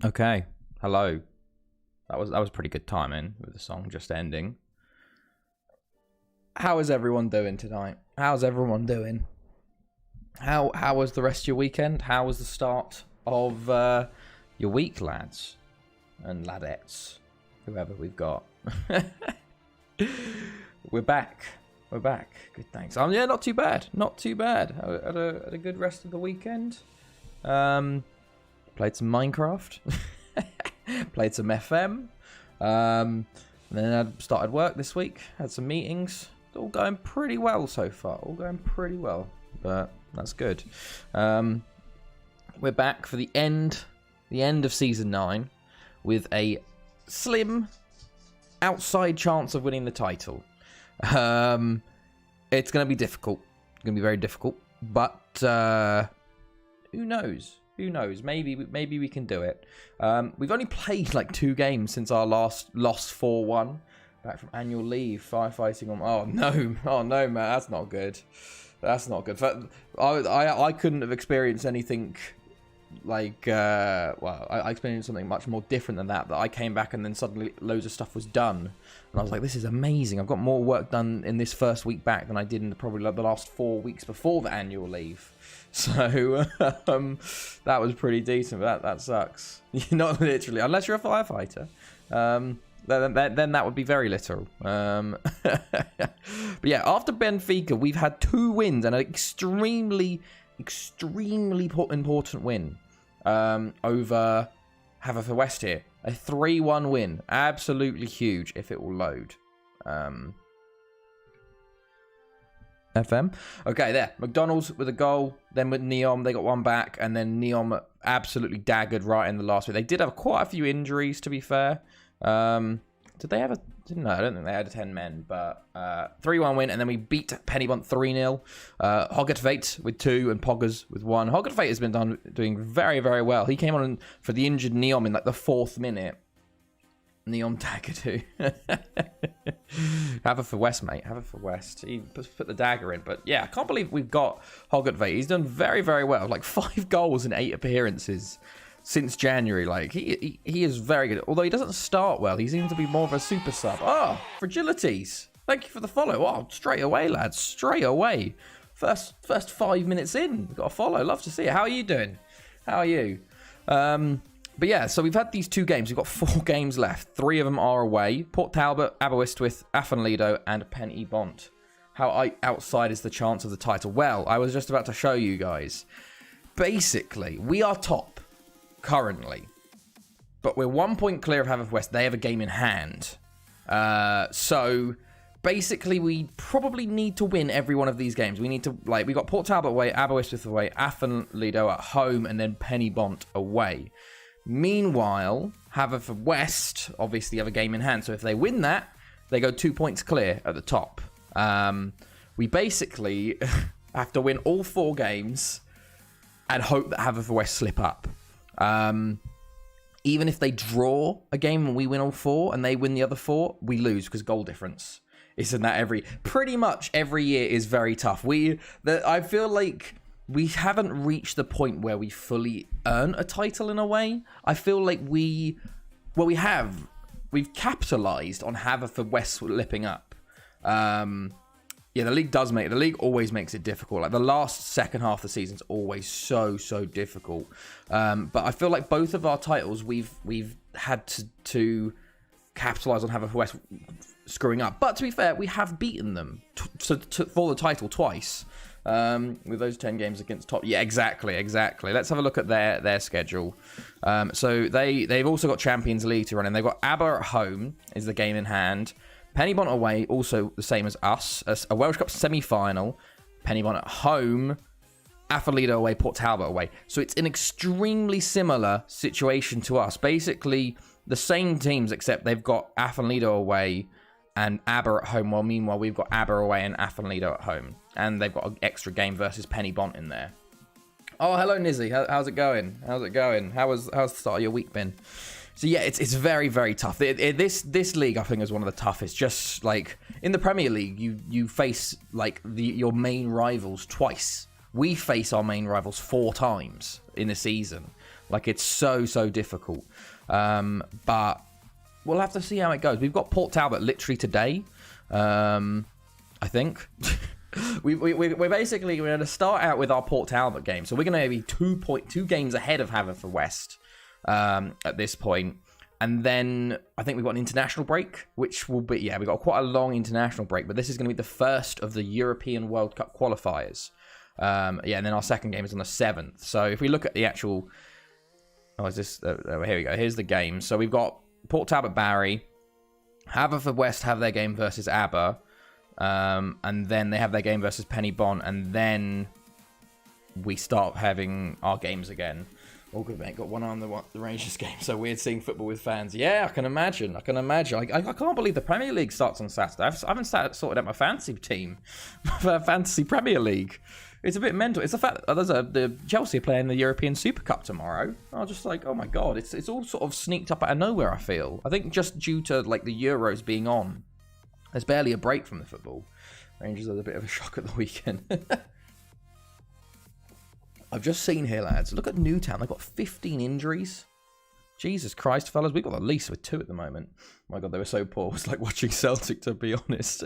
Okay, hello. That was pretty good timing with the song just ending. How is everyone doing tonight? How's everyone doing? How was the rest of your weekend? How was the start of your week, lads and ladettes, whoever we've got? We're back. We're back. Good, thanks. Yeah, not too bad. Not too bad. I had a good rest of the weekend. Played some Minecraft. Played some FM. Then I started work this week. Had some meetings. It's all going pretty well so far. All going pretty well. But that's good. We're back for the end of Season 9 with a slim outside chance of winning the title. It's going to be difficult. It's going to be very difficult. But who knows? Who knows? Maybe we can do it. We've only played like 2 games since our last lost 4-1. Back from annual leave, firefighting on. Oh no, man, that's not good. That's not good. I couldn't have experienced anything like. I experienced something much more different than that. That I came back and then suddenly loads of stuff was done, and I was like, "This is amazing! I've got more work done in this first week back than I did in probably the last 4 weeks before the annual leave." So that was pretty decent. But that sucks. Not literally, unless you're a firefighter. Then that would be very literal. But yeah, after Benfica, we've had 2 wins and an extremely important win over Haverfordwest here. A 3-1 win. Absolutely huge if it will load. FM. Okay, there. McDonald's with a goal. Then with Neom, they got one back. And then Neom absolutely daggered right in the last bit. They did have quite a few injuries, to be fair. Did they have a... No, I don't think they had 10 men. But 3-1 win. And then we beat Pennybont 3-0. Hoggetveit with 2 and Poggers with 1. Hoggetveit has been doing very, very well. He came on for the injured Neom in like the 4th minute. Neom dagger too. Haverfordwest, mate. Haverfordwest. He put the dagger in. But yeah, I can't believe we've got Hoggetveit. He's done very, very well. Like 5 goals in 8 appearances since January. Like he is very good. Although he doesn't start well. He seems to be more of a super sub. Oh, Fragilities. Thank you for the follow. Oh, straight away, lads. Straight away. First 5 minutes in. We've got a follow. Love to see it. How are you doing? How are you? But yeah, so we've had these 2 games. We've got 4 games left. 3 of them are away. Port Talbot, Aberystwyth, Affonlido, and Pennybont. How outside is the chance of the title? Well, I was just about to show you guys. Basically, we are top currently. But we're 1 point clear of Haverfordwest. They have a game in hand. So basically, we probably need to win every one of these games. We need to, we got Port Talbot away, Aberystwyth away, Affonlido at home, and then Pennybont away. Meanwhile, Haverfordwest obviously have a game in hand. So if they win that, they go 2 points clear at the top. We basically have to win all 4 games and hope that Haverfordwest slip up. Even if they draw a game and we win all 4 and they win the other 4, we lose because goal difference. Isn't that pretty much every year is very tough. I feel like we haven't reached the point where we fully earn a title in a way. I feel like we've capitalized on Haverfordwest slipping up. Yeah, the league always makes it difficult. Like the last second half of the season's always so difficult. But I feel like both of our titles we've had to capitalize on Haverfordwest screwing up. But to be fair, we have beaten them for the title twice. With those 10 games against top. Yeah, exactly. Let's have a look at their schedule. So they've also got Champions League to run in. They've got Aber at home is the game in hand. Pennybont away, also the same as us. A Welsh Cup semi-final. Pennybont at home. Affonlido away, Port Talbot away. So it's an extremely similar situation to us. Basically, the same teams, except they've got Affonlido away and Aber at home, while meanwhile we've got Aber away and Affonlido at home. And they've got an extra game versus Pennybont in there. Oh, hello, Nizzy. How's it going? How's the start of your week been? So yeah, it's very, very tough. This league, I think, is one of the toughest. Just like in the Premier League, you face like your main rivals twice. We face our main rivals 4 times in a season. Like, it's so difficult. But we'll have to see how it goes. We've got Port Talbot literally today, I think. We're basically going to start out with our Port Talbot game. So we're going to be 2 games ahead of Haverfordwest at this point. And then I think we've got an international break, which will be, we've got quite a long international break, but this is going to be the first of the European World Cup qualifiers. And then our second game is on the 7th. So if we look at the actual, here we go. Here's the game. So we've got Port Talbot Barry, Haverfordwest have their game versus Aber, and then they have their game versus Penny Bon, and then we start having our games again. All good, mate. Got one eye on the Rangers game. So weird seeing football with fans. Yeah, I can imagine. I can't believe the Premier League starts on Saturday. I haven't sorted out my fantasy team for Fantasy Premier League. It's a bit mental. It's the fact that the Chelsea are playing the European Super Cup tomorrow. I was just like, oh my god, it's all sort of sneaked up out of nowhere, I feel. I think just due to like the Euros being on, there's barely a break from the football. Rangers had a bit of a shock at the weekend. I've just seen here, lads. Look at Newtown. They've got 15 injuries. Jesus Christ, fellas. We've got the least with 2 at the moment. Oh my God, they were so poor. It was like watching Celtic, to be honest.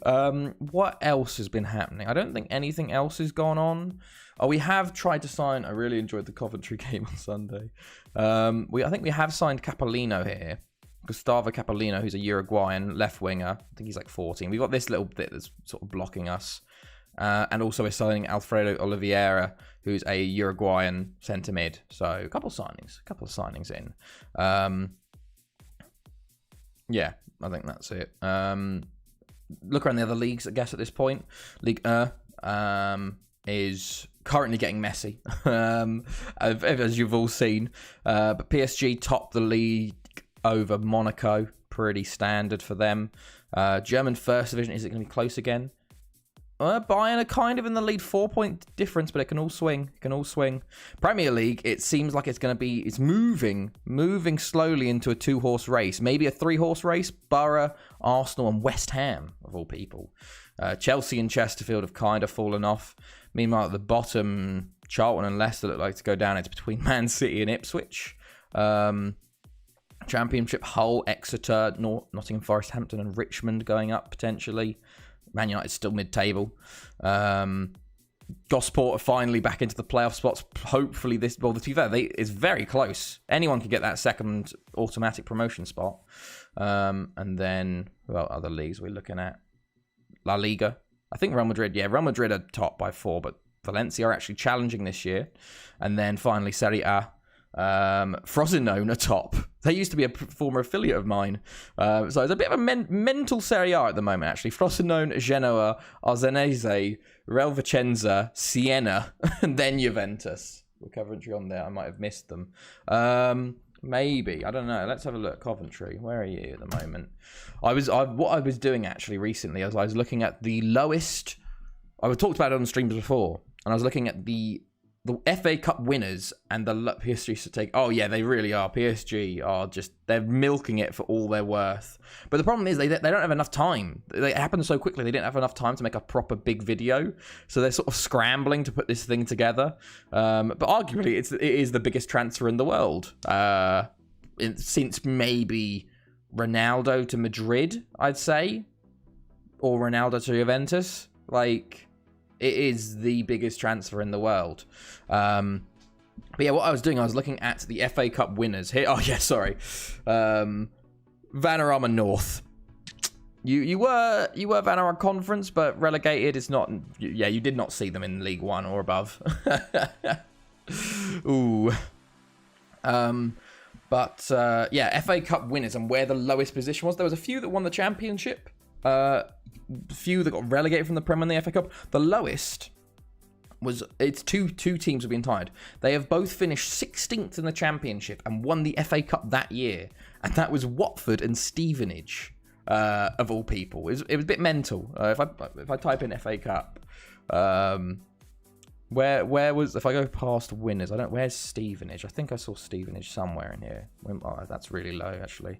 What else has been happening? I don't think anything else has gone on. Oh, we have tried to sign... I really enjoyed the Coventry game on Sunday. I think we have signed Capolino here. Gustavo Capolino, who's a Uruguayan left winger. I think he's like 14. We've got this little bit that's sort of blocking us. And also we're signing Alfredo Oliveira, who's a Uruguayan centre mid. So a couple of signings in. Yeah, I think that's it. Look around the other leagues, I guess, at this point. Ligue 1 is currently getting messy, as you've all seen. But PSG topped the league over Monaco. Pretty standard for them. German First Division, is it going to be close again? Bayern are kind of in the lead, 4-point difference, but it can all swing. Premier League, it seems like it's moving slowly into a 2-horse race, maybe a 3-horse race. Borough, Arsenal, and West Ham, of all people. Chelsea and Chesterfield have kind of fallen off. Meanwhile, at the bottom, Charlton and Leicester look like to go down. It's between Man City and Ipswich. Championship, Hull, Exeter, Nottingham Forest, Hampton, and Richmond going up potentially. Man United still mid-table. Gosport are finally back into the playoff spots. Hopefully to be fair, it's very close. Anyone could get that second automatic promotion spot. And then, other leagues we're looking at. La Liga. I think Real Madrid are top by 4, but Valencia are actually challenging this year. And then finally, Serie A. Frosinone are top. They used to be a former affiliate of mine. So it's a bit of a mental Serie A at the moment, actually. Frosinone, Genoa, Arzenese, Real Vicenza, Siena, and then Juventus. With Coventry on there. I might have missed them. Maybe. I don't know. Let's have a look. Coventry. Where are you at the moment? What I was doing, actually, recently, as I was looking at the lowest... I talked about it on streams before, and I was looking at the FA Cup winners and the PSG to take. Oh yeah, they really are. PSG are they're milking it for all they're worth. But the problem is they don't have enough time. It happened so quickly. They didn't have enough time to make a proper big video. So they're sort of scrambling to put this thing together. But arguably, it is the biggest transfer in the world since maybe Ronaldo to Madrid, I'd say, or Ronaldo to Juventus. Like, it is the biggest transfer in the world. But yeah, what I was doing, I was looking at the FA Cup winners here. Oh yeah, sorry. Vanarama North. You were Vanarama Conference, but relegated. It's not. Yeah, you did not see them in League 1 or above. Ooh. But yeah, FA Cup winners and where the lowest position was. There was a few that won the championship. Few that got relegated from the Prem and the FA Cup. The lowest was, it's two teams have been tied. They have both finished 16th in the championship and won the FA Cup that year, and that was Watford and Stevenage, of all people. It was a bit mental. If I type in FA Cup, where was, if I go past winners, where's Stevenage? I think I saw Stevenage somewhere in here. Oh, that's really low actually.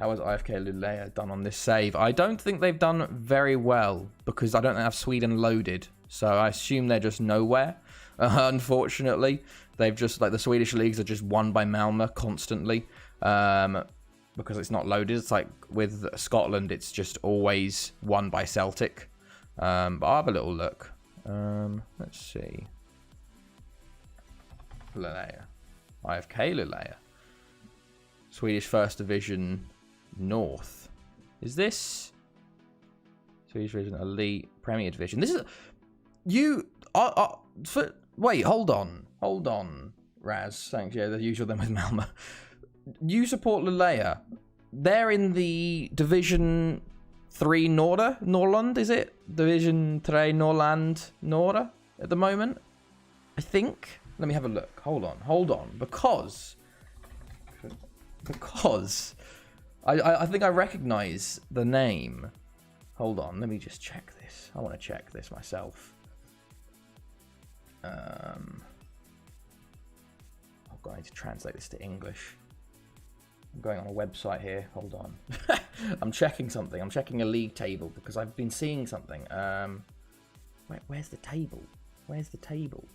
How has IFK Lulea done on this save? I don't think they've done very well because I don't have Sweden loaded. So I assume they're just nowhere. Unfortunately, they've just like the Swedish leagues are just won by Malmö constantly because it's not loaded. It's like with Scotland, it's just always won by Celtic. But I'll have a little look. Let's see. Luleå. IFK Luleå. Swedish First Division North. Is this Swedish Division Elite Premier Division? This is you. Wait, hold on, Raz. Thanks. Yeah, the usual then with Malmö. You support Luleå. They're in the Division 3 Norrland, is it? Division 3 Norrland Norra at the moment, I think. Let me have a look. Hold on. Because I think I recognize the name. Hold on, let me just check this. I want to check this myself. I'm going to translate this to English. I'm going on a website here. Hold on. I'm checking something. I'm checking a league table because I've been seeing something. Where's the table? Where's the table?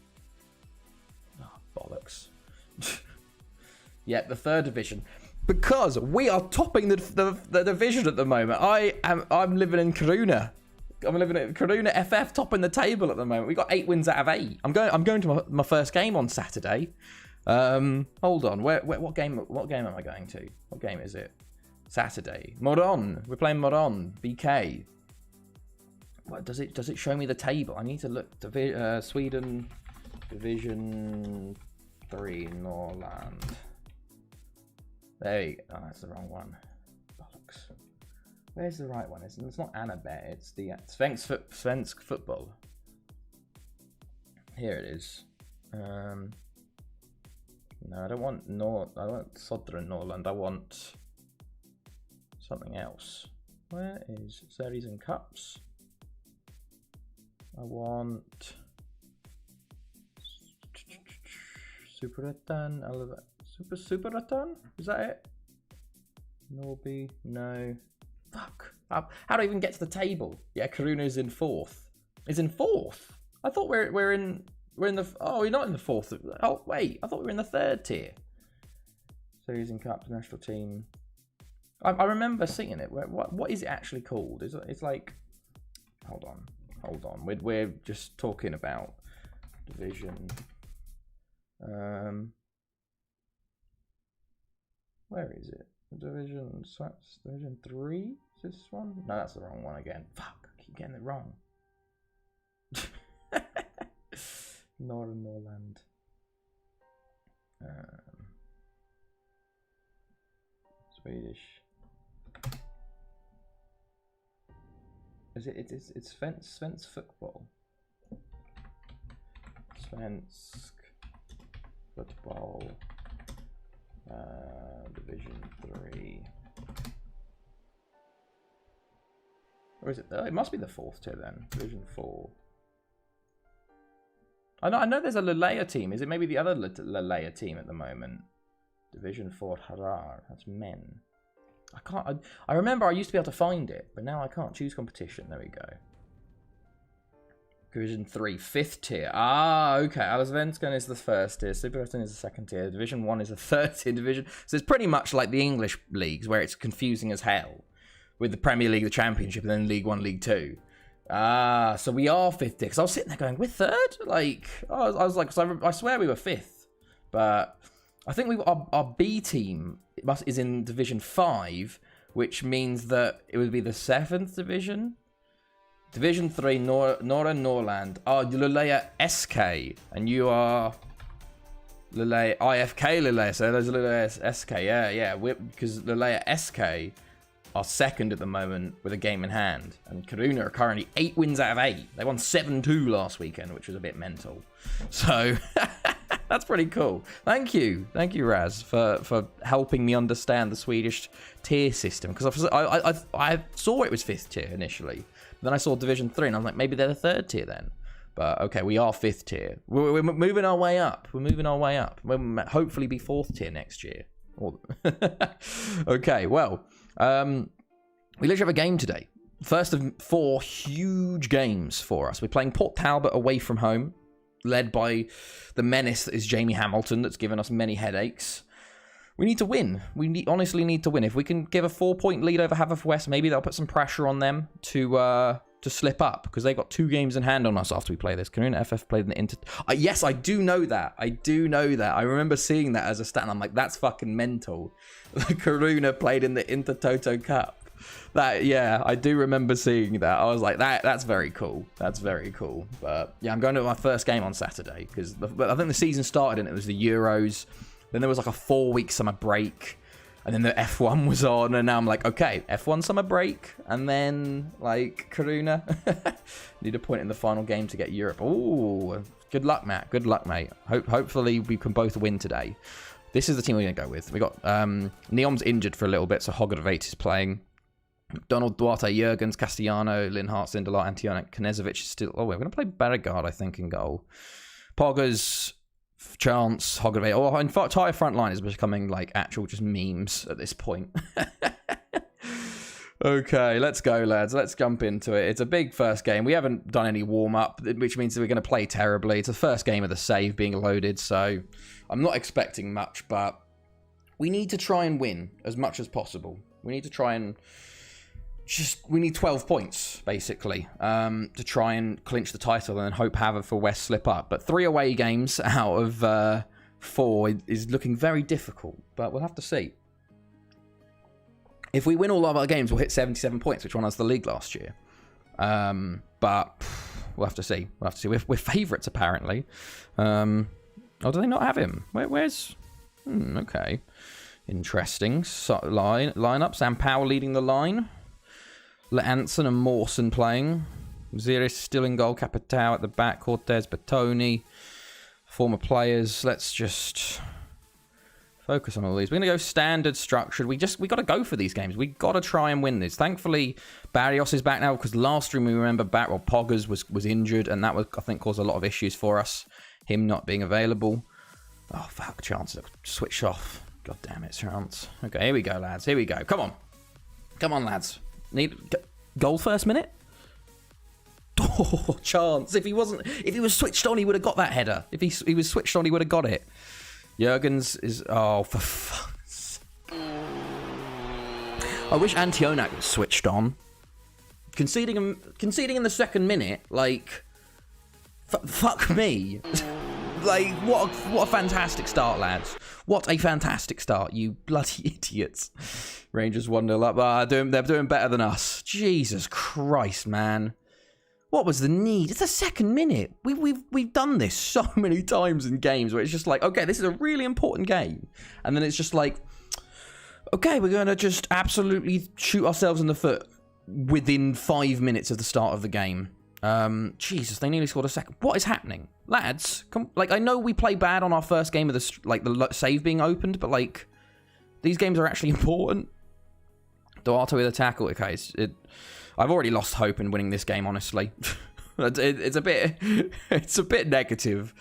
Oh, bollocks. Yeah, the third division. Because we are topping the division at the moment. I'm living in Kiruna. I'm living in Kiruna FF, topping the table at the moment. We got 8 wins out of 8. I'm going to my first game on Saturday. Hold on. What game am I going to? What game is it? Saturday. Moron. We're playing Moron. BK. What does it show me the table? I need to look. Sweden Division 3 Norrland. There you go. Oh, that's the wrong one. Bollocks. Where's the right one? It's not Annabeth. It's the Svensk Football. Here it is. No, I don't want Southern Norrland. I want something else. Where is Series and Cups? I want Superettan. Superettan? Is that it? Norby? No. Fuck. How do I even get to the table? Yeah, Karuna's in 4th. Is in 4th? I thought we're in the. Oh, we're not in the 4th. Oh wait, I thought we were in the 3rd tier. Series and Cup national team. I remember seeing it. What is it actually called? It's like. Hold on. We're just talking about division. Where is it? Division 3? Is this one? No, that's the wrong one again. Fuck, I keep getting it wrong. Norrland. Swedish. Is it? It's Svensk Football. Svensk Football. Division 3. Or is it? It must be the 4th tier then. Division 4. I know there's a Luleå team. Is it maybe the other Luleå team at the moment? Division 4 Harar. That's men. I can't. I remember I used to be able to find it, but now I can't choose competition. There we go. Division 3, 5th tier. Ah, okay. Allsvenskan is the 1st tier. Superettan is the 2nd tier. Division 1 is the 3rd tier division. So it's pretty much like the English leagues where it's confusing as hell. With the Premier League, the Championship, and then League 1, League 2. Ah, so we are 5th tier. Because I was sitting there going, we're 3rd? Like, I was like, I swear we were 5th. But I think our B team is in Division 5, which means that it would be the 7th division. Division 3, Norra Norrland. Oh, Luleå SK. And you are Luleå IFK Luleå. So there's Luleå SK. Yeah. Because Luleå SK are 2nd at the moment with a game in hand. And Kiruna are currently 8 wins out of 8. They won 7-2 last weekend, which was a bit mental. So that's pretty cool. Thank you, Raz, for helping me understand the Swedish tier system. Because I saw it was 5th tier initially. Then I saw Division 3 and I'm like, maybe they're the 3rd tier then. But okay, we are 5th tier. We're moving our way up. We'll hopefully be 4th tier next year. Okay, well, we literally have a game today. First of 4 huge games for us. We're playing Port Talbot away from home, led by the menace that is Jamie Hamilton, that's given us many headaches. We need to win. Honestly need to win. If we can give a 4-point lead over Haverfordwest, maybe that'll put some pressure on them to slip up, because they've got 2 games in hand on us after we play this. Karuna FF played in the Inter... yes, I do know that. I remember seeing that as a stat, and I'm like, that's fucking mental. Karuna played in the Intertoto Cup. Yeah, I do remember seeing that. I was like, that's very cool. That's very cool. But yeah, I'm going to my first game on Saturday, because I think the season started and it was the Euros. Then there was like a 4-week summer break. And then the F1 was on, and now I'm like, okay, F1 summer break, and then, like, Karuna. Need a point in the final game to get Europe. Ooh, good luck, Matt. Good luck, mate. Hopefully we can both win today. This is the team we're going to go with. We got Neom's injured for a little bit, so Hogodvate is playing. Donald, Duarte, Jurgens, Castellano, Linhart, Sindelar, Antionik, Knezovic is still... Oh, we're going to play Berregard, I think, in goal. Poggers... Chance, Hogodvate. Oh, entire front line is becoming like actual just memes at this point. Okay, let's go, lads. Let's jump into it. It's a big first game. We haven't done any warm-up, which means that we're going to play terribly. It's the first game of the save being loaded, so I'm not expecting much, but we need to try and win as much as possible. We need to try and we need 12 points, basically, to try and clinch the title and hope Haverfordwest slip up. But 3 away games out of 4 is looking very difficult, but we'll have to see. If we win all of our games, we'll hit 77 points, which won us the league last year. But we'll have to see. We'll have to see. We're favourites, apparently. Oh, do they not have him? Where's... okay. Interesting. Line-up. Sam Powell leading the line. Anson and Mawson playing. Ziris still in goal. Capitao at the back. Cortez, Bertoni. Former players. Let's just focus on all these. We're going to go standard structured. We got to go for these games. We got to try and win this. Thankfully, Barrios is back now, because last stream we remember Poggers was injured, and that was, I think, caused a lot of issues for us. Him not being available. Oh, fuck. Chance switch off. God damn it, Chance. Okay, here we go, lads. Here we go. Come on. Come on, lads. Need goal first minute? Oh, Chance. If he was switched on, he would have got that header. If he was switched on, he would have got it. Jurgens is... Oh, for fuck's sake. I wish Antionak was switched on. Conceding in the second minute, like... Fuck me. Like, what a fantastic start, lads. What a fantastic start, you bloody idiots. Rangers 1-0 up. They're doing better than us. Jesus Christ, man. What was the need? It's the second minute. We've done this so many times in games where it's just like, okay, this is a really important game. And then it's just like, okay, we're going to just absolutely shoot ourselves in the foot within 5 minutes of the start of the game. Jesus, they nearly scored a second. What is happening? Lads, I know we play bad on our first game of the save being opened, but, like, these games are actually important. Duarte with a tackle. Okay, I've already lost hope in winning this game, honestly. it's a bit negative,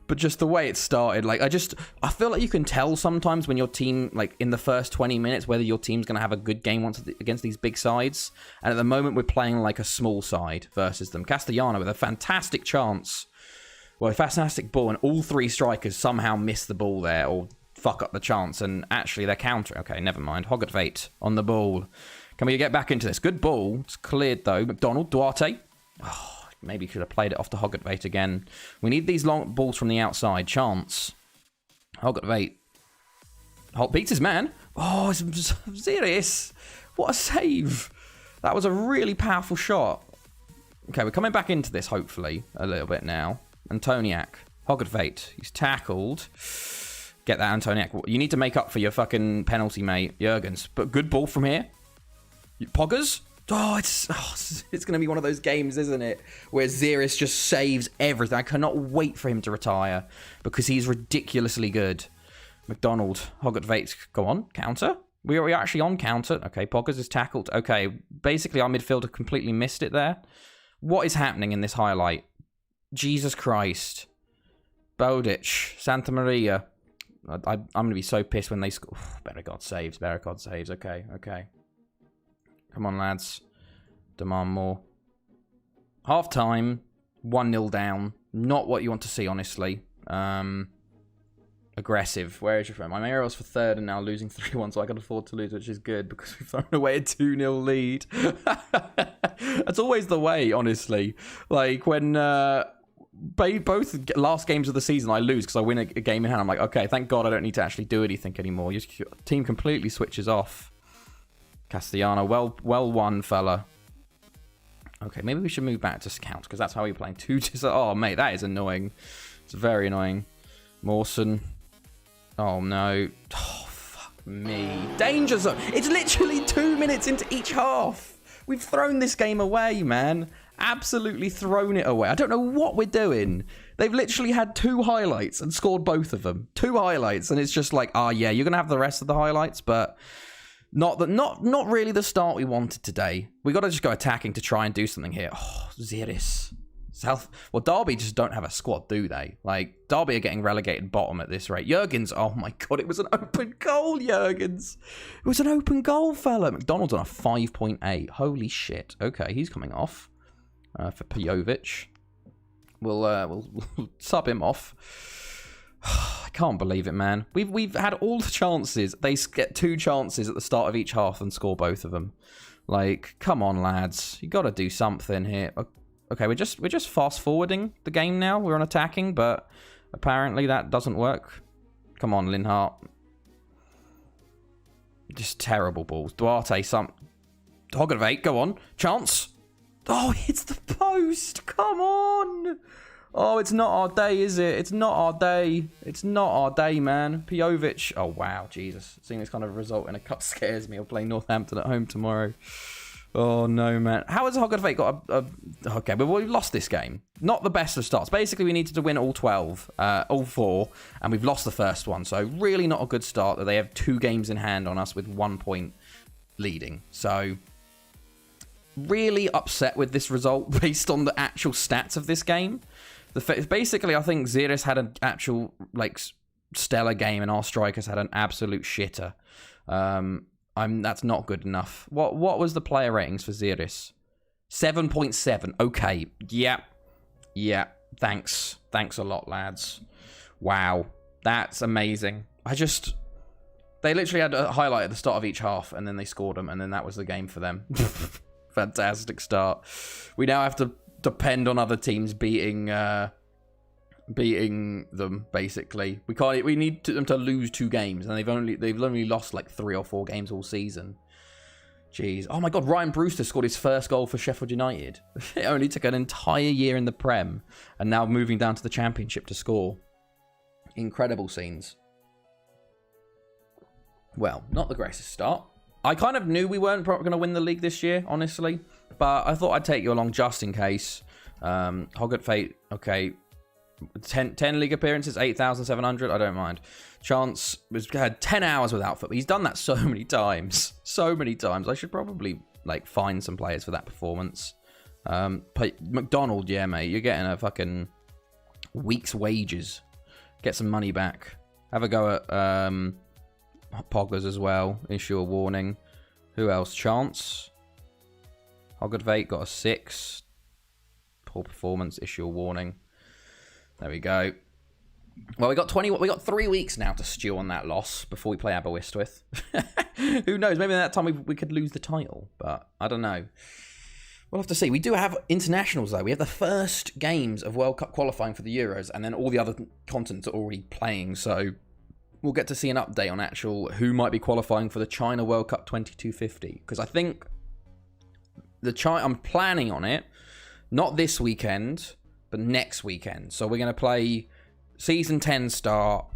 but just the way it started, like, I feel like you can tell sometimes when your team, like, in the first 20 minutes, whether your team's going to have a good game against these big sides. And at the moment, we're playing like a small side versus them. Castellano with a fantastic chance. Well, a fantastic ball, and all 3 strikers somehow miss the ball there, or fuck up the chance, and actually they're countering. Okay, never mind. Hogodvate on the ball. Can we get back into this? Good ball. It's cleared, though. McDonald, Duarte. Oh, maybe could have played it off to Hogodvate again. We need these long balls from the outside. Chance. Hogodvate. Holt beats his man. Oh, it's serious. What a save. That was a really powerful shot. Okay, we're coming back into this, hopefully, a little bit now. Antoniak. Hogodvate. He's tackled. Get that, Antoniak. You need to make up for your fucking penalty, mate. Jurgens. But good ball from here. Poggers? Oh, it's going to be one of those games, isn't it? Where Ziris just saves everything. I cannot wait for him to retire, because he's ridiculously good. McDonald. Hogodvate. Go on. Counter. We're actually on counter. Okay, Poggers is tackled. Okay, basically our midfielder completely missed it there. What is happening in this highlight? Jesus Christ. Bodic. Santa Maria. I'm going to be so pissed when they score. Berregard saves. Okay. Come on, lads. Demand more. Half time, 1-0 down. Not what you want to see, honestly. Aggressive. Where is your friend? My Mario's for third and now losing 3-1, so I can afford to lose, which is good because we've thrown away a 2-0 lead. That's always the way, honestly. Like, when both last games of the season I lose because I win a game in hand, I'm like, okay, thank God I don't need to actually do anything anymore. Your team completely switches off. Castellano, well won, fella. Okay, maybe we should move back to scouts because that's how we're playing. Oh, mate, that is annoying. It's very annoying. Mawson. Oh, no. Oh, fuck me. Danger zone. It's literally 2 minutes into each half. We've thrown this game away, man. Absolutely thrown it away. I don't know what we're doing. They've literally had 2 highlights and scored both of them. 2 highlights, and it's just like, oh, yeah, you're going to have the rest of the highlights, but not really the start we wanted today. We got to just go attacking to try and do something here. Oh, Xeris. Well, Derby just don't have a squad, do they? Like, Derby are getting relegated bottom at this rate. Jurgens, oh my God, it was an open goal, Jurgens. It was an open goal, fella. McDonald's on a 5.8. Holy shit. Okay, he's coming off for Pejovic. We'll sub him off. I can't believe it, man. We've had all the chances. They get 2 chances at the start of each half and score both of them. Like, come on, lads. You got to do something here. Okay, we're just fast forwarding the game now. We're on attacking, but apparently that doesn't work. Come on, Linhart. Just terrible balls. Duarte, Hoggervate, go on. Chance. Oh, hits the post. Come on. Oh, it's not our day, is it? It's not our day. It's not our day, man. Pejovic. Oh, wow. Jesus. Seeing this kind of result in a cup scares me. I'll play Northampton at home tomorrow. Oh, no, man. How has Hoggervate got a... Okay, but we've lost this game. Not the best of starts. Basically, we needed to win all 12, all 4, and we've lost the first one. So, really not a good start that they have 2 games in hand on us with 1 point leading. So, really upset with this result based on the actual stats of this game. Basically, I think Xeris had an actual, like, stellar game, and our strikers had an absolute shitter. That's not good enough. What was the player ratings for Xeris? 7.7. Okay. Yeah. Thanks a lot, lads. Wow. That's amazing. They literally had a highlight at the start of each half, and then they scored them, and then that was the game for them. Fantastic start. We now have to depend on other teams beating them, basically. We need them to lose 2 games, and they've only lost like 3 or 4 games all season. Jeez. Oh my God, Ryan Brewster scored his first goal for Sheffield United. It only took an entire year in the Prem, and now moving down to the Championship to score. Incredible scenes. Well, not the greatest start. I kind of knew we weren't going to win the league this year, honestly, but I thought I'd take you along just in case. Hoggett Fate, okay. 10 league appearances, 8,700. I don't mind. Chance had 10 hours without football. He's done that so many times. So many times. I should probably like find some players for that performance. McDonald, yeah, mate. You're getting a fucking week's wages. Get some money back. Have a go at Poggers as well. Issue a warning. Who else? Chance. Hoggervate got a 6. Poor performance. Issue a warning. There we go. Well, we got 3 weeks now to stew on that loss before we play Aberystwyth. Who knows? Maybe that time we could lose the title, but I don't know. We'll have to see. We do have internationals, though. We have the first games of World Cup qualifying for the Euros, and then all the other continents are already playing, so we'll get to see an update on actual who might be qualifying for the China World Cup 2250, because I think I'm planning on it, not this weekend, but next weekend. So we're going to play Season 10 start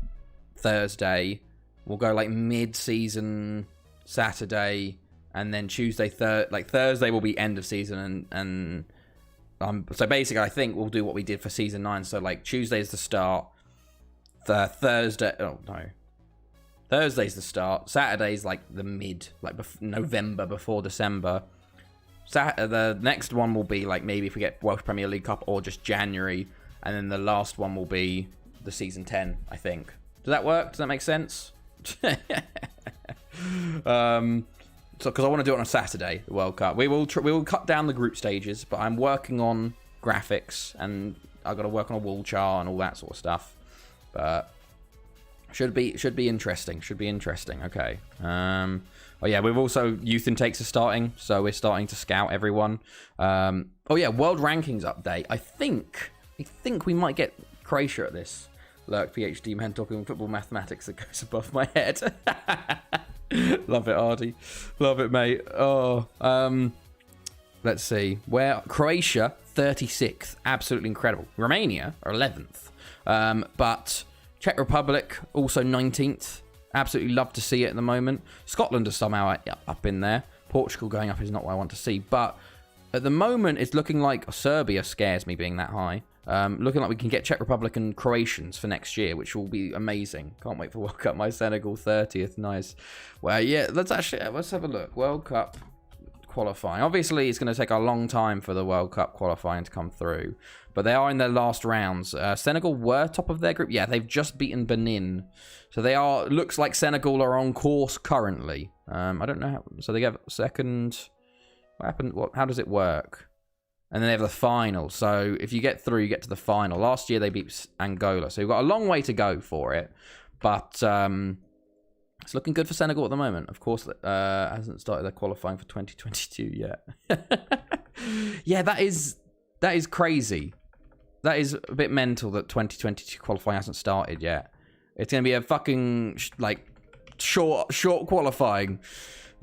Thursday. We'll go like mid-season Saturday, and then Thursday will be end of season, and so basically I think we'll do what we did for Season 9. So like Tuesday's the start, Thursday's the start, Saturday's like the mid, like November before December. The next one will be like maybe if we get Welsh Premier League Cup or just January, and then the last one will be the Season 10, I think. Does that work? Does that make sense? because I want to do it on a Saturday, the World Cup. We will cut down the group stages, but I'm working on graphics and I've got to work on a wall chart and all that sort of stuff. But should be interesting. Should be interesting. Okay. Oh yeah, we've also youth intakes are starting, so we're starting to scout everyone. Oh yeah, world rankings update. I think we might get Croatia at this. Lurk PhD man talking football mathematics that goes above my head. Love it, Ardy. Love it, mate. Oh, let's see. Where Croatia 36th, absolutely incredible. Romania are 11th, but Czech Republic also 19th. Absolutely love to see it at the moment. Scotland is somehow up in there. Portugal going up is not what I want to see, but at the moment it's looking like Serbia scares me being that high. Looking like we can get Czech Republic and Croatians for next year, which will be amazing. Can't wait for World Cup. My Senegal 30th, nice. Well, yeah, let's have a look. World Cup qualifying. Obviously, it's going to take a long time for the World Cup qualifying to come through, but they are in their last rounds. Senegal were top of their group. Yeah, they've just beaten Benin, so they are. Looks like Senegal are on course currently. I don't know how. So they get second. What happened? How does it work? And then they have the final. So if you get through, you get to the final. Last year they beat Angola, so you've got a long way to go for it. But it's looking good for Senegal at the moment. Of course, hasn't started their qualifying for 2022 yet. Yeah, that is crazy. That is a bit mental that 2022 qualifying hasn't started yet. It's going to be a fucking short qualifying.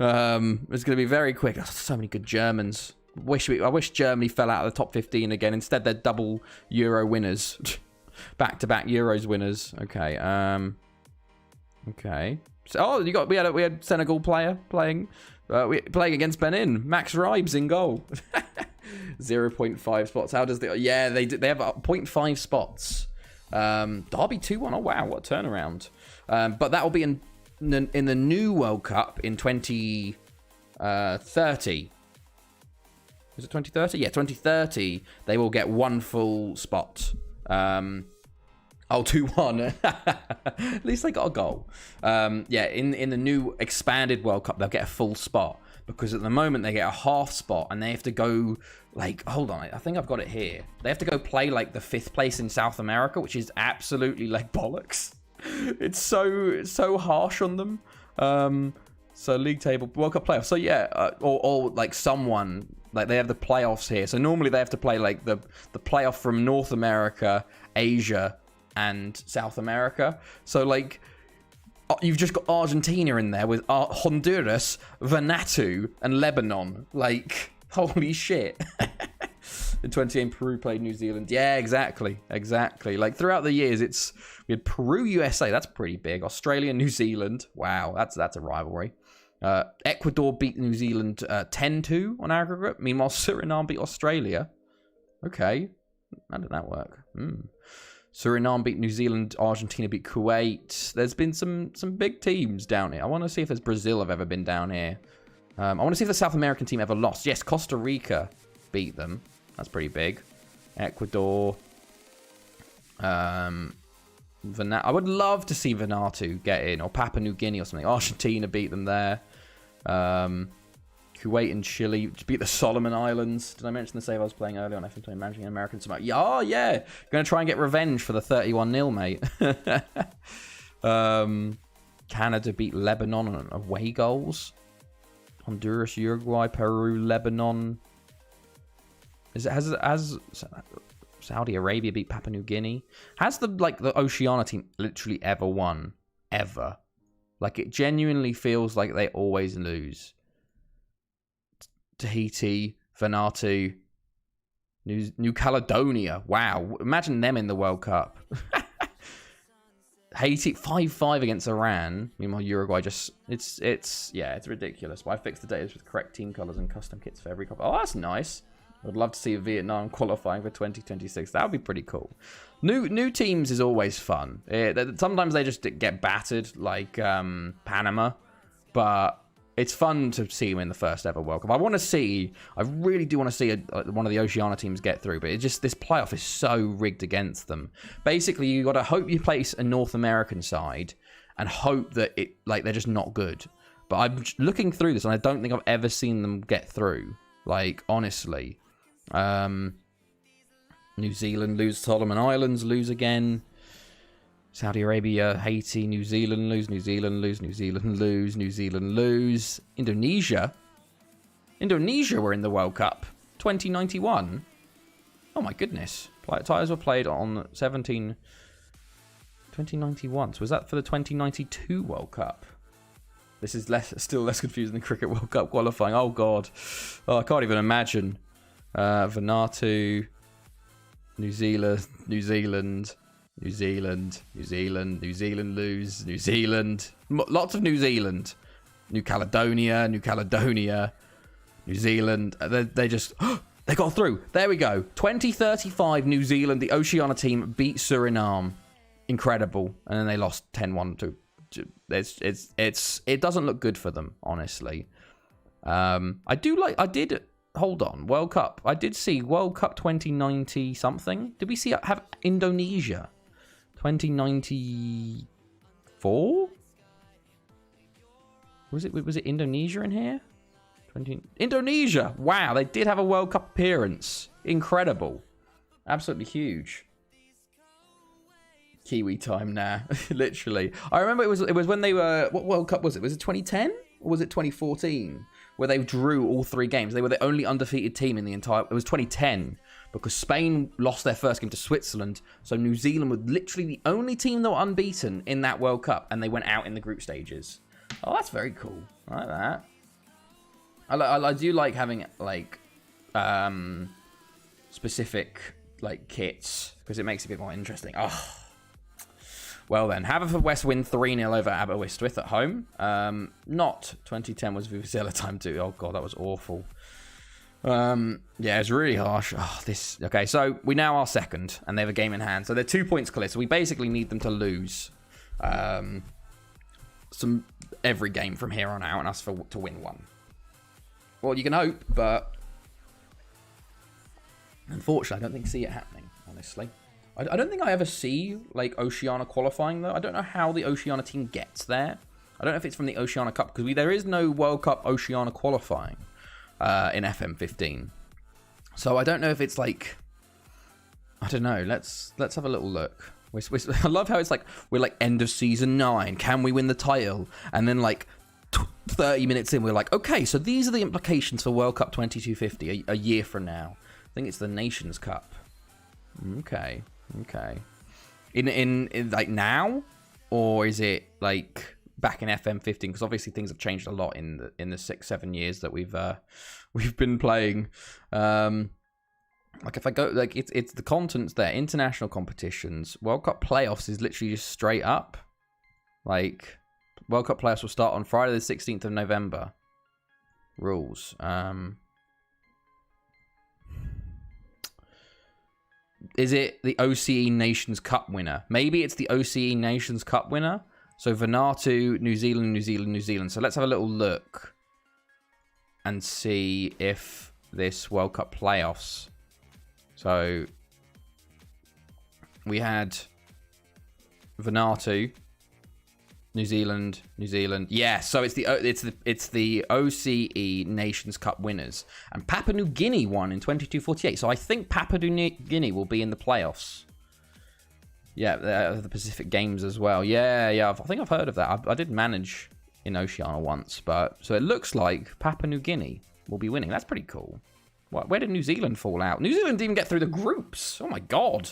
It's going to be very quick. Oh, so many good Germans. I wish Germany fell out of the top 15 again. Instead, they're double Euro winners. Back-to-back Euros winners. Okay. Okay. So, we had Senegal player playing against Benin. Max Ribes in goal. 0.5 spots. How does they have 0.5 spots. Derby 2-1. Oh wow, what a turnaround. But that will be in the new World Cup in 2030. Is it 2030? Yeah, 2030. They will get one full spot. 2-1. At least they got a goal. Yeah, in the new expanded World Cup, they'll get a full spot. Because at the moment, they get a half spot. And they have to go, hold on. I think I've got it here. They have to go play, the 5th place in South America, which is absolutely, bollocks. It's so harsh on them. So, league table, World Cup playoffs. So, yeah, or someone... they have the playoffs here. So normally they have to play the playoff from North America, Asia, and South America. So you've just got Argentina in there with Honduras, Vanuatu, and Lebanon. Holy shit. In 2018, Peru played New Zealand. Yeah, exactly. Throughout the years, we had Peru, USA. That's pretty big. Australia, New Zealand. Wow, that's a rivalry. Ecuador beat New Zealand 10-2 on aggregate. Meanwhile, Suriname beat Australia. Okay. How did that work? Suriname beat New Zealand. Argentina beat Kuwait. There's been some big teams down here. I want to see if there's Brazil have ever been down here. I want to see if the South American team ever lost. Yes, Costa Rica beat them. That's pretty big. Ecuador. I would love to see Vanuatu get in, or Papua New Guinea or something. Argentina beat them there. Kuwait and Chile beat the Solomon Islands. Did I mention the save I was playing earlier on FM20 managing an American Samoa? Yeah. Going to try and get revenge for the 31-0, mate. Canada beat Lebanon on away goals. Honduras, Uruguay, Peru, Lebanon. Has Saudi Arabia beat Papua New Guinea? Has the Oceania team literally ever won? Ever? It genuinely feels like they always lose. Tahiti, Vanuatu, New Caledonia. Wow. Imagine them in the World Cup. Haiti 5-5 against Iran. Meanwhile, Uruguay it's ridiculous. But I fixed the data with correct team colours and custom kits for every cup. Oh, that's nice. I'd love to see Vietnam qualifying for 2026. That would be pretty cool. New teams is always fun. Sometimes they just get battered, like Panama, but it's fun to see them in the first ever World Cup. I really do want to see one of the Oceania teams get through, but this playoff is so rigged against them. Basically, you got to hope you place a North American side and hope that they're just not good. But I'm looking through this, and I don't think I've ever seen them get through. Like, honestly. New Zealand lose. Solomon Islands lose again. Saudi Arabia, Haiti, New Zealand lose. New Zealand lose. New Zealand lose. New Zealand lose. Indonesia. Indonesia were in the World Cup. 2091. Oh, my goodness. Tires were played on 2091. So was that for the 2092 World Cup? This is still less confusing than Cricket World Cup qualifying. Oh, God. Oh, I can't even imagine. Vanuatu, New Zealand, New Zealand, New Zealand, New Zealand, New Zealand lose, New Zealand. Lots of New Zealand. New Caledonia, New Caledonia, New Zealand. They just... They got through. There we go. 2035 New Zealand. The Oceania team beat Suriname. Incredible. And then they lost 10-1 to... It doesn't look good for them, honestly. Hold on, World Cup. I did see World Cup 2090 something. Did we have Indonesia 2094? Was it Indonesia in here? Indonesia. Wow, they did have a World Cup appearance. Incredible. Absolutely huge. Kiwi time now. Literally. I remember it was when they were... What World Cup was it? Was it 2010? Or was it 2014? Where they drew all 3 games. They were the only undefeated team in the entire... It was 2010. Because Spain lost their first game to Switzerland. So New Zealand were literally the only team that were unbeaten in that World Cup. And they went out in the group stages. Oh, that's very cool. I like that. I do like having, like... specific, like, kits. Because it makes it a bit more interesting. Oh... Well then, Haverfordwest win 3-0 over Aberystwyth at home. Not 2010 was Vuvuzela time 2. Oh god, that was awful. Yeah, it's really harsh. Oh, okay, so we now are second, and they have a game in hand. So they're 2 points clear. So we basically need them to lose every game from here on out, and us to win 1. Well, you can hope, but unfortunately, I don't see it happening. Honestly. I don't think I ever see, like, Oceania qualifying, though. I don't know how the Oceania team gets there. I don't know if it's from the Oceania Cup, because there is no World Cup Oceania qualifying in FM15. So I don't know if it's, like... I don't know. Let's have a little look. I love how it's, like, we're, like, end of Season 9. Can we win the title? And then, like, 30 minutes in, we're like, okay, so these are the implications for World Cup 2250 a year from now. I think it's the Nations Cup. Okay. In like now, or is it like back in FM15? Because obviously things have changed a lot in the 6-7 years that we've been playing. Like if I go, like it's the contents there. International competitions, World Cup playoffs is literally just straight up. Like World Cup playoffs will start on Friday the 16th of November. Rules. Is it the OCE Nations Cup winner? Maybe it's the OCE Nations Cup winner. So Vanuatu, New Zealand, New Zealand, New Zealand. So let's have a little look and see if this World Cup playoffs. So we had Vanuatu, New Zealand. Yeah, so it's the OCE Nations Cup winners, and Papua New Guinea won in 2248. So I think Papua New Guinea will be in the playoffs. Yeah, the Pacific Games as well. Yeah. I think I've heard of that. I did manage in Oceania once, but so it looks like Papua New Guinea will be winning. That's pretty cool. Where did New Zealand fall out? New Zealand didn't even get through the groups. Oh my god.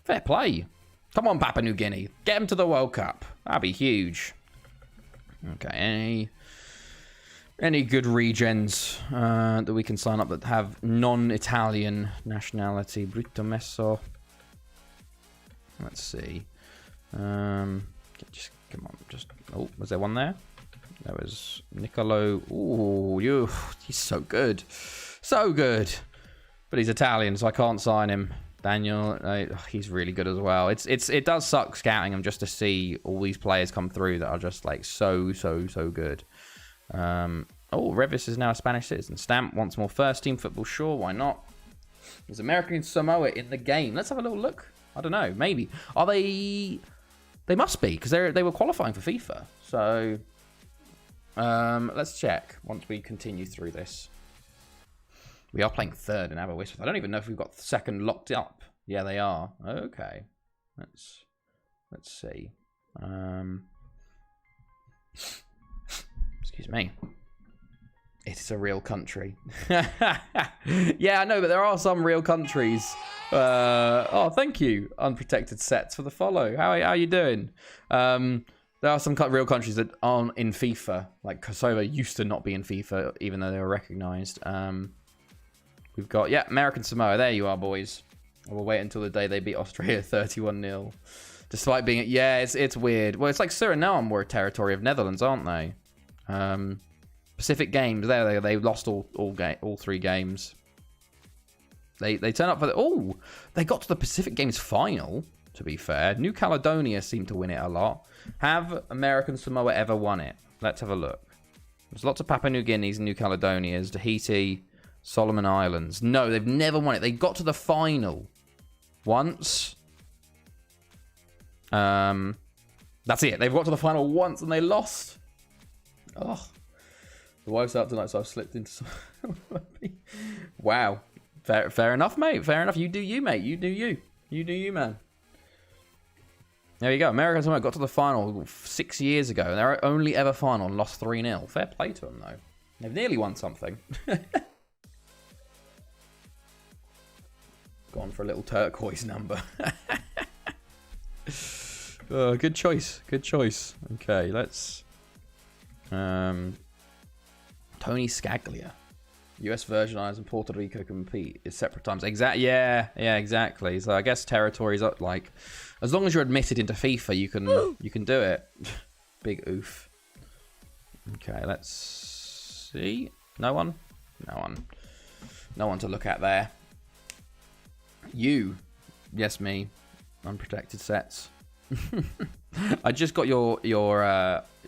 Fair play. Come on, Papua New Guinea. Get them to the World Cup. That'd be huge. Okay, any good regions that we can sign up that have non-Italian nationality? Brito Messo. Let's see. Just come on. Oh, was there one there? There was Nicolo. Ooh, he's so good. So good. But he's Italian, so I can't sign him. Daniel, he's really good as well. It does suck scouting him just to see all these players come through that are just like so good. Revis is now a Spanish citizen. Stamp wants more first team football. Sure, why not? There's American Samoa in the game. Let's have a little look. I don't know. Maybe are they? They must be because they were qualifying for FIFA. So Let's check once we continue through this. We are playing third in Aberystwyth. I don't even know if we've got second locked up. Yeah, they are. Okay. Let's see. Excuse me. It is a real country. Yeah, I know, but there are some real countries. Oh, thank you, Unprotected Sets, for the follow. How are you doing? There are some real countries that aren't in FIFA. Like Kosovo used to not be in FIFA, even though they were recognised. We've got, yeah, American Samoa. There you are, boys. We'll wait until the day they beat Australia 31-0. Despite being, yeah, it's weird. Well, it's like Suriname were a territory of Netherlands, aren't they? Pacific Games, they lost all 3 games. They turn up for the, they got to the Pacific Games final, to be fair. New Caledonia seemed to win it a lot. Have American Samoa ever won it? Let's have a look. There's lots of Papua New Guineas and New Caledonias, Tahiti, Solomon Islands. No, they've never won it. They got to the final once. That's it. They've got to the final once and they lost. Oh, the wife's out tonight, so I've slipped into some. Wow. Fair enough, mate. Fair enough. You do you, mate. You do you. You do you, man. There you go. American Samoa got to the final 6 years ago, and their only ever final and lost 3-0. Fair play to them, though. They've nearly won something. Gone for a little turquoise number. Good choice. Good choice. Okay, let's... Tony Scaglia. US Virgin Islands and Puerto Rico compete is separate times. Yeah, exactly. So I guess territories are like, as long as you're admitted into FIFA, you can do it. Big oof. Okay, let's see. No one to look at there. You, yes, me. Unprotected Sets. I just got your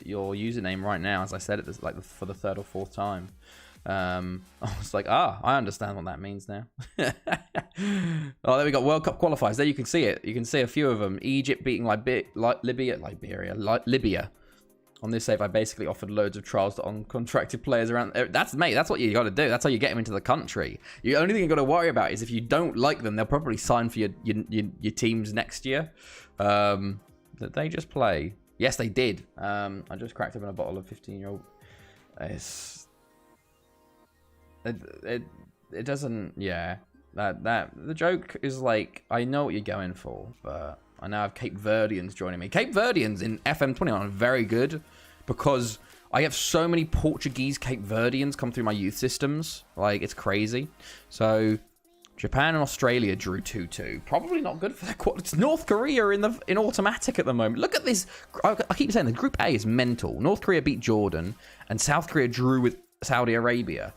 username right now, as I said it like for the 3rd or 4th time. I was like, I understand what that means now. Oh, there we got World Cup qualifiers. There you can see it. You can see a few of them. Egypt beating Libya. On this save, I basically offered loads of trials to uncontracted players around. That's what you got to do. That's how you get them into the country. The only thing you got to worry about is if you don't like them, they'll probably sign for your teams next year. Did they just play? Yes, they did. I just cracked open a bottle of 15-year-old. It doesn't. Yeah, that the joke is like, I know what you're going for, but I now have Cape Verdeans joining me. Cape Verdeans in FM21 are very good because I have so many Portuguese Cape Verdeans come through my youth systems. Like, it's crazy. So Japan and Australia drew 2-2. Probably not good for their quad. It's North Korea in automatic at the moment. Look at this. I keep saying the Group A is mental. North Korea beat Jordan and South Korea drew with Saudi Arabia.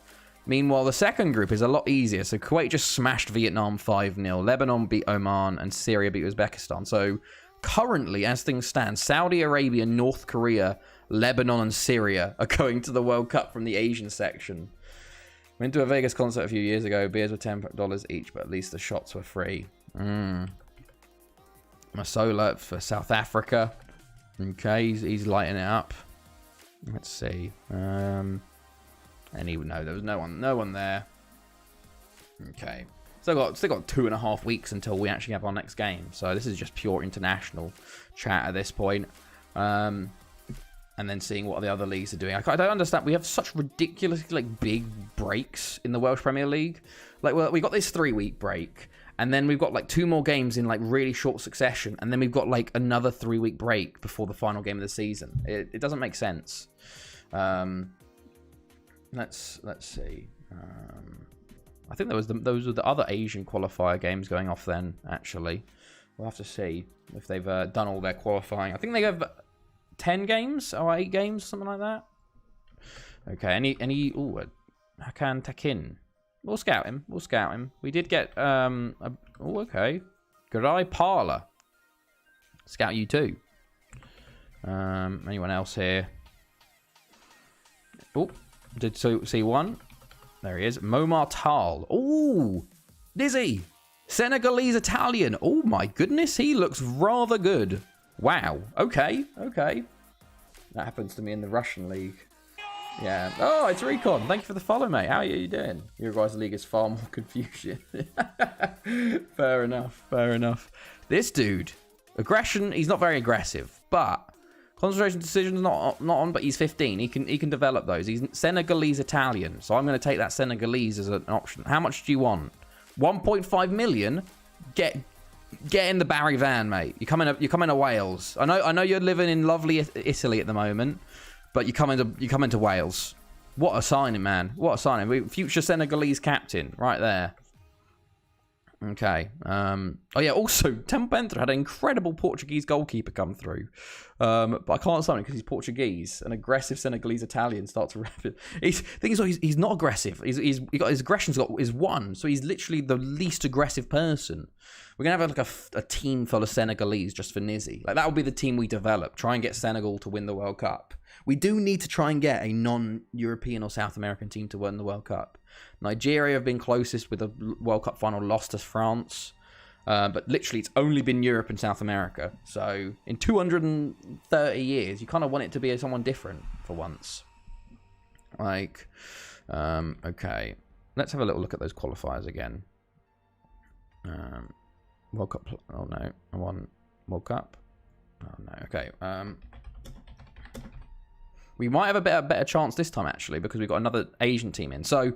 Meanwhile, the second group is a lot easier. So Kuwait just smashed Vietnam 5-0. Lebanon beat Oman and Syria beat Uzbekistan. So currently, as things stand, Saudi Arabia, North Korea, Lebanon and Syria are going to the World Cup from the Asian section. Went to a Vegas concert a few years ago. Beers were $10 each, but at least the shots were free. Masola for South Africa. Okay, he's lighting it up. Let's see. No, there was no one there. Okay, still got 2.5 weeks until we actually have our next game. So this is just pure international chat at this point. And then seeing what the other leagues are doing. I don't understand. We have such ridiculously big breaks in the Welsh Premier League. Well, we got this 3-week break, and then we've got 2 more games in really short succession, and then we've got another 3-week break before the final game of the season. It doesn't make sense. Let's see. I think those were the other Asian qualifier games going off then. Actually, we'll have to see if they've done all their qualifying. I think they have 10 games or 8 games, something like that. Okay, any Hakan Takin. We'll scout him. We did get okay. Garai Parla. Scout you too. Anyone else here? Oh, did see one? There he is. Momar Tal. Oh, Dizzy. Senegalese Italian. Oh my goodness, he looks rather good. Wow. Okay. That happens to me in the Russian league. Yeah. Oh, it's Recon. Thank you for the follow, mate. How are you doing? Uruguay's league is far more confusion. Fair enough. Fair enough. This dude, aggression. He's not very aggressive, but concentration decisions not on. But he's 15. He can develop those. He's Senegalese Italian, so I'm going to take that Senegalese as an option. How much do you want? 1.5 million. Get in the Barry van, mate. You're coming to Wales. I know you're living in lovely Italy at the moment. But you come into Wales. What a signing, man. What a signing. Future Senegalese captain right there. Okay. Oh, yeah. Also, Temple Bentra had an incredible Portuguese goalkeeper come through. But I can't sign him because he's Portuguese. An aggressive Senegalese Italian starts to rap it. He's not aggressive. His aggression's is 1. So he's literally the least aggressive person. We're going to have like a team full of Senegalese just for Nizzy. Like, that will be the team we develop. Try and get Senegal to win the World Cup. We do need to try and get a non-European or South American team to win the World Cup. Nigeria have been closest with a World Cup final, lost to France. But literally, it's only been Europe and South America. So, in 230 years, you kind of want it to be someone different for once. Like, okay. Let's have a little look at those qualifiers again. World Cup. Oh, no. I want World Cup. Oh, no. Okay. We might have a better chance this time, actually, because we've got another Asian team in. So,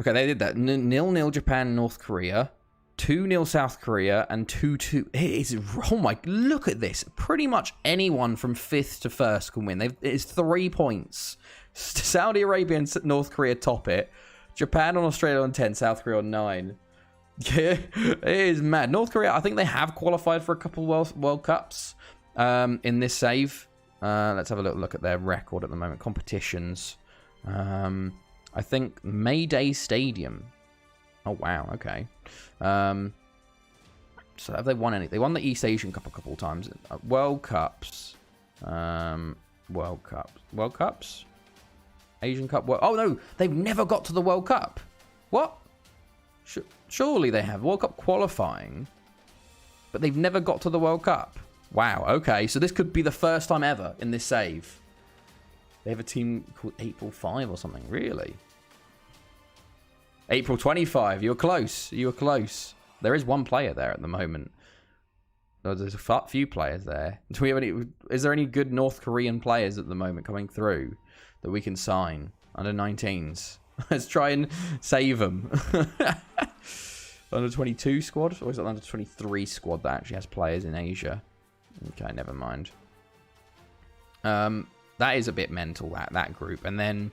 okay, they did that. 0-0 Japan, North Korea. 2-0 South Korea. And 2-2. Oh my, look at this. Pretty much anyone from 5th to 1st can win. It's 3 points. Saudi Arabia and North Korea top it. Japan and Australia on 10. South Korea on 9. Yeah, it is mad. North Korea, I think they have qualified for a couple World Cups in this save. Let's have a little look at their record at the moment. Competitions. I think Mayday Stadium. Oh, wow. Okay. So have they won any? They won the East Asian Cup a couple of times. World Cups. World Cups? Asian Cup. Oh, no. They've never got to the World Cup. What? Surely they have. World Cup qualifying. But they've never got to the World Cup. Wow, okay. So this could be the first time ever in this save. They have a team called April 5 or something. Really? April 25. You were close. You were close. There is one player there at the moment. There's a few players there. Do we have any? Is there any good North Korean players at the moment coming through that we can sign? Under 19s. Let's try and save them. Under 22 squad? Or is it under 23 squad that actually has players in Asia? Okay, never mind. That is a bit mental, that group. And then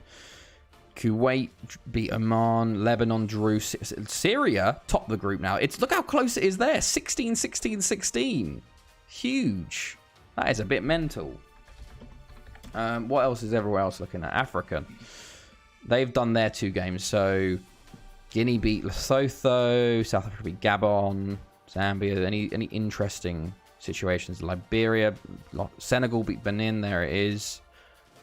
Kuwait beat Oman, Lebanon drew, Syria top the group now. Look how close it is there. 16, 16, 16. Huge. That is a bit mental. What else is everywhere else looking at? Africa. They've done their 2 games. So Guinea beat Lesotho, South Africa beat Gabon, Zambia. Any interesting situations? Liberia, Senegal beat Benin. There it is.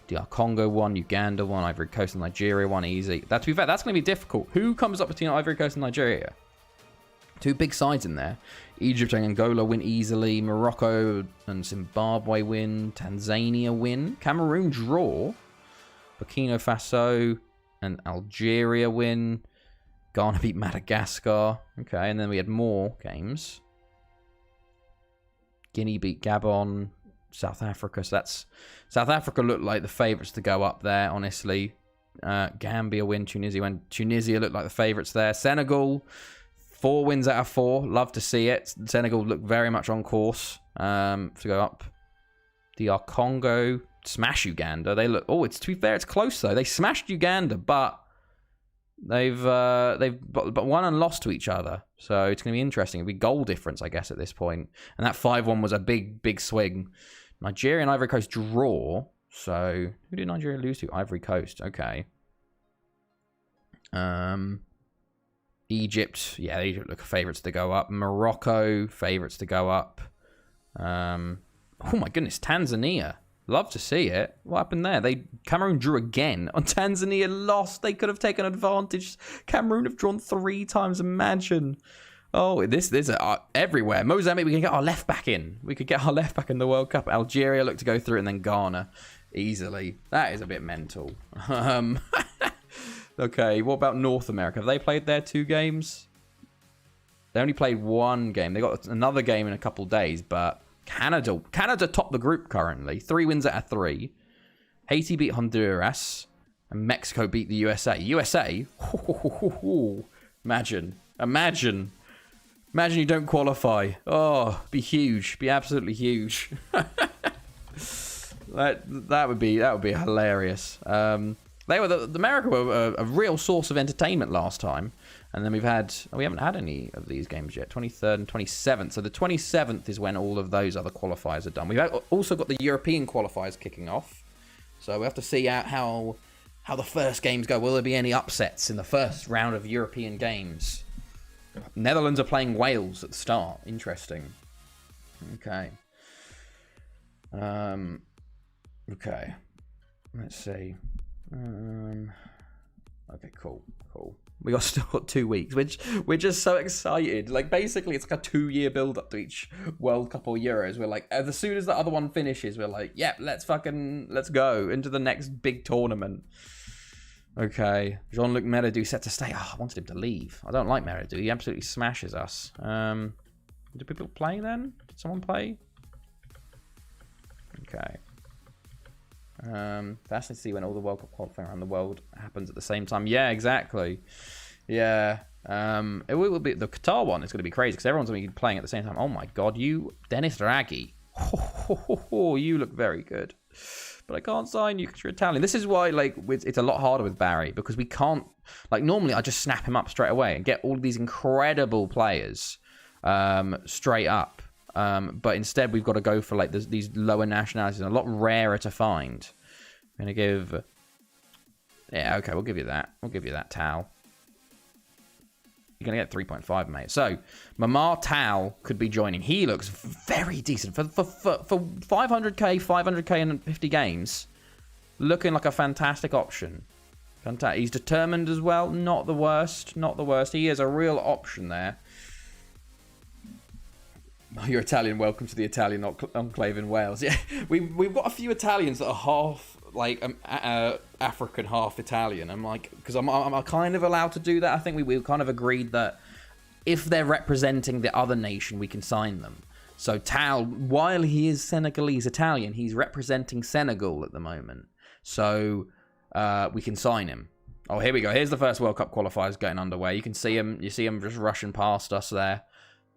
DR Congo won, Uganda won, Ivory Coast and Nigeria won easy. To be fair, that's going to be difficult. Who comes up between Ivory Coast and Nigeria? 2 big sides in there. Egypt and Angola win easily. Morocco and Zimbabwe win. Tanzania win. Cameroon draw. Burkina Faso and Algeria win. Ghana beat Madagascar. Okay, and then we had more games. Guinea beat Gabon. South Africa. So that's South Africa looked like the favourites to go up there, honestly. Gambia win. Tunisia looked like the favourites there. Senegal, 4 wins out of 4. Love to see it. Senegal look very much on course to go up. DR Congo smash Uganda. They look. Oh, to be fair, it's close though. They smashed Uganda, but they've won and lost to each other. So it's going to be interesting. It'll be goal difference, I guess, at this point. And that 5-1 was a big swing. Nigeria and Ivory Coast draw. So who did Nigeria lose to? Ivory Coast. Okay. Egypt. Yeah, they look favourites to go up. Morocco, favourites to go up. Oh my goodness, Tanzania. Love to see it. What happened there? Cameroon drew again. On Tanzania lost. They could have taken advantage. Cameroon have drawn 3 times. Imagine. Oh, this is everywhere. Mozambique, we can get our left back in. We could get our left back in the World Cup. Algeria look to go through it, and then Ghana. easily. That is a bit mental. Okay, what about North America? Have they played their 2 games? They only played 1 game. They got another game in a couple days, but Canada top the group currently. 3 wins out of 3. Haiti beat Honduras, and Mexico beat the USA. USA? Imagine you don't qualify. Oh, be huge. Be absolutely huge. that would be hilarious. America were a real source of entertainment last time, and then we haven't had any of these games yet. 23rd and 27th. So the 27th is when all of those other qualifiers are done. We've also got the European qualifiers kicking off, so we have to see how the first games go. Will there be any upsets in the first round of European games? Netherlands are playing Wales at the start. Interesting. Okay. Okay. Let's see. Okay, cool. We still got 2 weeks, which we're just so excited. Like, basically, it's like a 2-year build-up to each World Cup or Euros. We're like, as soon as the other one finishes, we're like, yep, let's go into the next big tournament. Okay, Jean-Luc Meridew set to stay. Oh, I wanted him to leave. I don't like Meridew. He absolutely smashes us. Do people play then? Did someone play? Okay. Fascinating to see when all the World Cup qualifying around the world happens at the same time. Yeah, exactly. Yeah. It will be the Qatar one. It's going to be crazy because everyone's going to be playing at the same time. Oh my God, Dennis Draghi. You look very good. But I can't sign you because you're Italian. This is why, like, it's a lot harder with Barry because we can't. Like, normally I just snap him up straight away and get all of these incredible players straight up. But instead, we've got to go for like these lower nationalities, and a lot rarer to find. I'm gonna give. Yeah, okay, we'll give you that. We'll give you that, Tal. You're gonna get 3.5, mate. So, Mamar Tal could be joining. He looks very decent for 500k in 50 games. Looking like a fantastic option. Fantastic. He's determined as well. Not the worst. He is a real option there. Oh, you're Italian. Welcome to the Italian enclave in Wales. Yeah, we've got a few Italians that are half like African, half Italian. I'm like, because I'm kind of allowed to do that. I think we kind of agreed that if they're representing the other nation, we can sign them. So Tal, while he is Senegalese Italian, he's representing Senegal at the moment. So we can sign him. Oh, here we go. Here's the first World Cup qualifiers getting underway. You can see him. You see him just rushing past us there.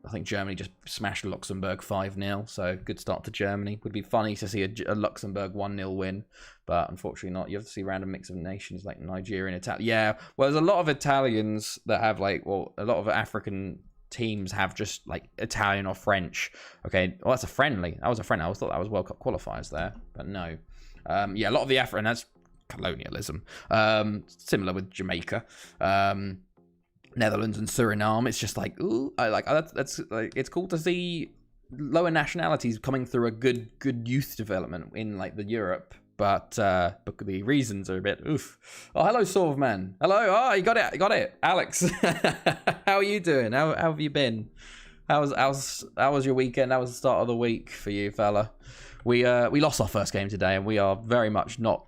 I think Germany just smashed Luxembourg 5-0, so good start to Germany. Would be funny to see a Luxembourg 1-0 win, but unfortunately not. You have to see random mix of nations like Nigeria and Italy. Yeah, well, there's a lot of Italians that have a lot of African teams have just like Italian or French. Okay, well, that's a friendly. That was a friendly. I always thought that was World Cup qualifiers there, but no. Yeah, a lot of the African, that's colonialism. Similar with Jamaica. Netherlands and Suriname, it's just like, ooh, that's like, it's cool to see lower nationalities coming through a good youth development in like the Europe, but the reasons are a bit oof. Oh, hello, Sorvman. Hello. Oh, you got it, Alex. How are you doing? How have you been? How was your weekend? How was the start of the week for you, fella? We lost our first game today, and we are very much not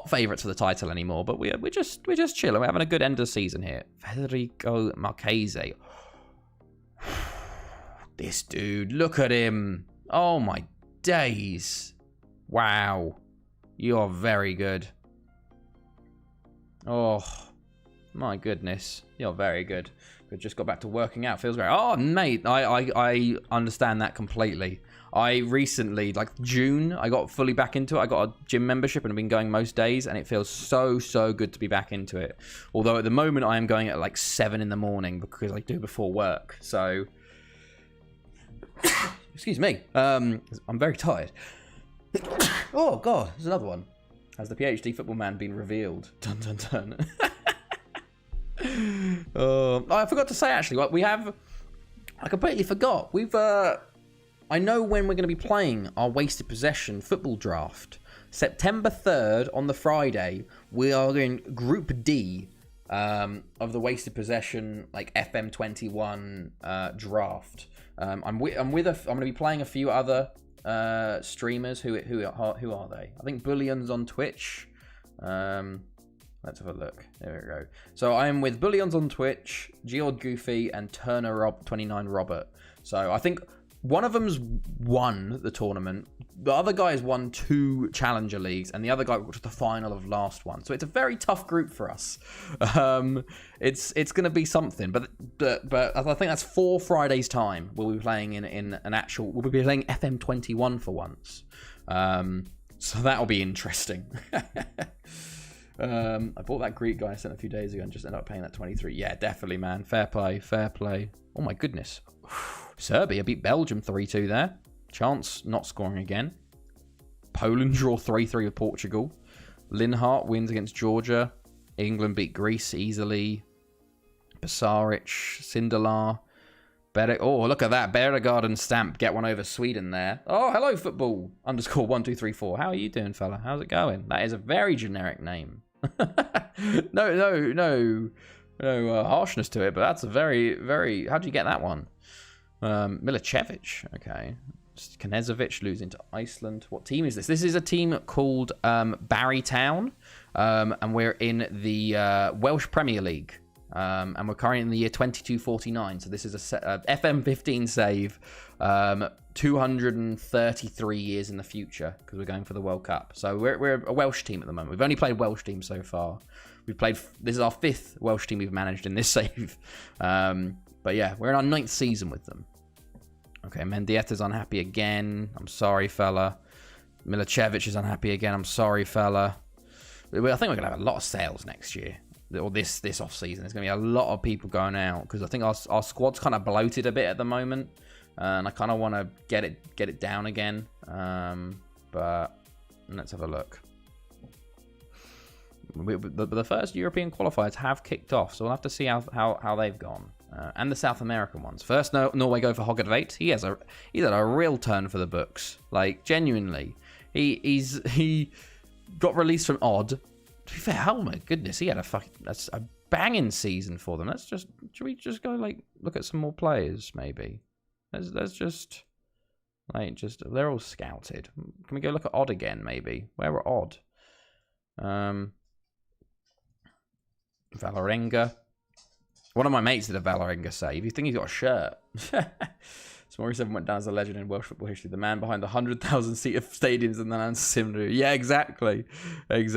favourites for the title anymore. But we're just chilling. We're having a good end of the season here. Federico Marchese, this dude, look at him! Oh my days! Wow, you are very good. Oh my goodness, you're very good. We just got back to working out. Feels great. Oh mate, I understand that completely. I recently, like June, I got fully back into it. I got a gym membership and I've been going most days, and it feels so good to be back into it. Although at the moment I am going at like 7 in the morning because I do before work. So, excuse me. I'm very tired. Oh God, there's another one. Has the PhD football man been revealed? Dun dun dun. I forgot to say actually, what we have. I completely forgot. I know when we're going to be playing our Wasted Possession football draft. September 3rd on the Friday, we are in Group D of the Wasted Possession like FM21 draft. I'm going to be playing a few other streamers. Who are they? I think Bullion's on Twitch. Let's have a look. There we go. So I am with Bullion's on Twitch, Geord Goofy, and Turner 29 Robert. So I think one of them's won the tournament. The other guy has won 2 Challenger Leagues, and the other guy got to the final of last one. So it's a very tough group for us. It's going to be something. But I think that's 4 Fridays' time. We'll be playing in an actual. We'll be playing FM21 for once. So that'll be interesting. I bought that Greek guy I sent a few days ago and just ended up paying that 23. Yeah, definitely, man. Fair play, fair play. Oh my goodness. Serbia beat Belgium 3-2 there. Chance not scoring again. Poland draw 3-3 with Portugal. Linhart wins against Georgia. England beat Greece easily. Basaric, Sindelar. Oh, look at that. Beauregard and Stamp get one over Sweden there. Oh, hello, football. _1234. How are you doing, fella? How's it going? That is a very generic name. No harshness to it, but that's a very, very... How'd you get that one? Milicevic. Okay. Knezovic losing to Iceland. What team is this? This is a team called Barry Town, and we're in the Welsh Premier League. And we're currently in the year 2249. So this is a FM15 save, 233 years in the future because we're going for the World Cup. So we're a Welsh team at the moment. We've only played Welsh teams so far. This is our 5th Welsh team we've managed in this save. But yeah, we're in our 9th season with them. Okay, Mendieta's unhappy again. I'm sorry, fella. Milicevic is unhappy again. I'm sorry, fella. I think we're going to have a lot of sales next year. Or this off season. There's going to be a lot of people going out because I think our squad's kind of bloated a bit at the moment, and I kind of want to get it down again. But let's have a look. The first European qualifiers have kicked off, so we'll have to see how they've gone. And the South American ones. First, Norway go for Hoggedveit. He's had a real turn for the books. Like genuinely, he got released from Odd. To be fair, oh my goodness, he had that's a banging season for them. Should we just go look at some more players maybe? Let's just they're all scouted. Can we go look at Odd again maybe? Where were Odd? Valorenga. One of my mates did a Valorenga save. You think he's got a shirt? Smorgasov went down as a legend in Welsh football history. The man behind the 100,000-seater stadiums in the land Simru. Yeah, exactly. It's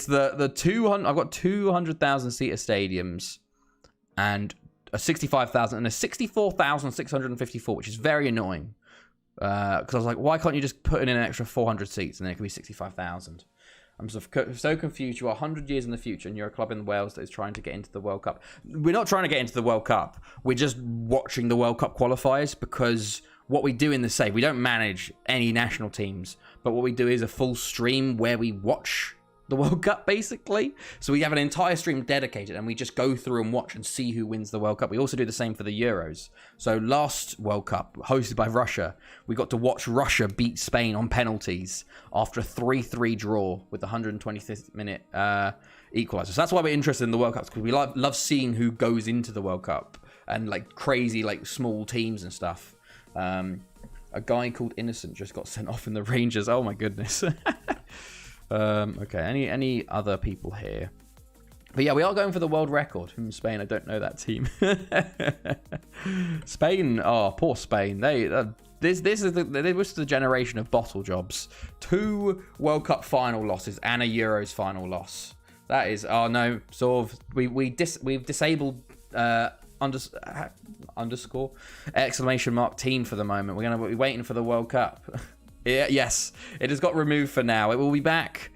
the 200. I've got 200,000-seater stadiums and a 65,000 and a 64,654, which is very annoying. Because I was like, why can't you just put in an extra 400 seats and then it could be 65,000? I'm so confused. You are 100 years in the future and you're a club in Wales that is trying to get into the World Cup. We're not trying to get into the World Cup. We're just watching the World Cup qualifiers because what we do in the save, we don't manage any national teams, but what we do is a full stream where we watch the World Cup, basically. So we have an entire stream dedicated and we just go through and watch and see who wins the World Cup. We also do the same for the Euros. So last World Cup, hosted by Russia, we got to watch Russia beat Spain on penalties after a 3-3 draw with the 125th minute equaliser. So that's why we're interested in the World Cups, because we love seeing who goes into the World Cup and crazy small teams and stuff. A guy called Innocent just got sent off in the Rangers. Oh my goodness. Okay, any other people here? But yeah, we are going for the world record from Spain. I don't know that team. Spain, oh, poor Spain. This is the generation of bottle jobs. 2 World Cup final losses and a Euros final loss. That is, oh no, sort of. We've disabled underscore exclamation mark team for the moment. We're gonna be waiting for the World Cup. Yeah, yes, it has got removed for now. It will be back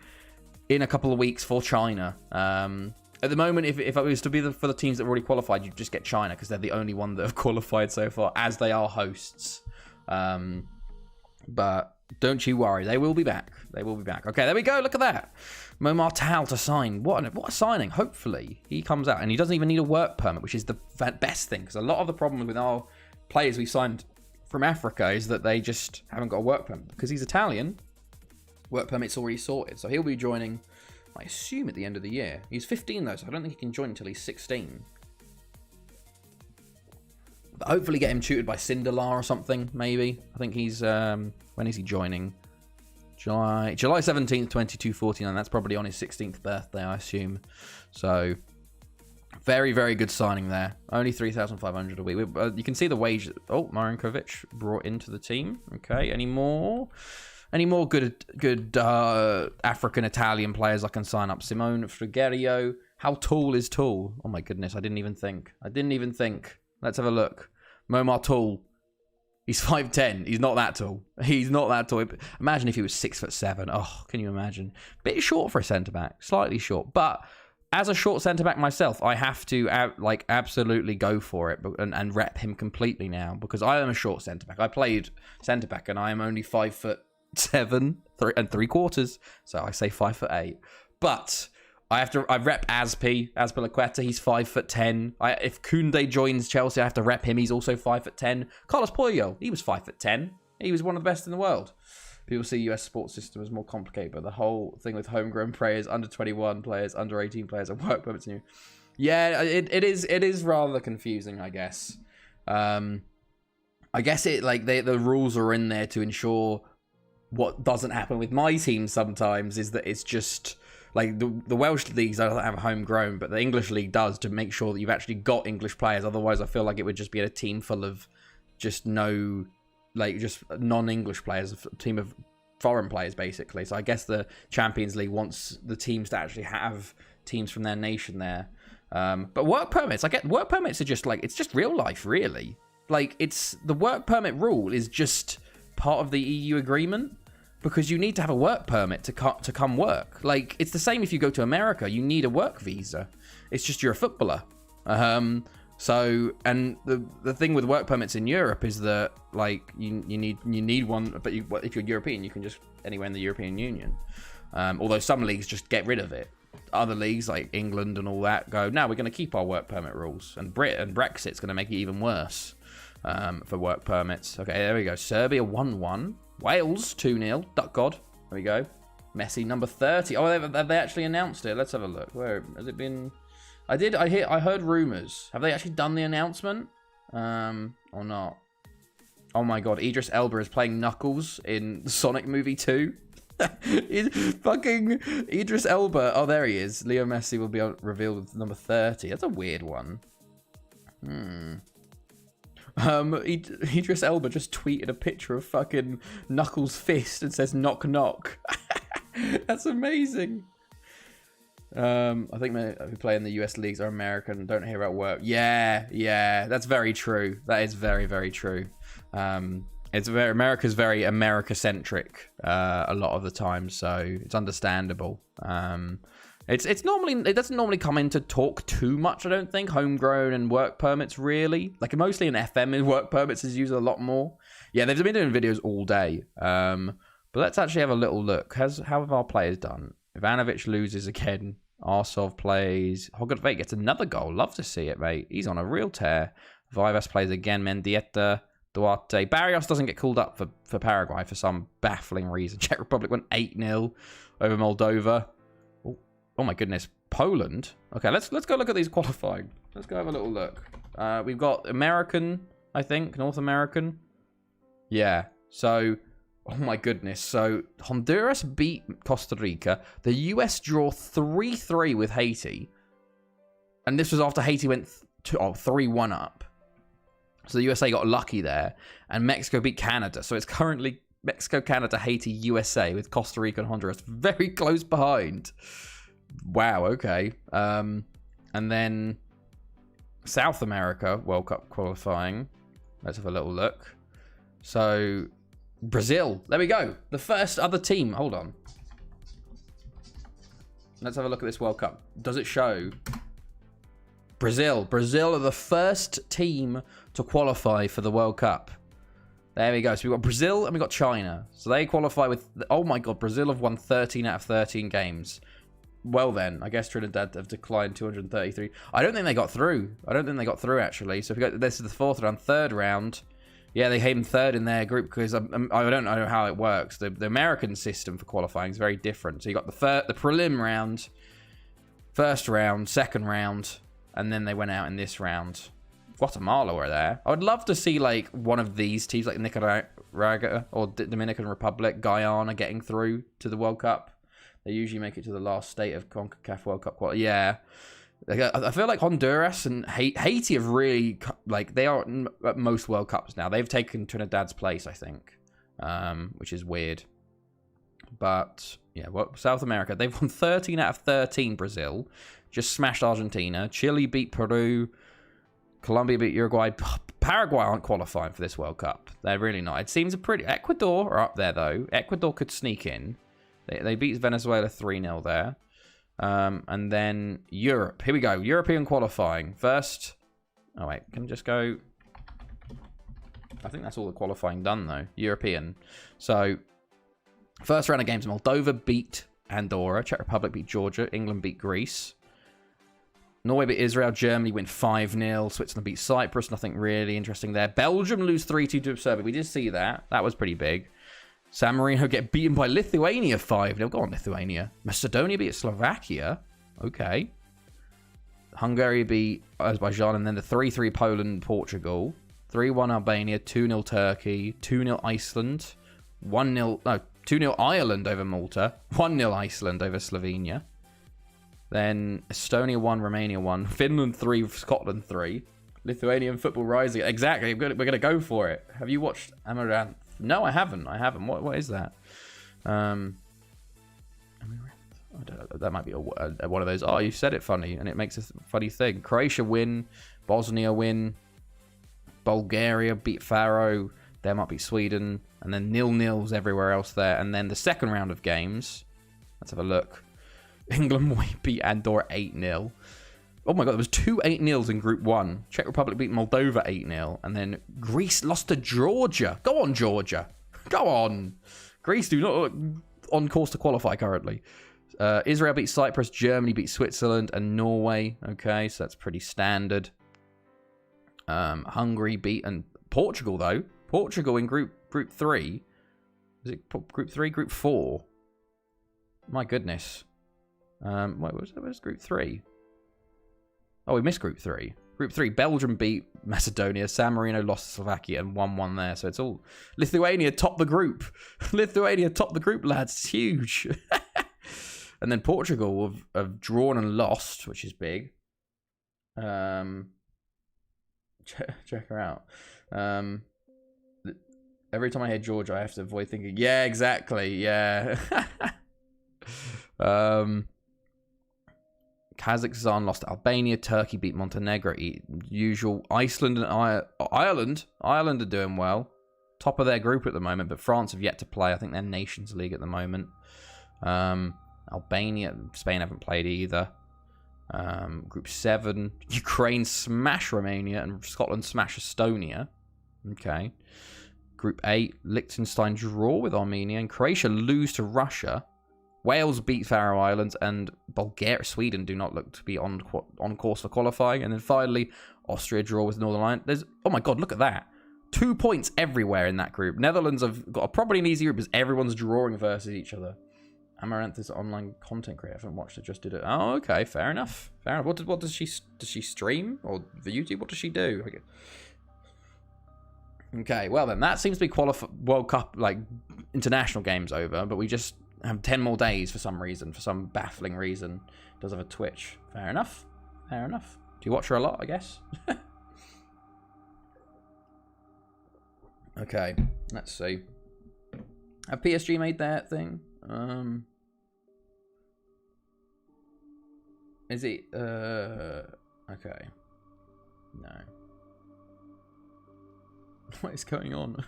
in a couple of weeks for China. At the moment, if it was to be for the teams that were already qualified, you'd just get China because they're the only one that have qualified so far, as they are hosts. But don't you worry, they will be back. They will be back. Okay, there we go. Look at that. Mo Martal to sign. What a signing. Hopefully, he comes out and he doesn't even need a work permit, which is the best thing, because a lot of the problem with our players we signed from Africa is that they just haven't got a work permit. Because he's Italian, work permit's already sorted. So he'll be joining, I assume, at the end of the year. He's 15 though, so I don't think he can join until he's 16. Hopefully get him tutored by Sindelar or something, maybe. I think he's... when is he joining? July 17th, 2249. That's probably on his 16th birthday, I assume. So, very, very good signing there. Only 3,500 a week. You can see the wage... Oh, Marinkovic brought into the team. Okay, any more good African-Italian players I can sign up? Simone Frigerio. How tall is tall? Oh my goodness, I didn't even think. Let's have a look. Momar Tall. He's 5'10". He's not that tall. Imagine if he was 6'7". Oh, can you imagine? Bit short for a centre-back. Slightly short. But as a short centre-back myself, I have to absolutely go for it and rep him completely now. Because I am a short centre-back. I played centre-back and I am only 5'7" 3/4. So I say 5'8". But... I rep Azpilicueta. He's 5'10". If Koundé joins Chelsea, I have to rep him. He's also 5'10". Carlos Puyol, he was 5'10". He was one of the best in the world. People see US sports system as more complicated, but the whole thing with homegrown players, under 21 players, under 18 players, and work permits new. Yeah, it is rather confusing, I guess. I guess the rules are in there to ensure what doesn't happen with my team sometimes is that it's just. Like, the Welsh leagues don't have homegrown, but the English league does to make sure that you've actually got English players. Otherwise, I feel like it would just be a team full of just non-English players, a team of foreign players, basically. So I guess the Champions League wants the teams to actually have teams from their nation there. But work permits, work permits are just it's just real life, really. Like, the work permit rule is just part of the EU agreement. Because you need to have a work permit to come work. Like, it's the same if you go to America. You need a work visa. It's just you're a footballer. So, and the thing with work permits in Europe is that, you need one. But if you're European, you can just anywhere in the European Union. Although some leagues just get rid of it. Other leagues, like England and all that, go, no, we're going to keep our work permit rules. And Brexit's going to make it even worse for work permits. Okay, there we go. Serbia 1-1. Wales 2-0. Duck God. There we go. Messi number 30. Oh, have they actually announced it? Let's have a look. Where has it been? I heard rumors. Have they actually done the announcement? Or not? Oh my God. Idris Elba is playing Knuckles in Sonic Movie 2. Fucking Idris Elba. Oh, there he is. Leo Messi will be revealed with number 30. That's a weird one. Idris Elba just tweeted a picture of fucking Knuckles' fist and says knock knock. That's amazing. I think men who play in the US leagues are American and don't hear about work. Yeah, that's very true. That is very, very true. America's very America-centric a lot of the time, so it's understandable. It doesn't normally come into talk too much, I don't think. Homegrown and work permits, really. Mostly in FM, work permits is used a lot more. Yeah, they've been doing videos all day. But let's actually have a little look. How have our players done? Ivanovic loses again. Arsov plays. Hoggett gets another goal. Love to see it, mate. He's on a real tear. Vivas plays again. Mendieta, Duarte. Barrios doesn't get called up for Paraguay for some baffling reason. Czech Republic went 8-0 over Moldova. Oh my goodness, Poland. Okay, let's go look at these qualifying. Let's go have a little look. We've got American, I think, North American. Yeah. So, oh my goodness. So Honduras beat Costa Rica. The US draw 3-3 with Haiti, and this was after Haiti went 3-1 up. So the USA got lucky there, and Mexico beat Canada. So it's currently Mexico, Canada, Haiti, USA, with Costa Rica and Honduras very close behind. Wow, okay. And then South America World Cup qualifying. Let's have a little look. So Brazil, there we go. The first other team. Hold on. Let's have a look at this World Cup. Does it show? Brazil are the first team to qualify for the World Cup. There we go. So we've got Brazil and we've got China. So they qualify with... Oh my God, Brazil have won 13 out of 13 games. Well then, I guess Trinidad have declined 233. I don't think they got through. Actually. So if we go, this is the fourth round. Third round. Yeah, they came third in their group because I don't know how it works. The American system for qualifying is very different. So you got the prelim round, first round, second round, and then they went out in this round. Guatemala were there. I would love to see like one of these teams, like Nicaragua or Dominican Republic, Guyana, getting through to the World Cup. They usually make it to the last state of CONCACAF World Cup. Yeah. I feel like Honduras and Haiti have really, like, they are at most World Cups now. They've taken Trinidad's place, I think, which is weird. But, yeah, well, South America, they've won 13 out of 13, Brazil. Just smashed Argentina. Chile beat Peru. Colombia beat Uruguay. Paraguay aren't qualifying for this World Cup. They're really not. It seems Ecuador are up there, though. Ecuador could sneak in. They beat Venezuela 3-0 there. And then Europe. Here we go. European qualifying. First. Oh, wait. Can I just go? I think that's all the qualifying done, though. European. So, first round of games. Moldova beat Andorra. Czech Republic beat Georgia. England beat Greece. Norway beat Israel. Germany win 5-0. Switzerland beat Cyprus. Nothing really interesting there. Belgium lose 3-2 to Serbia. We did see that. That was pretty big. San Marino get beaten by Lithuania 5-0. Go on, Lithuania. Macedonia beat Slovakia. Okay. Hungary beat Azerbaijan. And then the 3-3 Poland, Portugal. 3-1 Albania. 2-0 Turkey. 2-0 Iceland. 2-0 Ireland over Malta. 1-0 Iceland over Slovenia. Then Estonia 1, Romania 1. Finland 3, Scotland 3. Lithuanian football rising. Exactly. We're going to go for it. Have you watched Amaranth? No, I haven't. What is that? That might be one of those. Oh, you said it funny, and it makes a funny thing. Croatia win, Bosnia win, Bulgaria beat Faro. They might beat Sweden, and then 0-0s everywhere else there. And then the second round of games. Let's have a look. England beat Andorra 8-0. Oh my god, there was 2 8-0s in Group 1. Czech Republic beat Moldova 8-0. And then Greece lost to Georgia. Go on, Georgia. Go on. Greece do not look on course to qualify currently. Israel beat Cyprus. Germany beat Switzerland and Norway. Okay, so that's pretty standard. Hungary beat and Portugal, though. Portugal in Group 3. Is it Group 3? Group 4? My goodness. Where's Group 3? Oh, we missed Group 3. Group 3, Belgium beat Macedonia. San Marino lost to Slovakia and 1-1 there. So it's all... Lithuania topped the group. Lithuania topped the group, lads. It's huge. And then Portugal have drawn and lost, which is big. Check her out. Every time I hear Georgia, I have to avoid thinking, yeah, exactly. Yeah. Kazakhstan lost to Albania. Turkey beat Montenegro. Usual. Iceland and Ireland. Ireland are doing well. Top of their group at the moment, but France have yet to play. I think they're Nations League at the moment. Albania, Spain haven't played either. Group 7. Ukraine smash Romania and Scotland smash Estonia. Okay. Group 8. Liechtenstein draw with Armenia and Croatia lose to Russia. Wales beat Faroe Islands, and Sweden do not look to be on course for qualifying. And then finally, Austria draw with Northern Ireland. Oh my god, look at that. 2 points everywhere in that group. Netherlands have got probably an easy group because everyone's drawing versus each other. Amaranth is online content creator. I haven't watched it, just did it. Oh, okay, fair enough. Fair enough. What does she stream? Or for YouTube? What does she do? Okay, well then, that seems to be World Cup, like, international games over, but we just have 10 more days for some reason, for some baffling reason. Does have a Twitch. Fair enough. Fair enough. Do you watch her a lot, I guess? Okay, let's see. Have PSG made that thing? Is it, okay. No. What is going on?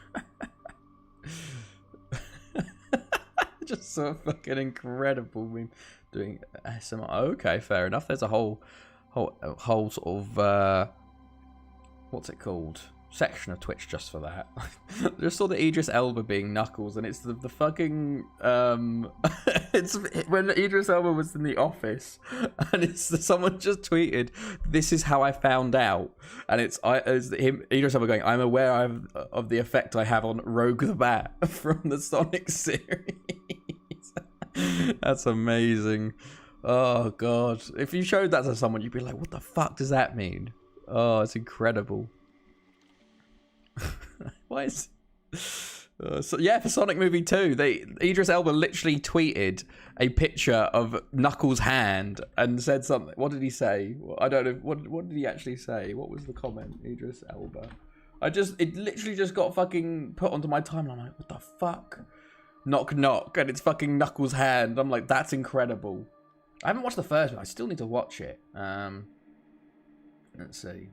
Just so fucking incredible meme doing ASMR. Okay, fair enough. There's a whole sort of what's it called? Section of Twitch just for that. Just saw the Idris Elba being Knuckles, and it's the fucking it's when Idris Elba was in The Office, and it's someone just tweeted, "This is how I found out," and it's him, Idris Elba going, "I'm aware of the effect I have on Rogue the Bat from the Sonic series." That's amazing. Oh god, if you showed that to someone, you'd be like, "What the fuck does that mean?" Oh, it's incredible. Why is... so yeah, for Sonic Movie 2, Idris Elba literally tweeted a picture of Knuckles' hand and said something. What did he say? I don't know. What did he actually say? What was the comment? Idris Elba. It literally just got fucking put onto my timeline. I'm like, what the fuck? Knock, knock. And it's fucking Knuckles' hand. I'm like, that's incredible. I haven't watched the first one. I still need to watch it. Let's see.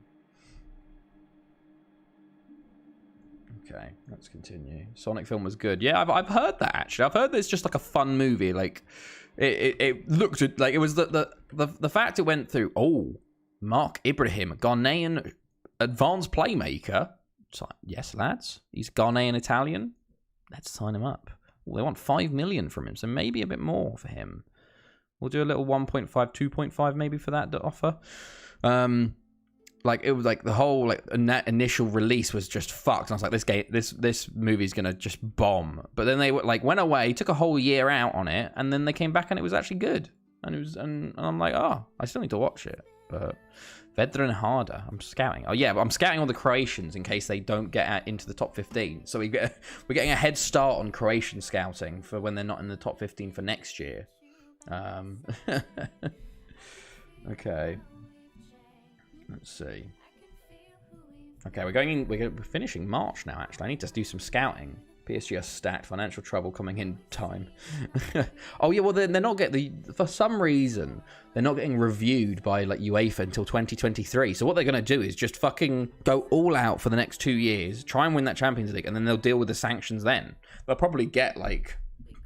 Okay, let's continue. Sonic film was good. Yeah, I've heard that, actually. I've heard that it's just like a fun movie. Like, it looked like it was the fact it went through. Oh, Mark Ibrahim, Ghanaian advanced playmaker. So, yes, lads. He's Ghanaian Italian. Let's sign him up. Well, they want 5 million from him, so maybe a bit more for him. We'll do a little 1.5, 2.5 maybe for that offer. Like, it was like the whole like initial release was just fucked. And I was like, this movie's gonna just bomb. But then they like went away, took a whole year out on it, and then they came back and it was actually good. And I'm like, oh, I still need to watch it. But Vedran Harder, I'm scouting. Oh yeah, but I'm scouting all the Croatians in case they don't get into the top 15. So we're getting a head start on Croatian scouting for when they're not in the top 15 for next year. Okay. Let's see. Okay, we're finishing March now, actually. I need to do some scouting. PSG are stacked, financial trouble coming in time. Oh yeah, well they're not for some reason they're not getting reviewed by like UEFA until 2023. So what they're gonna do is just fucking go all out for the next 2 years, try and win that Champions League, and then they'll deal with the sanctions then. They'll probably get like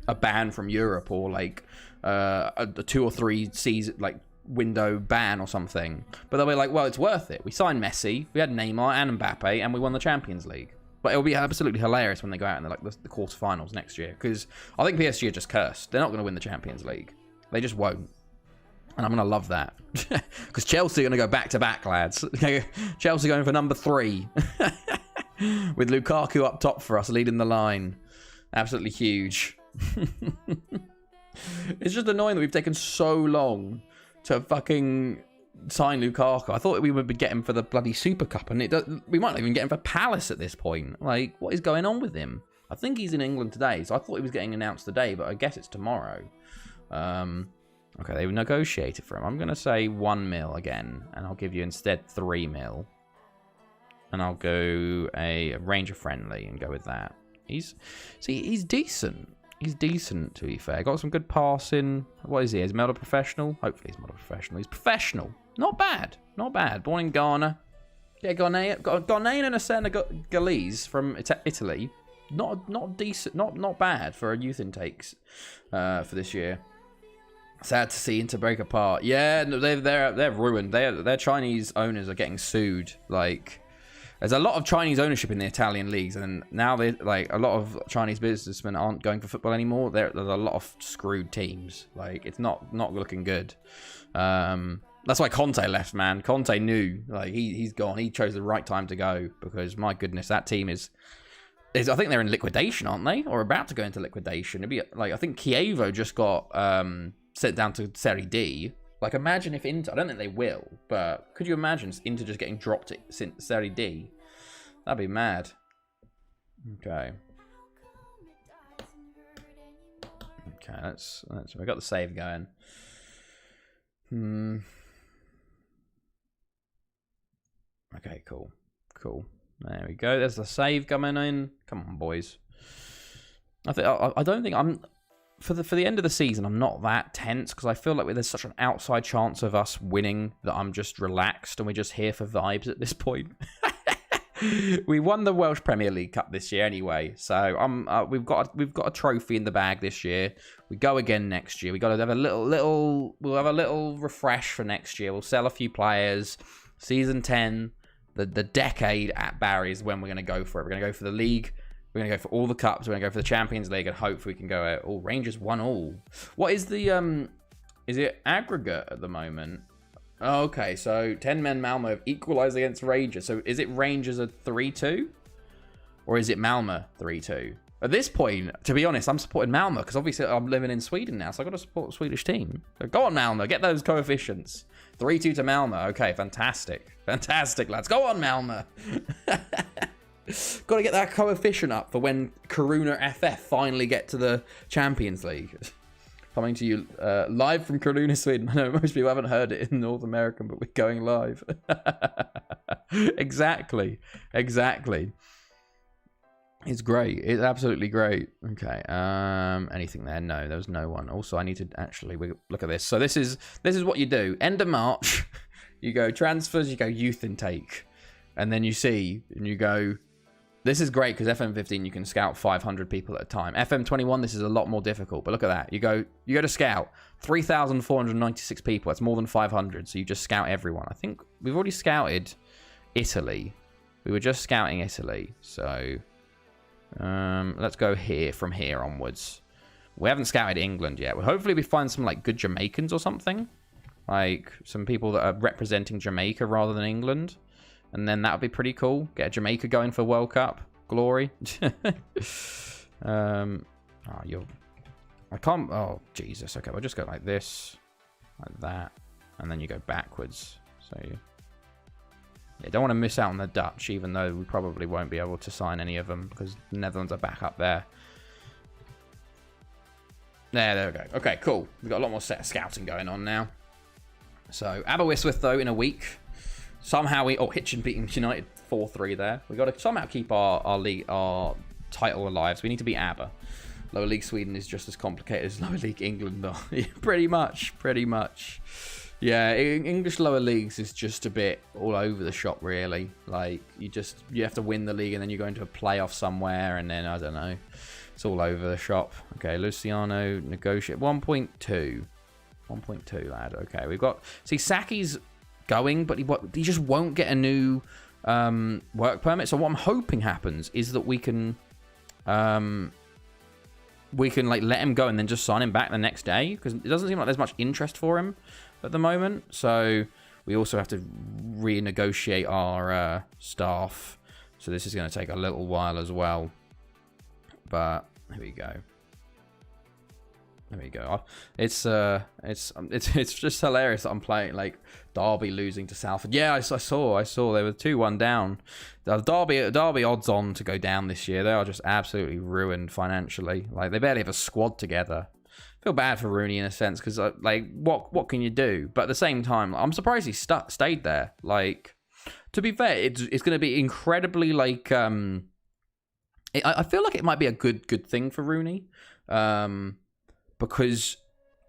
a ban from Europe or like a 2 or 3 season like window ban or something, but they'll be like, well, it's worth it. We signed Messi, we had Neymar and Mbappe, and we won the Champions League. But it'll be absolutely hilarious when they go out in the quarterfinals next year, because I think PSG are just cursed. They're not going to win the Champions League. They just won't. And I'm going to love that. Because Chelsea are going to go back-to-back, lads. Chelsea going for number 3. With Lukaku up top for us, leading the line. Absolutely huge. It's just annoying that we've taken so long to fucking sign Lukaku. I thought we would get him for the bloody Super Cup, and we might not even get him for Palace at this point. Like, what is going on with him? I think he's in England today, so I thought he was getting announced today, but I guess it's tomorrow. Okay, they negotiated for him. I'm going to say 1 mil again, and I'll give you instead 3 mil. And I'll go a Ranger friendly and go with that. He's decent. He's decent, to be fair. Got some good passing. What is he? Is he Melda professional? Hopefully he's Melda professional. He's professional. Not bad. Not bad. Born in Ghana. Yeah, Ghanaian and a Senegalese from Italy. Not decent. Not bad for a youth intakes for this year. Sad to see Inter break apart. Yeah, they're ruined. Their Chinese owners are getting sued. Like, there's a lot of Chinese ownership in the Italian leagues, and now they like a lot of Chinese businessmen aren't going for football anymore. There's a lot of screwed teams. Like, it's not looking good. That's why Conte left, man. Conte knew, like, he's gone. He chose the right time to go, because my goodness, that team is I think they're in liquidation, aren't they? Or about to go into liquidation. It'd be like, I think Chievo just got sent down to Serie D. Like, imagine if Inter... I don't think they will, but could you imagine Inter just getting dropped at Serie D? That'd be mad. Okay. Okay, let's... We got the save going. Okay, cool. Cool. There we go. There's the save coming in. Come on, boys. I don't think I'm... For the end of the season, I'm not that tense, because I feel like there's such an outside chance of us winning that I'm just relaxed and we're just here for vibes at this point. We won the Welsh Premier League Cup this year anyway, so we've got a trophy in the bag this year. We go again next year. We got to have we'll have a little refresh for next year. We'll sell a few players. Season 10, the decade at Barry is when we're going to go for it. We're going to go for the league. We're going to go for all the cups. We're going to go for the Champions League, and hopefully we can go out. Oh, Rangers won all. What is the, is it aggregate at the moment? Oh, okay, so 10-men Malmo have equalised against Rangers. So is it Rangers a 3-2? Or is it Malmo 3-2? At this point, to be honest, I'm supporting Malmo, because obviously I'm living in Sweden now, so I've got to support the Swedish team. So go on, Malmo, get those coefficients. 3-2 to Malmo. Okay, fantastic. Fantastic, lads. Go on, Malmo. Got to get that coefficient up for when Karuna FF finally get to the Champions League. Coming to you live from Karuna, Sweden. I know most people haven't heard it in North America, but we're going live. Exactly. It's great. It's absolutely great. Okay. Anything there? No, there was no one. Also, I need to actually look at this. So this is what you do. End of March, you go transfers, you go youth intake, and then you see and you go. This is great because FM15 you can scout 500 people at a time. FM21 this is a lot more difficult. But look at that. You go to scout 3,496 people. That's more than 500. So you just scout everyone. I think we've already scouted Italy. We were just scouting Italy. So let's go here from here onwards. We haven't scouted England yet. Well, hopefully we find some like good Jamaicans or something. Like some people that are representing Jamaica rather than England. And then that would be pretty cool. Get Jamaica going for World Cup glory. I can't. Oh, Jesus. Okay, we'll just go like this, like that, and then you go backwards. So you don't want to miss out on the Dutch, even though we probably won't be able to sign any of them because the Netherlands are back up there. There we go. Okay, cool. We've got a lot more set of scouting going on now. So Aberystwyth though in a week. Somehow Hitchin beating United 4-3 there. We got to somehow keep our league, our title alive. So we need to beat Aber. Lower League Sweden is just as complicated as Lower League England, though. Pretty much. Yeah, English lower leagues is just a bit all over the shop, really. Like you have to win the league and then you go into a playoff somewhere, and then I don't know. It's all over the shop. Okay, Luciano negotiate 1.2, 1.2, lad. Okay, we've got Saki's going, but he just won't get a new work permit. So what I'm hoping happens is that we can like let him go and then just sign him back the next day, because it doesn't seem like there's much interest for him at the moment. So we also have to renegotiate our staff. So this is going to take a little while as well. But here we go. There we go. It's just hilarious that I'm playing like Derby losing to Salford. Yeah, I saw they were 2-1 down. Derby odds on to go down this year. They are just absolutely ruined financially. Like they barely have a squad together. Feel bad for Rooney in a sense because like what can you do? But at the same time, I'm surprised he stayed there. Like to be fair, it's going to be incredibly like I feel like it might be a good thing for Rooney. Because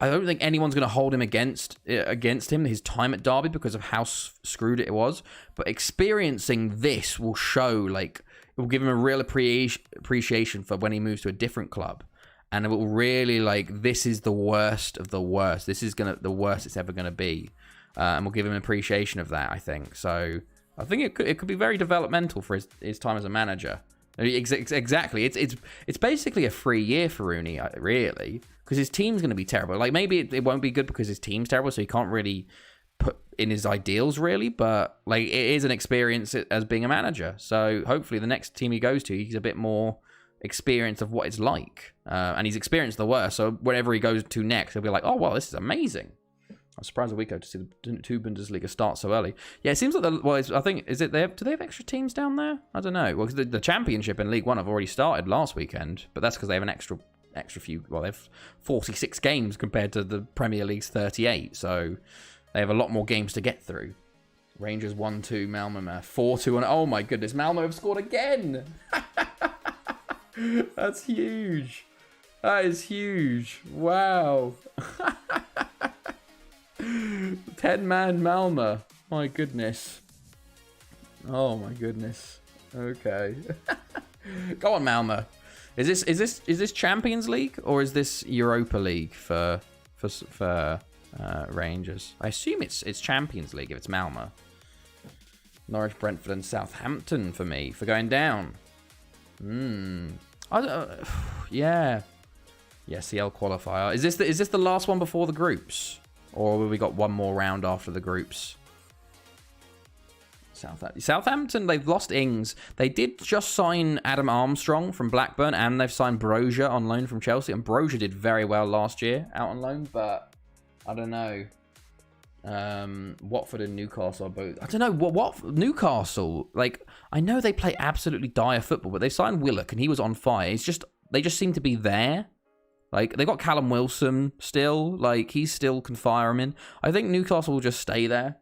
I don't think anyone's going to hold him against him, his time at Derby, because of how screwed it was. But experiencing this will show, like, it will give him a real appreciation for when he moves to a different club. And it will really, like, this is the worst of the worst. This is the worst it's ever going to be. And we'll give him an appreciation of that, I think. So I think it could be very developmental for his time as a manager. Exactly. It's basically a free year for Rooney, really, because his team's going to be terrible. Like maybe it won't be good because his team's terrible, so he can't really put in his ideals, really. But like it is an experience as being a manager. So hopefully the next team he goes to, he's a bit more experienced of what it's like, and he's experienced the worst. So whenever he goes to next, he'll be like, "Oh well, this is amazing." I'm surprised a week ago to see the two Bundesliga start so early. Yeah, it seems like I think do they have extra teams down there? I don't know. Well, because the Championship and League One have already started last weekend, but that's because they have an extra few. Well, they have 46 games compared to the Premier League's 38, so they have a lot more games to get through. Rangers 1-2, Malmo 4-2, and oh my goodness, Malmo have scored again. That's huge. That is huge. Wow. 10-man Malmo. My goodness. Oh my goodness. Okay. Go on, Malmo. Is this Champions League or is this Europa League for Rangers? I assume it's Champions League if it's Malmo. Norwich, Brentford, and Southampton for me for going down. Yeah. Yeah, CL qualifier. Is this the last one before the groups? Or have we got one more round after the groups? Southampton, they've lost Ings. They did just sign Adam Armstrong from Blackburn, and they've signed Broja on loan from Chelsea. And Broja did very well last year out on loan, but I don't know. Watford and Newcastle are both. I don't know what Newcastle. Like, I know they play absolutely dire football, but they signed Willock and he was on fire. It's just they just seem to be there. Like, they got Callum Wilson still. Like, he still can fire him in. I think Newcastle will just stay there.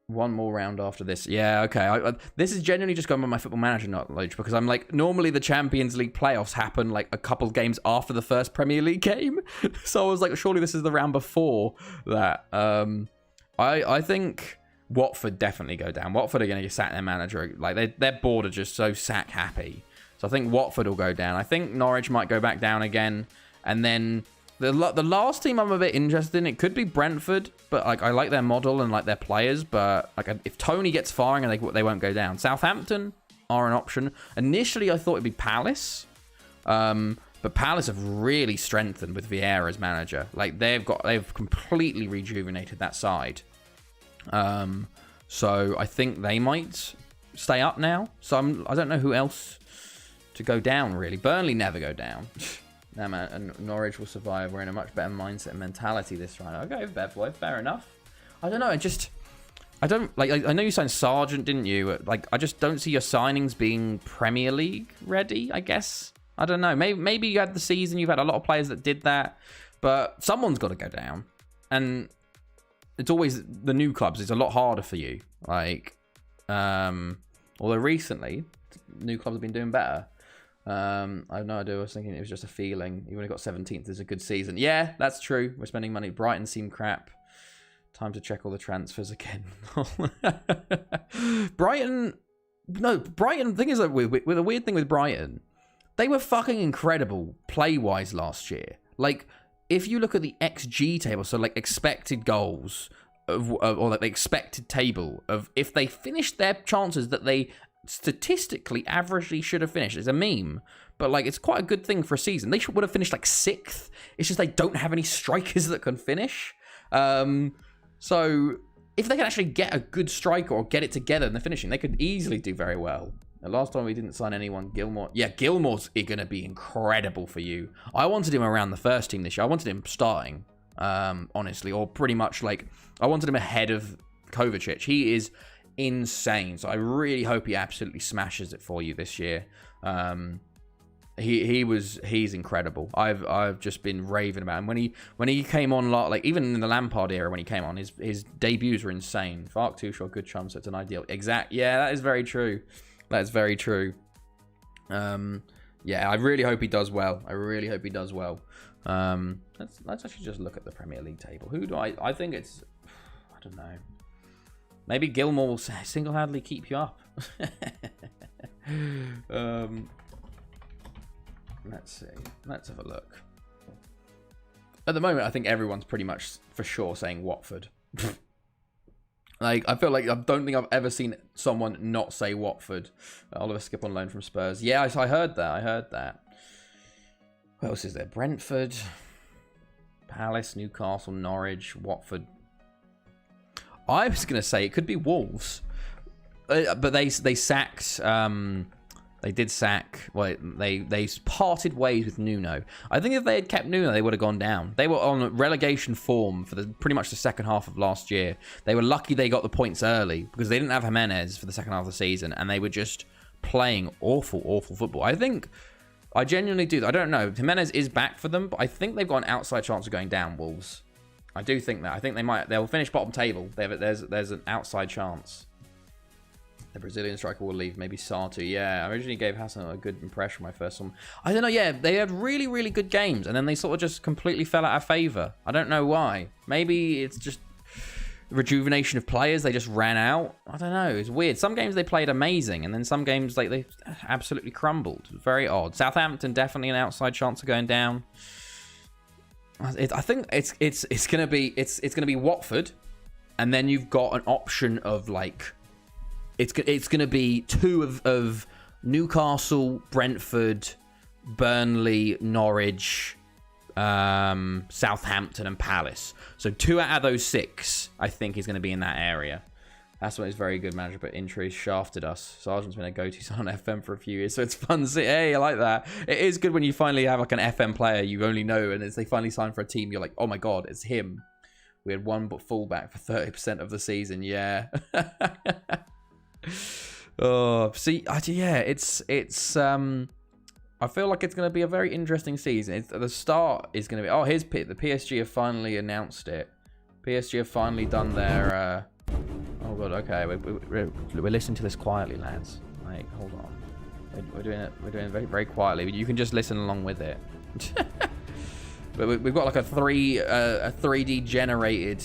One more round after this. Yeah, okay. This is genuinely just going by my Football Manager knowledge, because I'm like, normally the Champions League playoffs happen like a couple of games after the first Premier League game. So I was like, surely this is the round before that. I think Watford definitely go down. Watford are going to sack their manager. Like, their board are just so sack happy. So I think Watford will go down. I think Norwich might go back down again. And then the last team I'm a bit interested in, it could be Brentford, but like I like their model and like their players, but like if Tony gets firing, and they won't go down. Southampton are an option. Initially, I thought it'd be Palace, but Palace have really strengthened with Vieira as manager. Like they've completely rejuvenated that side. So I think they might stay up now. So I don't know who else to go down really. Burnley never go down. Nah, man, and Norwich will survive. We're in a much better mindset and mentality this round. Okay, Bev Boy, fair enough. I don't know. I don't like. I know you signed Sargent, didn't you? Like, I just don't see your signings being Premier League ready. I guess I don't know. Maybe you had the season. You've had a lot of players that did that, but someone's got to go down, and it's always the new clubs. It's a lot harder for you. Like, although recently new clubs have been doing better. I have no idea. I was thinking it was just a feeling. You only got 17th. It's a good season. Yeah, that's true. We're spending money. Brighton seem crap. Time to check all the transfers again. Brighton. No, Brighton. The thing is, with the weird thing with Brighton, they were fucking incredible play-wise last year. Like, if you look at the XG table, so like expected goals, or like the expected table of if they finished their chances that they statistically averagely should have finished. It's a meme, but like it's quite a good thing for a season. They would have finished like 6th. It's just they don't have any strikers that can finish. So if they can actually get a good striker or get it together in the finishing, they could easily do very well. The last time we didn't sign anyone, Gilmore. Yeah, Gilmore's going to be incredible for you. I wanted him around the first team this year. I wanted him starting, honestly, or pretty much like I wanted him ahead of Kovacic. He is insane. So I really hope he absolutely smashes it for you this year. He's incredible. I've just been raving about him when he came on, like even in the Lampard era when he came on, his debuts were insane. Fark Tuchel, good chance, so it's an ideal. Yeah, that is very true. That is very true. Yeah, I really hope he does well. Let's actually just look at the Premier League table. Who do I think it's, I don't know. Maybe Gilmore will single-handedly keep you up. Let's see. Let's have a look. At the moment, I think everyone's pretty much for sure saying Watford. Like, I feel like I don't think I've ever seen someone not say Watford. Oliver Skip on loan from Spurs. Yeah, I heard that. What else is there? Brentford, Palace, Newcastle, Norwich, Watford. I was going to say it could be Wolves, but they sacked. They did sack. Well, they parted ways with Nuno. I think if they had kept Nuno, they would have gone down. They were on relegation form for pretty much the second half of last year. They were lucky they got the points early because they didn't have Jimenez for the second half of the season, and they were just playing awful football. I genuinely do. I don't know. Jimenez is back for them, but I think they've got an outside chance of going down. Wolves. I do think that. I think they'll finish bottom table. There's an outside chance. The Brazilian striker will leave. Maybe Sartu. Yeah, I originally gave Hassan a good impression when I first saw him. I don't know. Yeah, they had really, really good games, and then they sort of just completely fell out of favour. I don't know why. Maybe it's just rejuvenation of players. They just ran out. I don't know. It's weird. Some games they played amazing, and then some games like they absolutely crumbled. Very odd. Southampton definitely an outside chance of going down. I think it's gonna be Watford, and then you've got an option of like it's gonna be two of Newcastle, Brentford, Burnley, Norwich, Southampton, and Palace. So 2 out of those 6, I think, is going to be in that area. That's why he's very good manager, but injuries shafted us. Sargent's been a go-to sign on FM for a few years, so it's fun to see. Hey, I like that. It is good when you finally have like an FM player you only know, and as they finally sign for a team, you're like, oh my god, it's him. We had one but fullback for 30% of the season. Yeah. Oh, see, yeah, it's. I feel like it's going to be a very interesting season. The start is going to be. Oh, here's the PSG have finally announced it. PSG have finally done their. Oh god. Okay, we're listening to this quietly, lads. Like, hold on. We're doing it. We're doing it very, very quietly. You can just listen along with it. But we've got like a 3D generated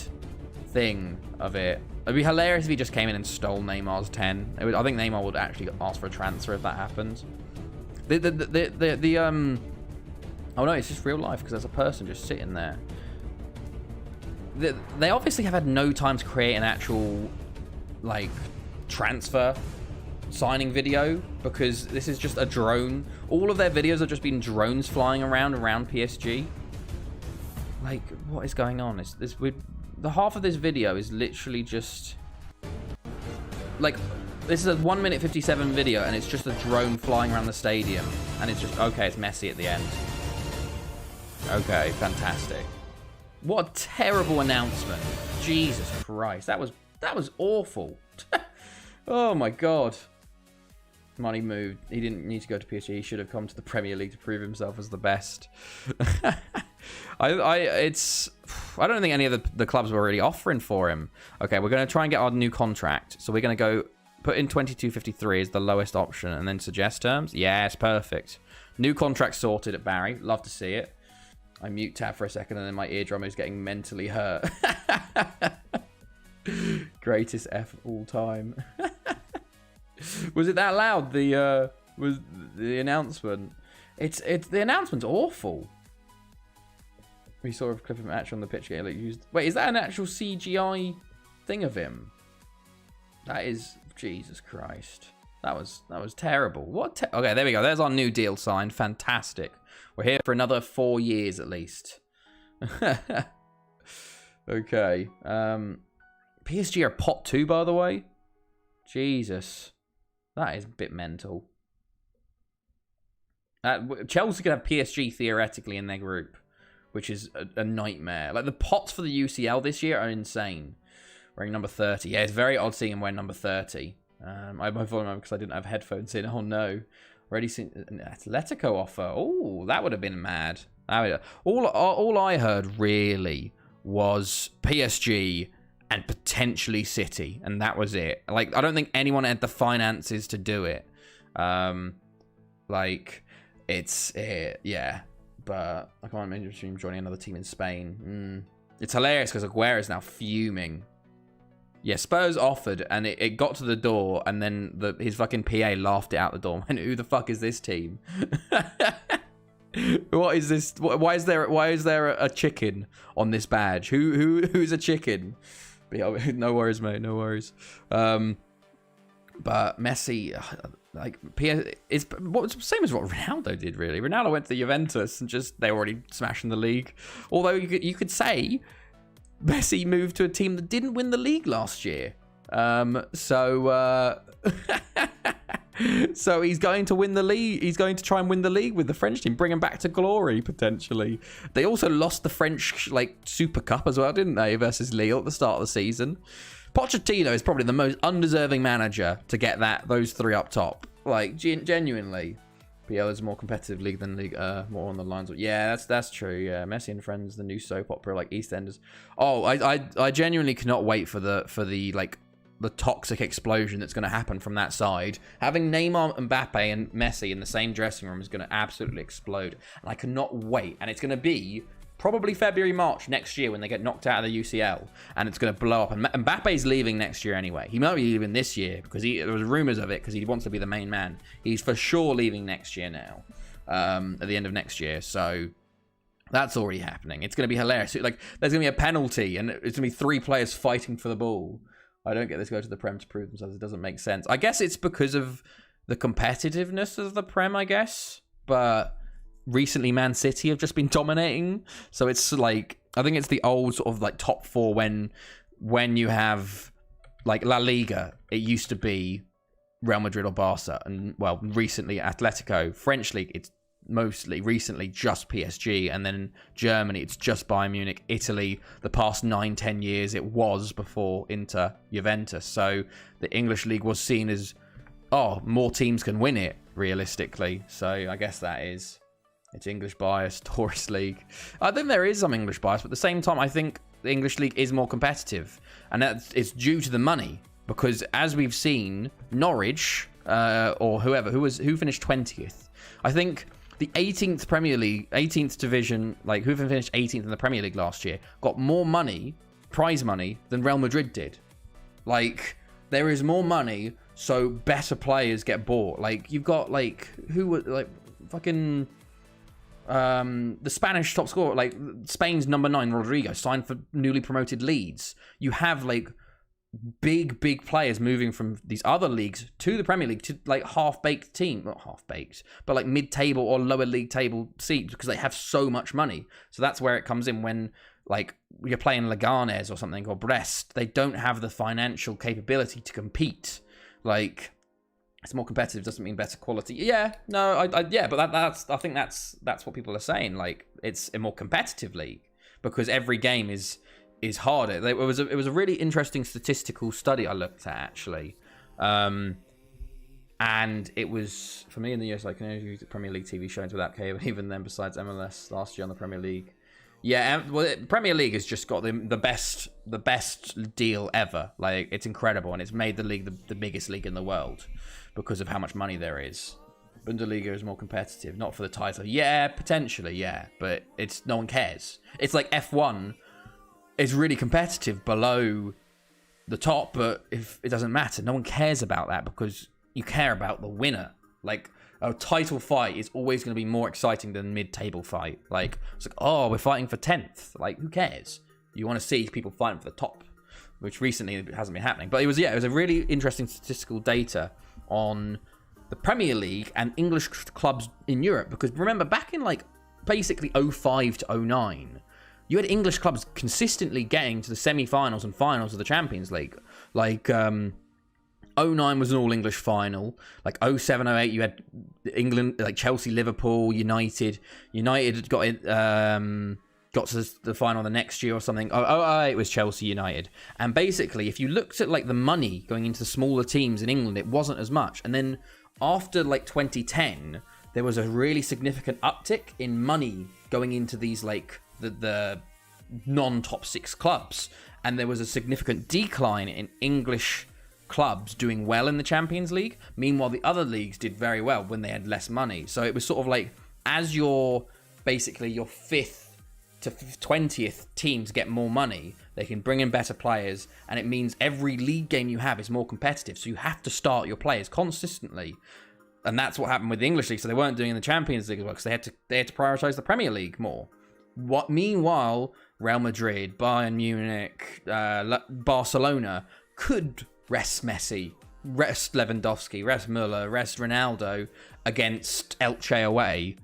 thing of it. It'd be hilarious if he just came in and stole Neymar's 10. I think Neymar would actually ask for a transfer if that happened. Oh no, it's just real life because there's a person just sitting there. They obviously have had no time to create an actual like transfer signing video because this is just a drone. All of their videos have just been drones flying around PSG. Like, what is going on? The half of this video is literally just like, this is a 1 minute 57 video and it's just a drone flying around the stadium and it's just, okay, it's Messi at the end. Okay, fantastic. What a terrible announcement. Jesus Christ, that was awful. Oh my god. Money moved. He didn't need to go to PSG. He should have come to the Premier League to prove himself as the best. I don't think any of the clubs were really offering for him. Okay, we're going to try and get our new contract. So we're going to go put in 22.53 as the lowest option and then suggest terms. Yes, perfect. New contract sorted at Barry. Love to see it. I mute tab for a second and then my eardrum is getting mentally hurt. Greatest F of all time. Was it that loud? Was the announcement? It's the announcement's awful. We saw a clip of him actually on the pitch getting like used. Wait, is that an actual CGI thing of him? That is, Jesus Christ. That was terrible. What? Okay, there we go. There's our new deal signed. Fantastic. We're here for another 4 years at least. Okay. PSG are pot 2, by the way. Jesus. That is a bit mental. Chelsea could have PSG theoretically in their group, which is a nightmare. Like, the pots for the UCL this year are insane. Wearing number 30. Yeah, it's very odd seeing him wearing number 30. I had my volume on because I didn't have headphones in. Oh, no. Already seen an Atletico offer. Oh, that would have been mad. All I heard, really, was PSG and potentially City, and that was it. Like, I don't think anyone had the finances to do it. Like, it's yeah, but I can't imagine him joining another team in Spain. It's hilarious because Aguero is now fuming. Yeah, Spurs offered, and it got to the door, and then his fucking PA laughed it out the door. And who the fuck is this team? What is this? Why is there a chicken on this badge? Who's a chicken? No worries, mate. No worries. But Messi, like, is same as what Ronaldo did, really. Ronaldo went to Juventus and they were already smashing the league. Although you could say Messi moved to a team that didn't win the league last year. So he's going to win the league. He's going to try and win the league with the French team, bring him back to glory, potentially. They also lost the French, like, Super Cup as well, didn't they, versus Lille at the start of the season. Pochettino is probably the most undeserving manager to get those three up top. Like, genuinely. PL is a more competitive league than League, more on the lines of, yeah, that's true. Yeah, Messi and Friends, the new soap opera, like EastEnders. Oh, I genuinely cannot wait for the like, the toxic explosion that's going to happen from that side. Having Neymar, Mbappe, and Messi in the same dressing room is going to absolutely explode. And I cannot wait. And it's going to be probably February, March next year when they get knocked out of the UCL. And it's going to blow up. And Mbappe's leaving next year anyway. He might be leaving this year because there was rumours of it because he wants to be the main man. He's for sure leaving next year now. At the end of next year. So that's already happening. It's going to be hilarious. Like, there's going to be a penalty and it's going to be 3 players fighting for the ball. I don't get this go to the Prem to prove themselves. It doesn't make sense. I guess it's because of the competitiveness of the Prem, I guess. But recently, Man City have just been dominating. So it's like, I think it's the old sort of like top 4 when you have like La Liga. It used to be Real Madrid or Barca. And, well, recently Atletico. French League, it's mostly recently just PSG, and then Germany it's just Bayern Munich. Italy, the past 9-10 years it was before Inter, Juventus. So the English league was seen as, oh, more teams can win it realistically. So I guess it's English bias, tourist league. I think there is some English bias, but at the same time I think the English league is more competitive, and it's due to the money, because as we've seen, Norwich or who finished 20th, I think the 18th Premier League, 18th division, like whoever finished 18th in the Premier League last year, got more money, prize money, than Real Madrid did. Like, there is more money, so better players get bought. Like, you've got like fucking the Spanish top scorer, like Spain's number 9, Rodrigo, signed for newly promoted Leeds. You have like big players moving from these other leagues to the Premier League, to like half-baked team, not half-baked, but like mid-table or lower league table seats, because they have so much money. So that's where it comes in when like you're playing Leganés or something, or Brest. They don't have the financial capability to compete. Like, it's more competitive doesn't mean better quality. Yeah, no, but I think that's what people are saying. Like, it's a more competitive league because every game is harder. It was a really interesting statistical study I looked at, actually, and it was, for me in the US, I can only use the Premier League TV shows without cable. Even then, besides MLS last year on the Premier League. Yeah, well, Premier League has just got the best deal ever. Like, it's incredible, and it's made the league the biggest league in the world because of how much money there is. Bundesliga is more competitive, not for the title. Yeah, potentially, yeah, but it's no one cares. It's like F1 is really competitive below the top, but if it doesn't matter, no one cares about that because you care about the winner. Like, a title fight is always going to be more exciting than mid-table fight. Like, it's like, oh, we're fighting for 10th. Like, who cares? You want to see people fighting for the top, which recently hasn't been happening. But it was a really interesting statistical data on the Premier League and English clubs in Europe. Because remember, back in like basically 05 to 09, you had English clubs consistently getting to the semi-finals and finals of the Champions League. Like, 09 was an all-English final. Like 07, 08, you had England, like Chelsea, Liverpool, United. United got it, got to the final the next year or something. 08 was Chelsea, United. And basically, if you looked at like the money going into the smaller teams in England, it wasn't as much. And then after like 2010, there was a really significant uptick in money going into these like the non-top 6 clubs. And there was a significant decline in English clubs doing well in the Champions League. Meanwhile, the other leagues did very well when they had less money. So it was sort of like, as your 5th to 20th teams get more money, they can bring in better players, and it means every league game you have is more competitive. So you have to start your players consistently. And that's what happened with the English league. So they weren't doing in the Champions League as well, because they had to prioritize the Premier League more. Meanwhile, Real Madrid, Bayern Munich, Barcelona could rest Messi, rest Lewandowski, rest Müller, rest Ronaldo against Elche away,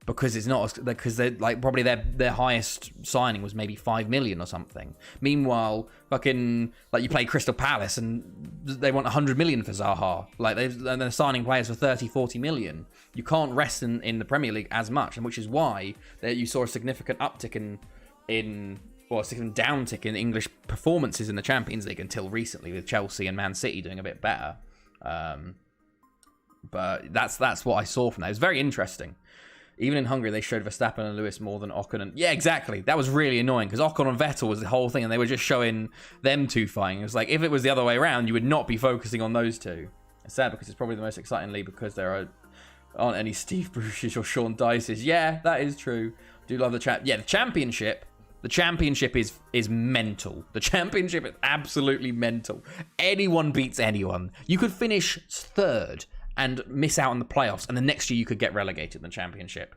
because it's not, because they're like, probably their highest signing was maybe 5 million or something. Meanwhile, fucking, like, you play Crystal Palace and they want 100 million for Zaha. Like, they're signing players for 30, 40 million. You can't rest in the Premier League as much, and which is why you saw a significant uptick a significant downtick in English performances in the Champions League until recently, with Chelsea and Man City doing a bit better. But that's what I saw from that. It was very interesting. Even in Hungary, they showed Verstappen and Lewis more than Ocon and... Yeah, exactly. That was really annoying, because Ocon and Vettel was the whole thing, and they were just showing them two fighting. It was like, if it was the other way around, you would not be focusing on those two. It's sad, because it's probably the most exciting league, because there aren't any Steve Bruce's or Sean Dice's. Yeah, that is true. Do love the chat. Yeah, the championship is mental. The championship is absolutely mental. Anyone beats anyone. You could finish 3rd and miss out on the playoffs, and the next year you could get relegated in the championship.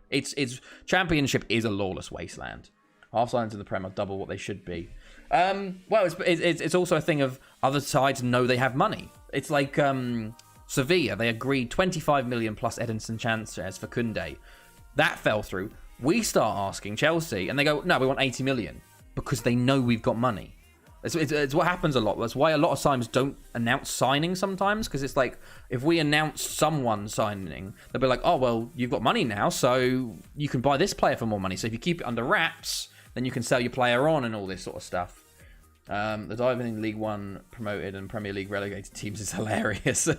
Championship is a lawless wasteland. Half sides in the Prem are double what they should be. Well, it's also a thing of other sides know they have money. It's like Sevilla. They agreed 25 million plus Edinson Sanchez for Koundé. That fell through. We start asking Chelsea, and they go, no, we want 80 million, because they know we've got money. It's what happens a lot. That's why a lot of times don't announce signing sometimes, because it's like, if we announce someone signing, they'll be like, oh, well, you've got money now, so you can buy this player for more money. So if you keep it under wraps, then you can sell your player on and all this sort of stuff. The diving in League One promoted and Premier League relegated teams is hilarious.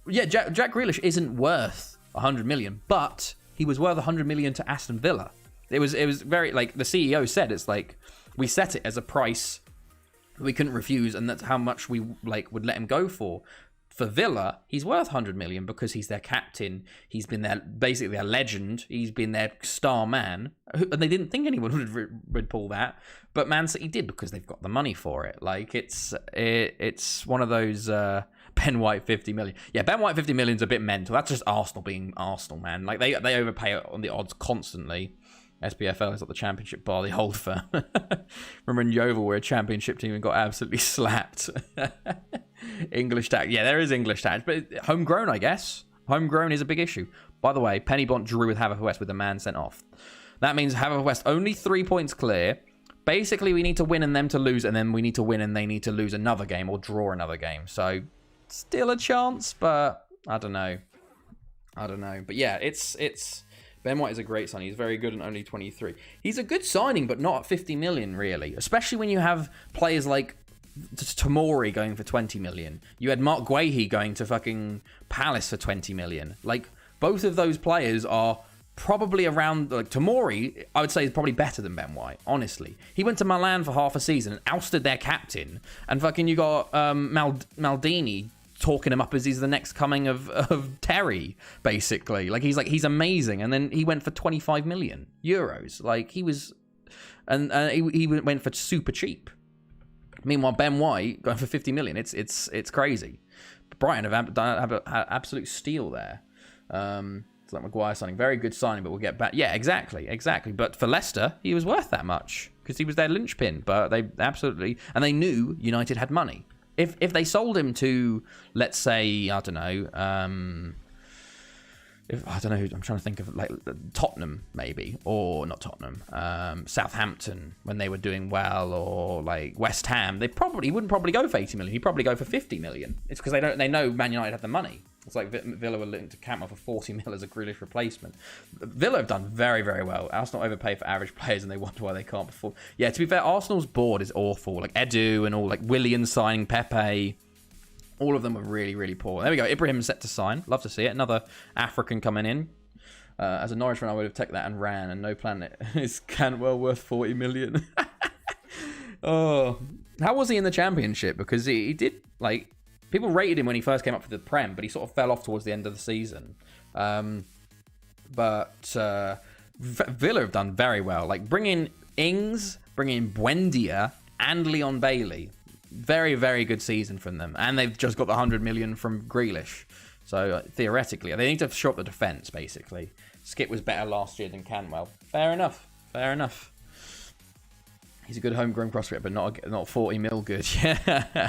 Yeah, Jack Grealish isn't worth 100 million, but he was worth 100 million to Aston Villa. It was very, like, the CEO said, it's like, we set it as a price we couldn't refuse, and that's how much we would let him go for. For Villa, he's worth 100 million because he's their captain. He's been basically their legend. He's been their star man, and they didn't think anyone would pull that, but Man City did because they've got the money for it. Like, it's one of those Ben White 50 million. Yeah, Ben White 50 million is a bit mental. That's just Arsenal being Arsenal, man. Like, they overpay on the odds constantly. SPFL is like the championship bar they hold for. Remember in Yeovil, we're a championship team and got absolutely slapped. English tax. Yeah, there is English tax, but homegrown, I guess. Homegrown is a big issue. By the way, Penny Bont drew with Haverfordwest with a man sent off. That means Haverfordwest only 3 points clear. Basically, we need to win and them to lose, and then we need to win and they need to lose another game or draw another game. So, still a chance, but I don't know. But yeah, it's Ben White is a great signing. He's very good and only 23. He's a good signing, but not at 50 million, really. Especially when you have players like Tomori going for 20 million. You had Mark Guehi going to fucking Palace for 20 million. Like, both of those players are probably around, like, Tomori, I would say, is probably better than Ben White, honestly. He went to Milan for half a season and ousted their captain. And fucking you got Maldini talking him up as he's the next coming of Terry, basically. Like, he's amazing. And then he went for 25 million euros. Like, he was... And he went for super cheap. Meanwhile, Ben White going for 50 million. It's crazy. Brighton have an absolute steal there. It's like Maguire signing. Very good signing, but we'll get back. Yeah, exactly. But for Leicester, he was worth that much because he was their linchpin. But they absolutely... And they knew United had money. If they sold him to, let's say, I don't know, I'm trying to think of, like, Tottenham maybe, or not Tottenham, Southampton when they were doing well, or like West Ham, he wouldn't probably go for 80 million. He'd probably go for 50 million. It's because they know Man United have the money. It's like Villa were looking to Cantwell for 40 mil as a Grealish replacement. Villa have done very, very well. Arsenal overpay for average players, and they wonder why they can't perform. Yeah, to be fair, Arsenal's board is awful. Like Edu and all, like Willian signing Pepe. All of them were really, really poor. There we go. Ibrahim set to sign. Love to see it. Another African coming in. As a Norwich fan, I would have taken that and ran. And no plan is Cantwell worth 40 million. Oh, how was he in the Championship? Because he did, like, people rated him when he first came up for the Prem, but he sort of fell off towards the end of the season. But Villa have done very well. Like, bring in Ings, bring in Buendia, and Leon Bailey. Very, very good season from them. And they've just got the 100 million from Grealish. So, theoretically, they need to shore up the defence, basically. Skip was better last year than Cantwell. Fair enough. He's a good homegrown prospect, but not 40 mil good. Yeah.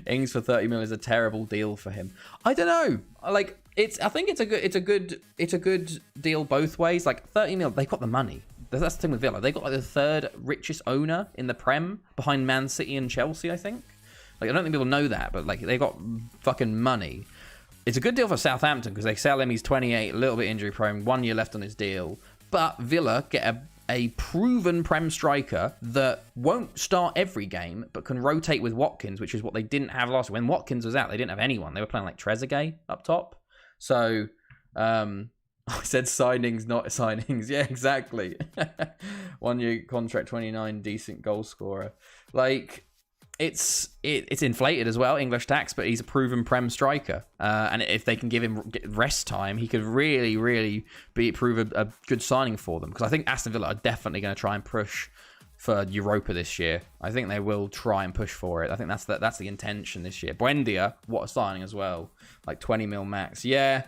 Ings for 30 mil is a terrible deal for him. I don't know. Like, I think it's a good deal both ways. Like, 30 mil, they've got the money. That's the thing with Villa. They got like the third richest owner in the Prem behind Man City and Chelsea, I think. Like, I don't think people know that, but like they got fucking money. It's a good deal for Southampton because they sell him. He's 28, a little bit injury prone, 1 year left on his deal. But Villa get a proven Prem striker that won't start every game, but can rotate with Watkins, which is what they didn't have last year. When Watkins was out, they didn't have anyone. They were playing like Trezeguet up top. So, I said signings, not signings. Yeah, exactly. 1 year contract, 29, decent goal scorer. Like, it's inflated as well, English tax, but he's a proven Prem striker. And if they can give him rest time, he could really, really prove a good signing for them. Because I think Aston Villa are definitely going to try and push for Europa this year. I think they will try and push for it. I think that's the intention this year. Buendia, what a signing as well. Like 20 mil max. Yeah.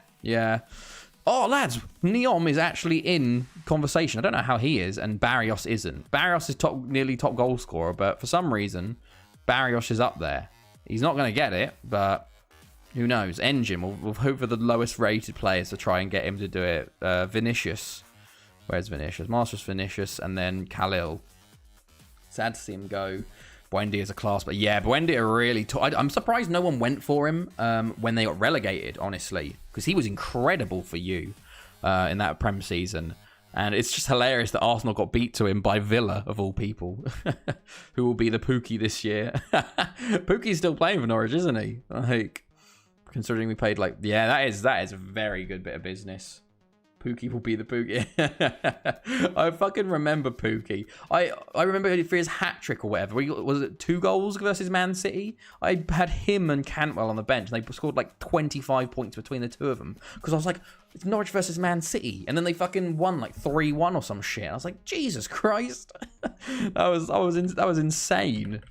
Oh, lads, Neom is actually in conversation. I don't know how he is, and Barrios isn't. Barrios is nearly top goal scorer, but for some reason, Barrios is up there. He's not going to get it, but who knows? Engine, we'll hope for the lowest rated players to try and get him to do it. Vinicius. Where's Vinicius? Masters Vinicius, and then Khalil. Sad to see him go. Buendia's a class, but yeah, Buendia really... I'm surprised no one went for him when they got relegated, honestly, because he was incredible for you in that Prem season. And it's just hilarious that Arsenal got beat to him by Villa, of all people, who will be the Pookie this year. Pookie's still playing for Norwich, isn't he? Like, considering we played like... Yeah, that is a very good bit of business. Pookie will be the Pookie. I fucking remember Pookie. I remember for his hat-trick or whatever. Was it 2 goals versus Man City? I had him and Cantwell on the bench. And they scored like 25 points between the two of them. Because I was like, it's Norwich versus Man City. And then they fucking won like 3-1 or some shit. I was like, Jesus Christ. that was insane.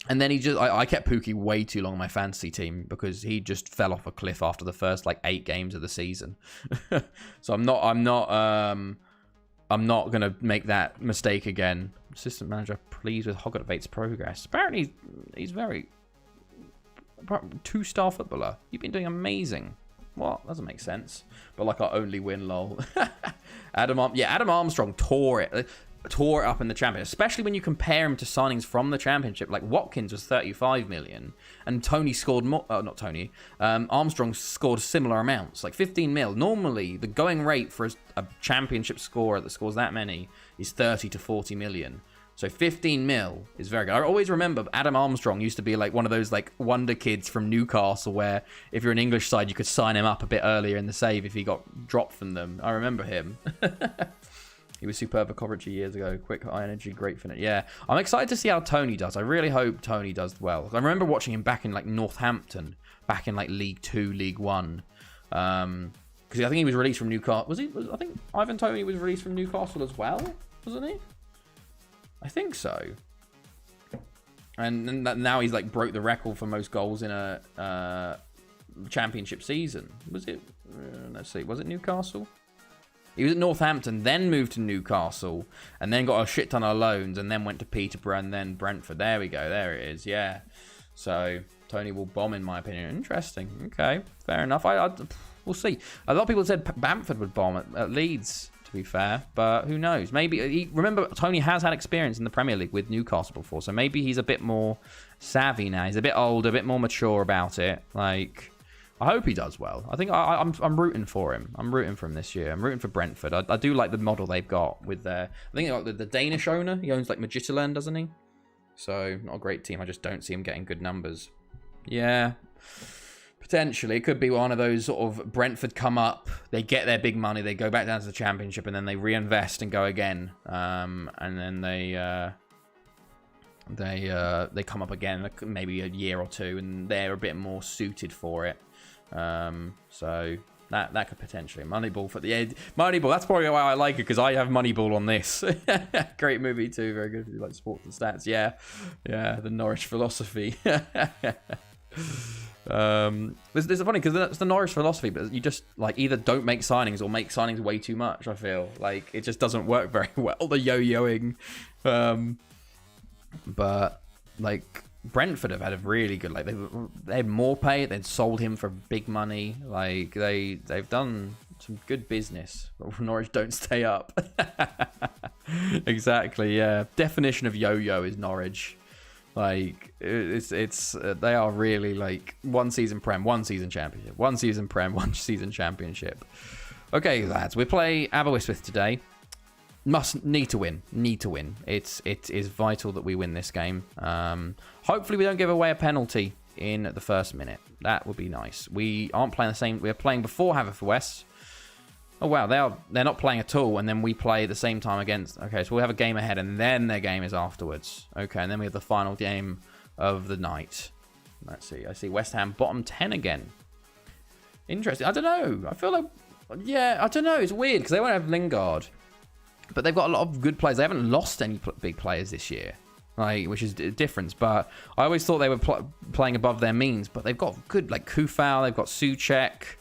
And then I kept Pookie way too long on my fantasy team because he just fell off a cliff after the first like 8 games of the season. So I'm not gonna make that mistake again. Assistant manager pleased with Hogartvate's progress. Apparently he's very 2-star footballer. You've been doing amazing. What? Doesn't make sense. But like our only win, lol. Adam Armstrong tore it up in the championship, especially when you compare him to signings from the championship. Like Watkins was 35 million and Tony scored more. Not Tony. Armstrong scored similar amounts, like 15 mil. Normally the going rate for a championship scorer that scores that many is 30 to 40 million. So 15 mil is very good. I always remember Adam Armstrong used to be like one of those like wonder kids from Newcastle where if you're an English side you could sign him up a bit earlier in the save if he got dropped from them. I remember him. He was superb at Coventry years ago. Quick, high energy, great finish. Yeah, I'm excited to see how Tony does. I really hope Tony does well. I remember watching him back in like Northampton, back in like League 2, League 1. Because I think he was released from Newcastle. I think Ivan Toney was released from Newcastle as well, wasn't he? I think so. And now he's like broke the record for most goals in a championship season. Was it? Let's see. Was it Newcastle? He was at Northampton, then moved to Newcastle, and then got a shit ton of loans, and then went to Peterborough, and then Brentford. There we go. There it is. Yeah. So Tony will bomb, in my opinion. Interesting. Okay. Fair enough. We'll see. A lot of people said Bamford would bomb at Leeds, to be fair, but who knows? Maybe. Remember, Tony has had experience in the Premier League with Newcastle before, so maybe he's a bit more savvy now. He's a bit older, a bit more mature about it. Like... I hope he does well. I think I'm rooting for him. I'm rooting for him this year. I'm rooting for Brentford. I do like the model they've got with their... I think like the Danish owner. He owns like Midtjylland, doesn't he? So, not a great team. I just don't see him getting good numbers. Yeah. Potentially. It could be one of those sort of Brentford come up. They get their big money. They go back down to the Championship. And then they reinvest and go again. And then they come up again maybe a year or two. And they're a bit more suited for it. So that could potentially Moneyball for the Moneyball. That's probably why I like it because I have Moneyball on this. Great movie too. Very good if you like sports and stats. Yeah, the Norwich philosophy. This is funny because it's the Norwich philosophy, but you just like either don't make signings or make signings way too much. I feel like it just doesn't work very well. The yo-yoing, but like. Brentford have had a really good, like they had more pay. They'd sold him for big money. Like they've done some good business. But Norwich don't stay up. Exactly. Yeah. Definition of yo-yo is Norwich. Like it's they are really like one season Prem, one season Championship, one season Prem, one season Championship. Okay, lads, we play Aberystwyth today. Need to win. It is vital that we win this game. Hopefully we don't give away a penalty in the first minute. That would be nice. We aren't playing the same. We're playing before Haverfordwest. Oh wow, they're not playing at all, and then we play at the same time against. Okay, so we'll have a game ahead, and then their game is afterwards. Okay, and then we have the final game of the night. Let's see. I see West Ham bottom 10 again. Interesting. I don't know. I feel like, yeah, I don't know. It's weird because they won't have Lingard. But they've got a lot of good players. They haven't lost any big players this year, like, which is a difference. But I always thought they were playing above their means. But they've got good, like, Kufal. They've got Souček.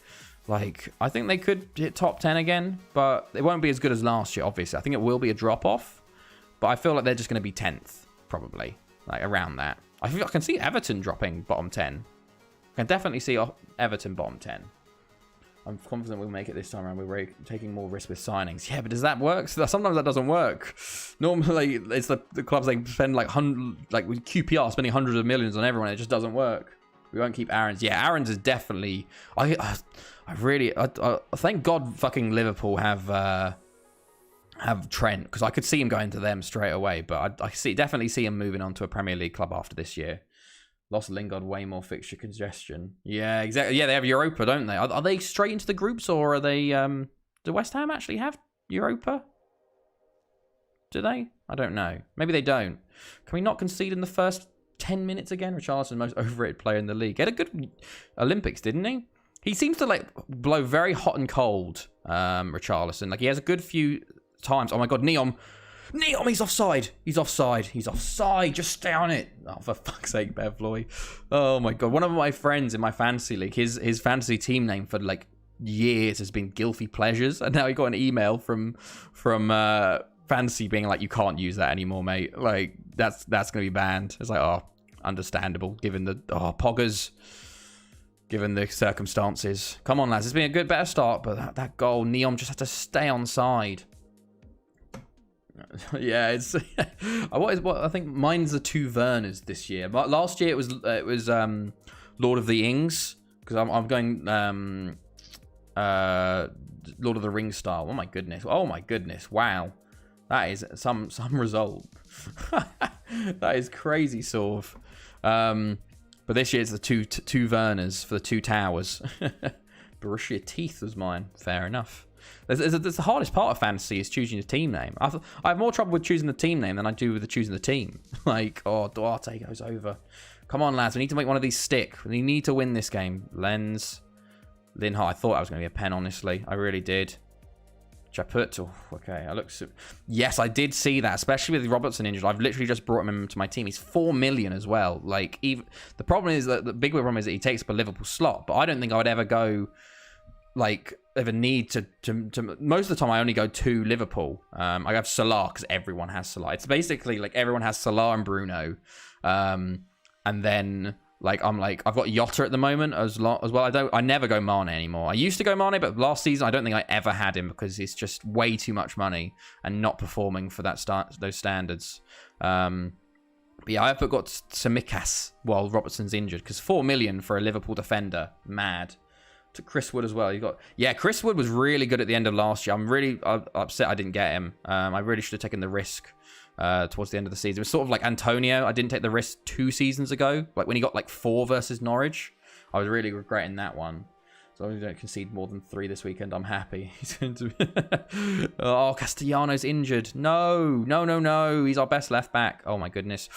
Like, I think they could hit top 10 again. But it won't be as good as last year, obviously. I think it will be a drop-off. But I feel like they're just going to be 10th, probably. Like, around that. I can see Everton dropping bottom 10. I can definitely see Everton bottom 10. I'm confident we'll make it this time around. We're taking more risk with signings. Yeah, but does that work? Sometimes that doesn't work. Normally, it's the clubs they spend like with QPR spending hundreds of millions on everyone. It just doesn't work. We won't keep Aarons. Yeah, Aarons is definitely. I thank God fucking Liverpool have Trent, because I could see him going to them straight away. But I definitely see him moving on to a Premier League club after this year. Lost Lingard, way more fixture congestion. Yeah, exactly. Yeah, they have Europa, don't they? Are they straight into the groups, or are they? Do West Ham actually have Europa? Do they? I don't know. Maybe they don't. Can we not concede in the first 10 minutes again? Richarlison, the most overrated player in the league. He had a good Olympics, didn't he? He seems to like blow very hot and cold. Richarlison, like he has a good few times. Oh my God, Neom, he's offside. He's offside. Just stay on it. Oh, for fuck's sake, Bev Floyd. Oh my God. One of my friends in my fantasy league, his fantasy team name for like years has been Gilfy Pleasures, and now he got an email from fantasy being like, you can't use that anymore, mate. Like that's gonna be banned. It's like, oh, understandable given the Poggers. Given the circumstances. Come on, lads. It's been a better start, but that goal, Neom just had to stay on side. Yeah, it's what I think mine's the two Werners this year. But last year it was Lord of the Ings, because I'm going Lord of the Rings style. Oh my goodness. Wow. That is some result. That is crazy, sort of. But this year it's the two Werners for the two towers. Borussia Teeth was mine. Fair enough. That's the hardest part of fantasy is choosing a team name. I have more trouble with choosing the team name than I do with choosing the team. Like, oh, Duarte goes over. Come on, lads. We need to make one of these stick. We need to win this game. Lens. Linhart. I thought I was going to be a pen, honestly. I really did. Chaput. Oh, okay. Yes, I did see that, especially with Robertson injured. I've literally just brought him into my team. He's 4 million as well. Like, even the problem is that the big problem is that he takes up a Liverpool slot. But I don't think I would ever go, like, ever need to most of the time I only go to Liverpool. I have Salah because everyone has Salah. It's basically like everyone has Salah and Bruno. And then like I've got Jota at the moment as well. I never go Mane anymore. I used to go Mane, but last season I don't think I ever had him because it's just way too much money and not performing for those standards. But yeah, I've got Tsimikas while Robertson's injured because 4 million for a Liverpool defender, mad. To Chris Wood as well. Chris Wood was really good at the end of last year. I'm really upset I didn't get him. I really should have taken the risk towards the end of the season. It was sort of like Antonio. I didn't take the risk 2 seasons ago. Like when he got like 4 versus Norwich. I was really regretting that one. So I don't concede more than 3 this weekend. I'm happy. Oh, Castellanos injured. No. He's our best left back. Oh my goodness.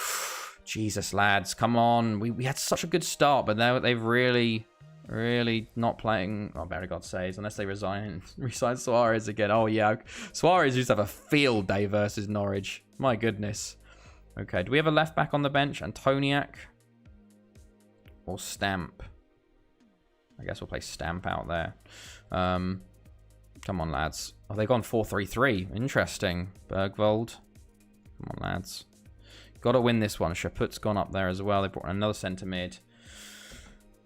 Jesus, lads. Come on. We had such a good start, but now they've really not playing. Oh, Barrygod says, unless they resign Suarez again. Oh, yeah. Suarez used to have a field day versus Norwich. My goodness. Okay, do we have a left back on the bench? Antoniak? Or Stamp? I guess we'll play Stamp out there. Come on, lads. Oh, they've gone 4-3-3. Interesting. Bergvold. Come on, lads. Got to win this one. Chaput's gone up there as well. They brought in another centre mid.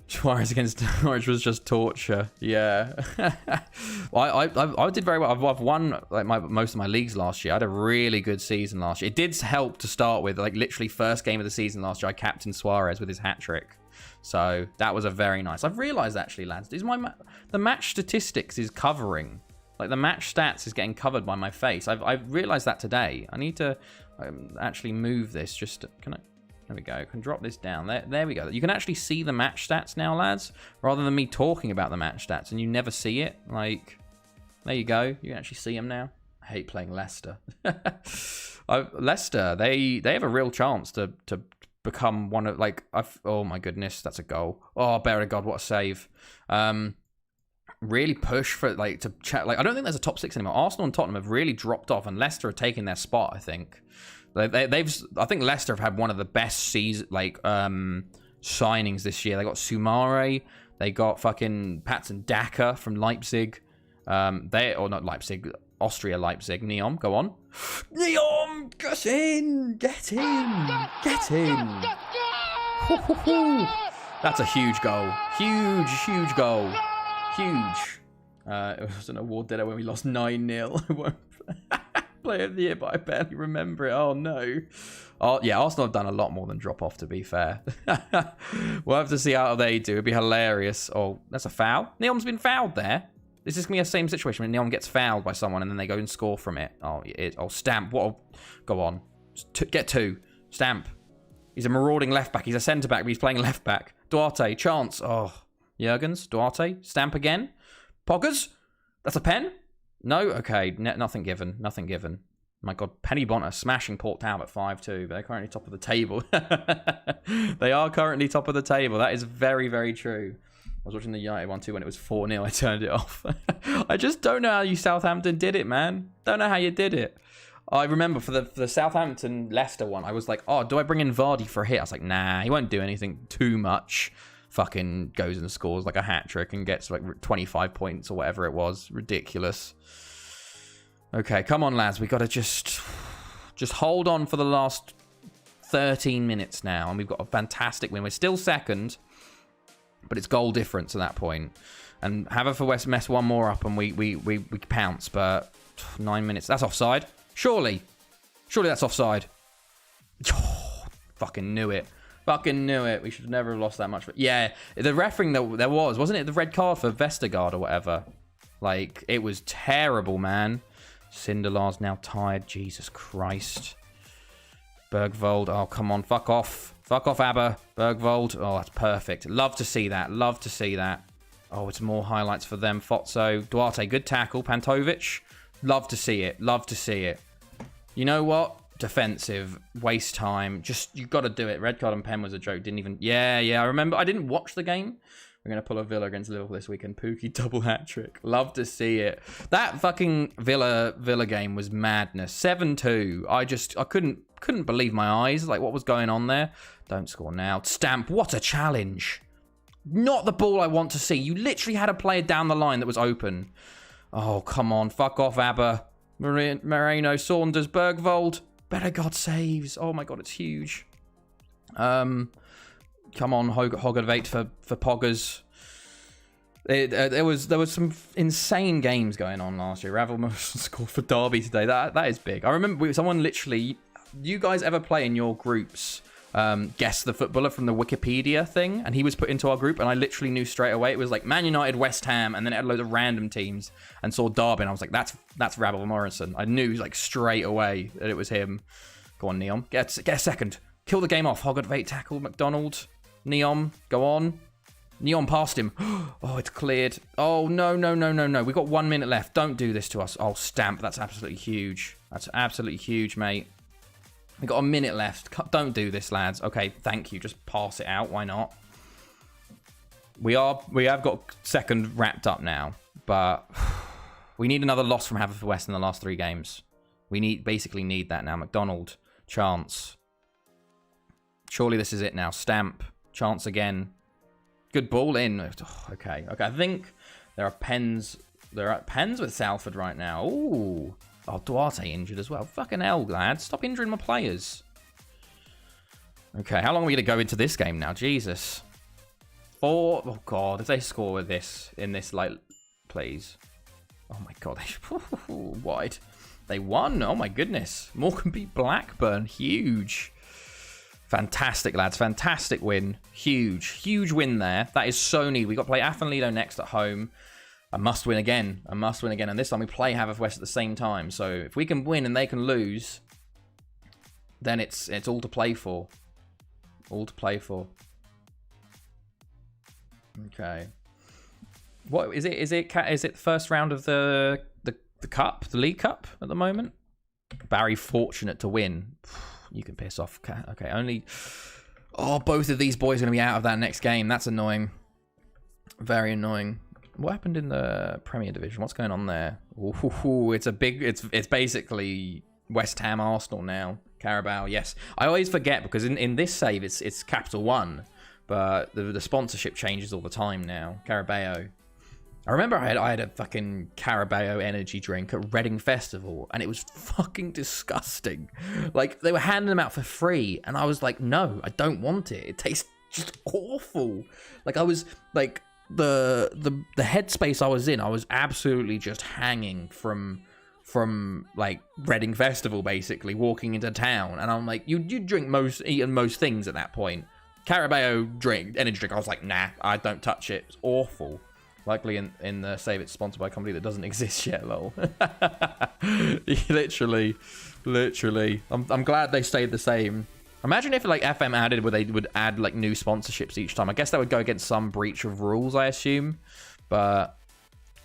Suarez against Norwich was just torture. Yeah. I did very well. I've won like most of my leagues last year. I had a really good season last year. It did help to start with. Like literally first game of the season last year, I captained Suarez with his hat-trick. So that was a very nice. I've realised actually, lads, the match statistics is covering. Like the match stats is getting covered by my face. I've realised that today. I need to actually move this. Can I? There we go. Can drop this down. There we go. You can actually see the match stats now, lads, rather than me talking about the match stats and you never see it. Like, there you go. You can actually see them now. I hate playing Leicester. Leicester, they have a real chance to become one of, like, oh my goodness, that's a goal. Oh, bear of God, what a save. Really push for, like, to chat. Like, I don't think there's a top 6 anymore. Arsenal and Tottenham have really dropped off, and Leicester are taking their spot, I think. I think Leicester have had one of the best signings this year. They got Soumare, they got fucking Patson Daka from Leipzig. Not Leipzig, Austria Leipzig. Neom, go on. Neom, get in. That's a huge goal. Huge goal. Huge. It was an award dinner when we lost 9-0. I won't play of the year, but I barely remember it. Oh, no. Oh, yeah, Arsenal have done a lot more than drop off, to be fair. We'll have to see how they do. It'd be hilarious. Oh, that's a foul. Neom's been fouled there. This is going to be the same situation when Neom gets fouled by someone and then they go and score from it. Oh, Stamp. What? Go on. Get 2. Stamp. He's a marauding left back. He's a centre back, but he's playing left back. Duarte. Chance. Oh, Jurgens. Duarte. Stamp again. Poggers. That's a pen? No? Okay. Nothing given. Nothing given. My God. Penny Bonner smashing Port Talbot 5-2. They're currently top of the table. They are currently top of the table. That is very, very true. I was watching the United 1-2 when it was 4-0. I turned it off. I just don't know how you Southampton did it, man. Don't know how you did it. I remember for the Southampton Leicester one, I was like, oh, do I bring in Vardy for a hit? I was like, nah, he won't do anything too much. Fucking goes and scores like a hat-trick and gets like 25 points or whatever it was. Ridiculous. Okay, come on, lads. We got to just hold on for the last 13 minutes now. And we've got a fantastic win. We're still second, but it's goal difference at that point. And Haverfordwest mess one more up and we pounce. But 9 minutes. That's offside. Surely that's offside. Oh, fucking knew it. Fucking knew it. We should never have lost that much. But yeah, the refereeing that there wasn't it the red card for Vestergaard or whatever? Like, it was terrible, man. Sindelar's now tired. Jesus Christ. Bergvold. Oh, come on. Fuck off. Fuck off, ABBA. Bergvold. Oh, that's perfect. Love to see that. Love to see that. Oh, it's more highlights for them. Fotso. Duarte. Good tackle. Pantovic. Love to see it. Love to see it. You know what? Defensive. Waste time. Just, you've got to do it. Red card and pen was a joke. Didn't even... Yeah. I remember. I didn't watch the game. We're going to pull a Villa against Liverpool this weekend. Pookie double hat-trick. Love to see it. That fucking Villa game was madness. 7-2. I couldn't believe my eyes. Like, what was going on there? Don't score now. Stamp. What a challenge. Not the ball I want to see. You literally had a player down the line that was open. Oh, come on. Fuck off, ABBA. Moreno, Saunders, Bergvold. Better God saves. Oh, my God. It's huge. Come on, Hogarvate for Poggers. There was some insane games going on last year. Ravel scored for Derby today. That is big. I remember someone literally... You guys ever play in your groups Guess the Footballer from the Wikipedia thing? And he was put into our group and I literally knew straight away. It was like Man United, West Ham, and then it had loads of random teams and saw Derby and I was like, that's Ravel Morrison. I knew like straight away that it was him. Go on, Neom. Get a second. Kill the game off. Hogarvate tackle. McDonald. Neom, go on. Neom past him. Oh, it's cleared. Oh, no. We've got 1 minute left. Don't do this to us. Oh, Stamp. That's absolutely huge. That's absolutely huge, mate. We've got a minute left. Don't do this, lads. Okay, thank you. Just pass it out. Why not? We have got second wrapped up now, but we need another loss from Haverfordwest in the last 3 games. We basically need that now. McDonald, Chance. Surely this is it now. Stamp. Chance again. Good ball in. Oh, okay. I think there are pens. There are pens with Salford right now. Ooh. Oh, Duarte injured as well. Fucking hell, lads. Stop injuring my players. Okay, how long are we going to go into this game now? Jesus. 4. Oh, God. If they score with this, in this, like, please. Oh, my God. Wide. They won. Oh, my goodness. Morecambe beat Blackburn. Huge. Fantastic, lads. Fantastic win. Huge win there. That is so neat. We got to play Aston Lido next at home. A must win again. And this time we play Haverfordwest at the same time. So if we can win and they can lose, then it's all to play for. All to play for. Okay. What is it? Is it the first round of the cup, the League Cup at the moment? Barry fortunate to win. You can piss off. Okay, only... Oh, both of these boys are going to be out of that next game. That's annoying. Very annoying. What happened in the Premier Division? What's going on there? Ooh, it's a big... It's basically West Ham Arsenal now. Carabao, yes. I always forget because in this save, it's Capital One. But the sponsorship changes all the time now. Carabao. I remember I had a fucking Carabao energy drink at Reading Festival, and it was fucking disgusting. Like, they were handing them out for free, and I was like, no, I don't want it. It tastes just awful. Like, I was, like, the headspace I was in, I was absolutely just hanging from like Reading Festival, basically walking into town, and I'm like, you drink eating most things at that point. Carabao energy drink, I was like, nah, I don't touch it. It's awful. Likely in the Save It's sponsored by a company that doesn't exist yet, lol. literally. I'm glad they stayed the same. Imagine if like FM added where they would add like new sponsorships each time. I guess that would go against some breach of rules, I assume. But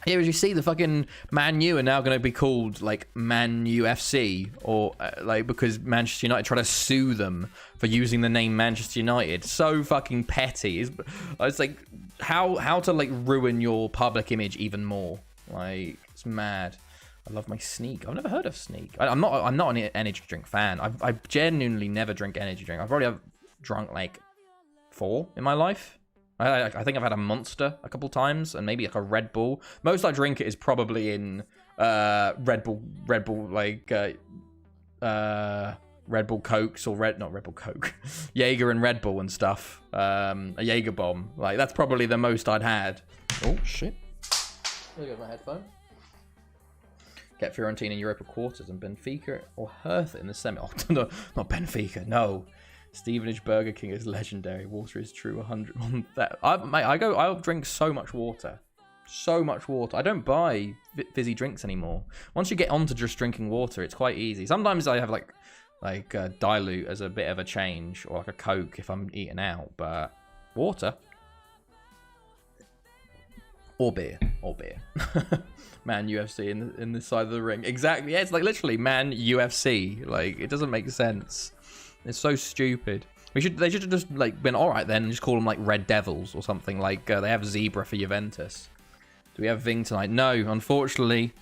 yeah, as you see, the fucking Man U are now going to be called like Man UFC, or like because Manchester United try to sue them for using the name Manchester United. So fucking petty. It's like how to like ruin your public image even more. Like, it's mad. I love my Sneak. I've never heard of Sneak. I'm not an energy drink fan. I genuinely never drink energy drink. I've probably drunk like 4 in my life. I think I've had a Monster a couple times, and maybe like a Red Bull. Most I drink it is probably in Red Bull like Red Bull Cokes, or not Red Bull Coke, Jaeger and Red Bull and stuff. A Jaeger bomb. Like, that's probably the most I'd had. Oh shit! There goes my headphone. Get Fiorentina in Europa quarters and Benfica or Hertha in the semi. Oh, no, not Benfica. No. Stevenage Burger King is legendary. Water is true. 100 on that. I'll drink so much water. So much water. I don't buy fizzy drinks anymore. Once you get onto just drinking water, it's quite easy. Sometimes I have like dilute as a bit of a change, or like a Coke if I'm eating out. But water. Or beer. Man UFC in this side of the ring. Exactly. Yeah, it's like literally Man UFC. Like, it doesn't make sense. It's so stupid. They should have just like been alright then and just call them like Red Devils or something. Like they have Zebra for Juventus. Do we have Ving tonight? No, unfortunately.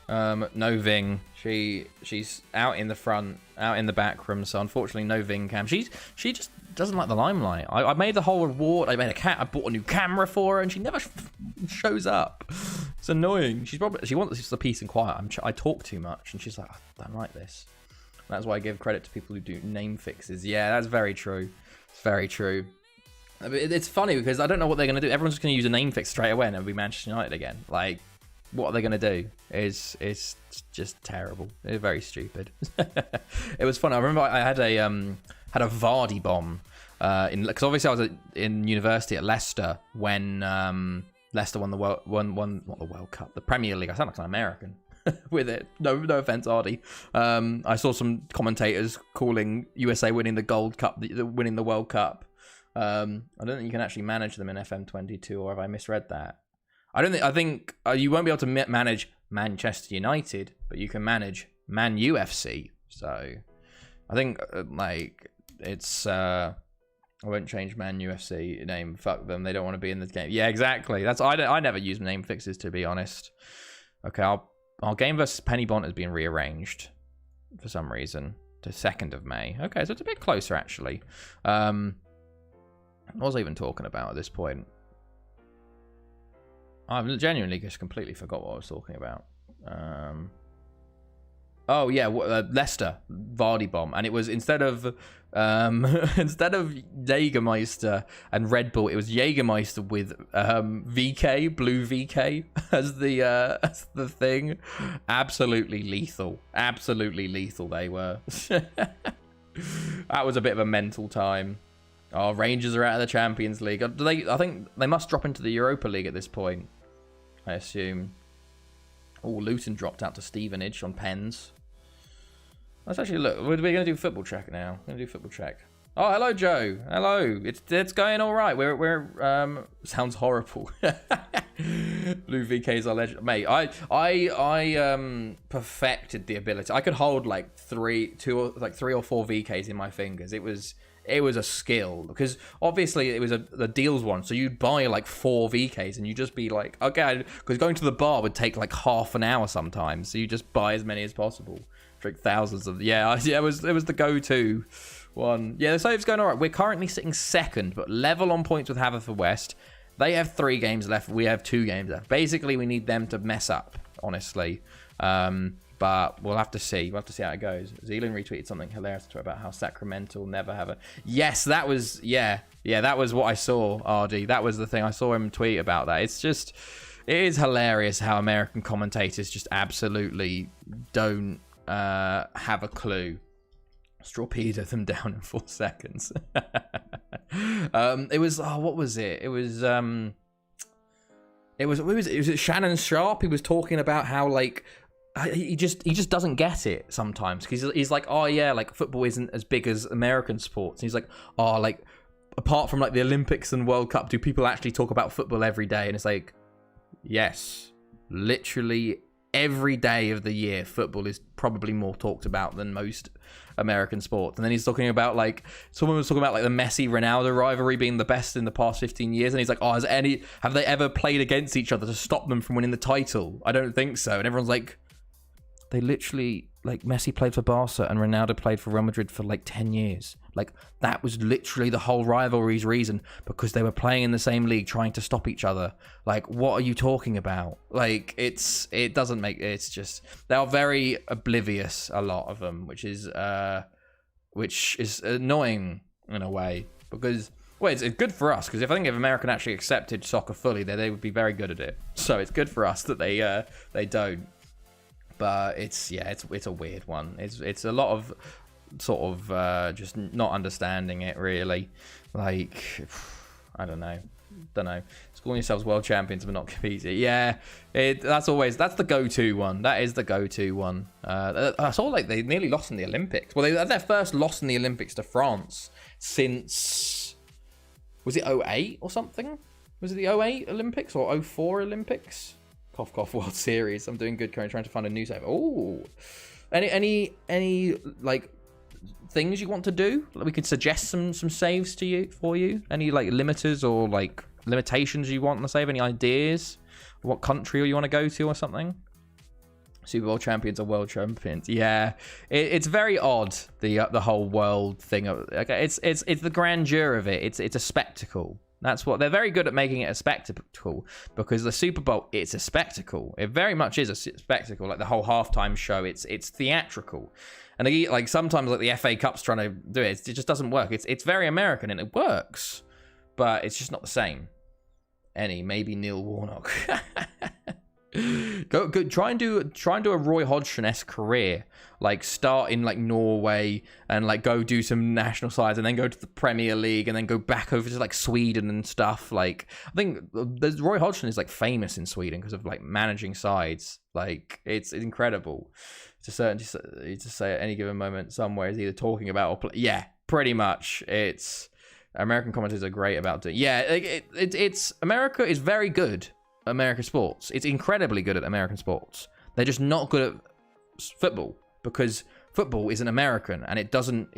No Ving. She's out in the front, out in the back room, so unfortunately no Ving cam. She just doesn't like the limelight. I made the whole reward. I bought a new camera for her, and she never shows up. It's annoying. She wants just the peace and quiet. I talk too much, and she's like, I don't like this. That's why I give credit to people who do name fixes. Yeah, that's very true. It's very true. It's funny because I don't know what they're going to do. Everyone's just going to use a name fix straight away and it'll be Manchester United again. Like, what are they going to do? It's just terrible. It's very stupid. It was fun. I remember I had a Vardy bomb because obviously I was in university at Leicester when Leicester won the World Cup, the Premier League. I sound like an American. With it, no offense, Ardy. I saw some commentators calling USA winning the Gold Cup, winning the World Cup. I don't think you can actually manage them in FM22, or have I misread that? I think you won't be able to manage Manchester United, but you can manage Man UFC. So I think like it's I won't change Man UFC name. Fuck them. They don't want to be in this game. Yeah, exactly. That's I never use name fixes, to be honest. Okay, our game versus Penny Bont has been rearranged for some reason to 2nd of May. Okay, so it's a bit closer, actually. What was I even talking about at this point? I've genuinely just completely forgot what I was talking about. Oh yeah, Leicester Vardy bomb, and it was instead of Jägermeister and Red Bull, it was Jägermeister with VK, blue VK as the thing. Absolutely lethal they were. That was a bit of a mental time. Oh, Rangers are out of the Champions League. I think they must drop into the Europa League at this point, I assume. Oh, Luton dropped out to Stevenage on pens. Let's actually look. We're going to do football check now. We're going to do football check. Oh, hello, Joe. Hello. It's going all right. We're sounds horrible. Blue VK's our legend, mate. I perfected the ability. I could hold like 3 or 4 VKs in my fingers. It was a skill, because obviously it was the deals one, so you'd buy like 4 VKs and you'd just be like, okay, because going to the bar would take like half an hour sometimes, so you just buy as many as possible. Drink thousands of it was the go-to one. Yeah, the save's going all right. We're currently sitting 2nd, but level on points with Haverfordwest. They have 3 games left. We have 2 games left. Basically, we need them to mess up, honestly. But we'll have to see. We'll have to see how it goes. Zealand retweeted something hilarious about how Sacramento will never have a... Yes, that was... Yeah, that was what I saw, RD. That was the thing. I saw him tweet about that. It's just... It is hilarious how American commentators just absolutely don't have a clue. Torpedo them down in 4 seconds. It was... Oh, what was it? It was... It was Shannon Sharp. He was talking about how, like... He just doesn't get it sometimes, because he's like, oh yeah, like football isn't as big as American sports. And he's like, oh, like apart from like the Olympics and World Cup, do people actually talk about football every day? And it's like, yes, literally every day of the year, football is probably more talked about than most American sports. And then he's talking about, like, someone was talking about like the Messi-Ronaldo rivalry being the best in the past 15 years, and he's like, oh, have they ever played against each other to stop them from winning the title? I don't think so. And everyone's like, they literally, like, Messi played for Barca and Ronaldo played for Real Madrid for like 10 years. Like, that was literally the whole rivalry's reason, because they were playing in the same league trying to stop each other. Like, what are you talking about? Like, it's just, they are very oblivious, a lot of them, which is annoying in a way, because, well, it's good for us, because I think if America actually accepted soccer fully, they would be very good at it. So it's good for us that they don't. But it's a weird one. It's a lot of sort of just not understanding it, really. Like, I don't know. It's calling yourselves world champions but not competing. Yeah, that's the go-to one. That is the go-to one. I saw like they nearly lost in the Olympics. Well, they had their first loss in the Olympics to France since, was it 08 or something? Was it the 08 Olympics or 04 Olympics? Cough, cough, World Series. I'm doing good currently, trying to find a new save. Oh, any like things you want to do? Like, we could suggest some saves for you. Any like limiters or like limitations you want on the save? Any ideas? What country you want to go to or something? Super Bowl champions or world champions? Yeah, it's very odd, the whole world thing. Okay, it's the grandeur of it. It's a spectacle. That's what they're very good at, making it a spectacle, because the Super Bowl, it's a spectacle. It very much is a spectacle. Like the whole halftime show, it's theatrical. And they, like, sometimes like the FA Cup's trying to do it, it just doesn't work. It's very American and it works, but it's just not the same. Maybe Neil Warnock. Go try and do a Roy Hodgson-esque career, like start in like Norway and like go do some national sides and then go to the Premier League and then go back over to like Sweden and stuff. Like, I think Roy Hodgson is like famous in Sweden because of like managing sides. Like, it's incredible to say at any given moment somewhere is either talking about or yeah, pretty much. It's American commentators are great about doing. Yeah, it's America is very good. American sports. It's incredibly good at American sports. They're just not good at football, because football isn't American and it doesn't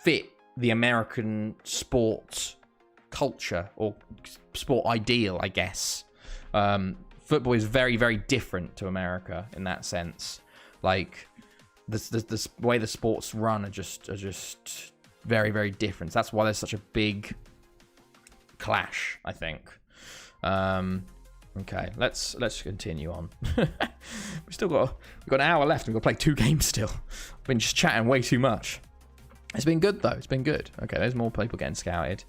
fit the American sports culture or sport ideal, I guess. Football is very, very different to America in that sense. Like the way the sports run are just very, very different. That's why there's such a big clash, I think. Okay, let's continue on. we've got an hour left and we've got to play 2 games still. I've been just chatting way too much. It's been good though. It's been good. Okay, there's more people getting scouted.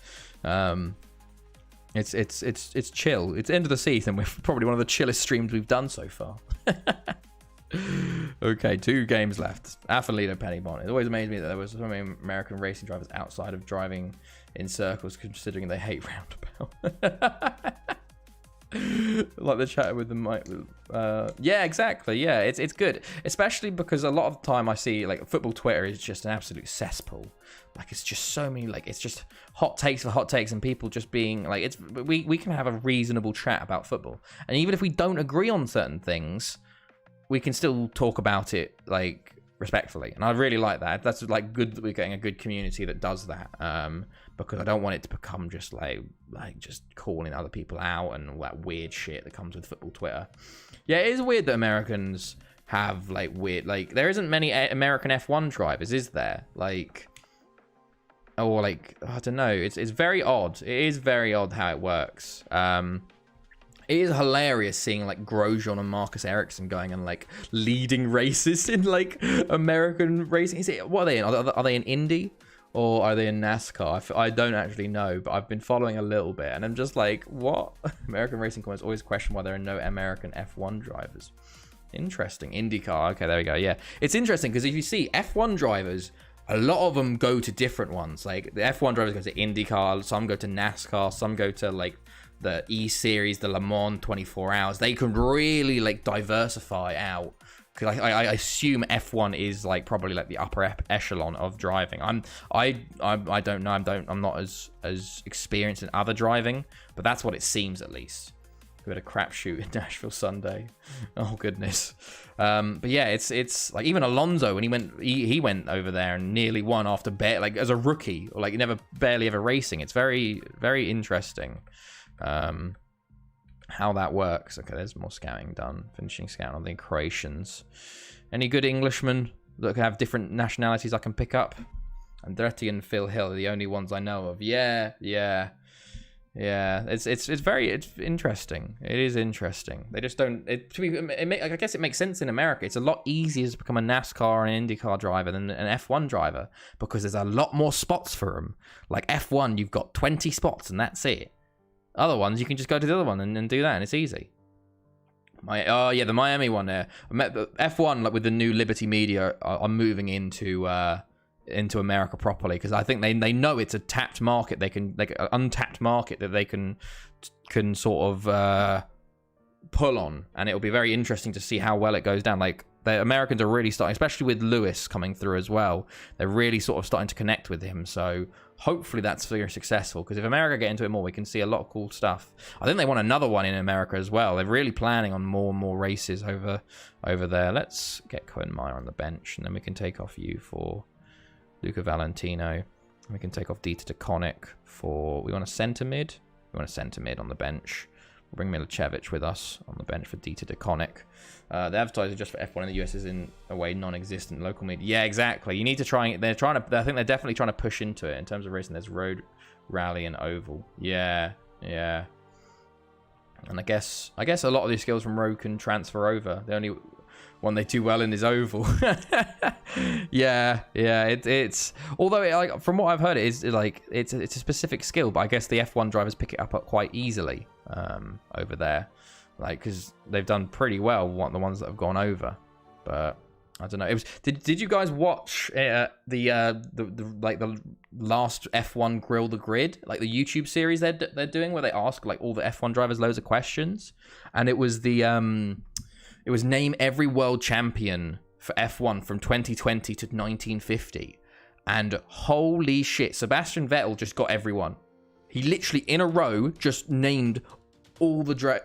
It's chill. It's end of the season. We're probably one of the chillest streams we've done so far. Okay, 2 games left. Alpha Lido Pennybon. It always amazed me that there was so many American racing drivers outside of driving in circles, considering they hate roundabout. Like the chat with the mic. Yeah, exactly. Yeah, it's good, especially because a lot of the time I see like football Twitter is just an absolute cesspool. Like, it's just so many, like, it's just hot takes for hot takes and people just being like, we can have a reasonable chat about football, and even if we don't agree on certain things, we can still talk about it like respectfully, and I really like that. That's like good that we're getting a good community that does that. Because I don't want it to become just like just calling other people out and all that weird shit that comes with football Twitter. Yeah, it is weird that Americans have like weird, like, there isn't many American F1 drivers, is there? Like, or like, I don't know. It's very odd. It is very odd how it works. It is hilarious seeing like Grosjean and Marcus Ericsson going and like leading races in like American racing. What are they in? Are they in Indy or are they in NASCAR? I don't actually know, but I've been following a little bit and I'm just like, what? American racing comments always question why there are no American F1 drivers. Interesting. IndyCar. Okay, there we go. Yeah, it's interesting because if you see F1 drivers, a lot of them go to different ones. Like the F1 drivers go to IndyCar, some go to NASCAR, some go to like the E-Series, the Le Mans 24 hours. They can really like diversify out. Because I assume F1 is like probably like the upper echelon of driving. I don't know. I'm not as experienced in other driving, but that's what it seems at least. We had a crapshoot in Nashville Sunday. Oh goodness. But yeah, it's like even Alonso when he went over there and nearly won after like as a rookie or like barely ever racing. It's very, very interesting how that works. Okay, there's more scouting done. Finishing scout on the Croatians. Any good Englishmen that have different nationalities I can pick up? Andretti and Phil Hill are the only ones I know of. Yeah. It's interesting. It is interesting. They just don't. I guess it makes sense in America. It's a lot easier to become a NASCAR and IndyCar driver than an F1 driver because there's a lot more spots for them. Like F1, you've got 20 spots and that's it. Other ones, you can just go to the other one and do that, and it's easy. The Miami one there. I met the F1 like with the new Liberty Media are moving into America properly because I think they know it's a tapped market. They can like an untapped market that they can sort of pull on, and it'll be very interesting to see how well it goes down. Like the Americans are really starting, especially with Lewis coming through as well. They're really sort of starting to connect with him. So hopefully that's very successful because if America get into it more, we can see a lot of cool stuff. I think they want another one in America as well. They're really planning on more and more races over there. Let's get Cohen Meyer on the bench, and then we can take off you for Luca Valentino. We can take off Dieter DeConnick for... We want a centre mid? We want a centre mid on the bench. We'll bring Milicevic with us on the bench for Dieter DeConnick. The advertiser just for F1 in the US is in a way non-existent local media. Yeah, exactly. You need to try... I think they're definitely trying to push into it in terms of racing. There's road, rally, and oval. Yeah. And I guess a lot of these skills from road can transfer over. The only one they do well in is oval. It's although from what I've heard, it's a specific skill, but I guess the F1 drivers pick it up quite easily over there, like because they've done pretty well. The ones that have gone over, but I don't know. Did you guys watch the last F1 Grill the Grid, like the YouTube series they're doing where they ask like all the F1 drivers loads of questions, and it was it was name every world champion for F1 from 2020 to 1950. And holy shit, Sebastian Vettel just got everyone. He literally, in a row, just named all the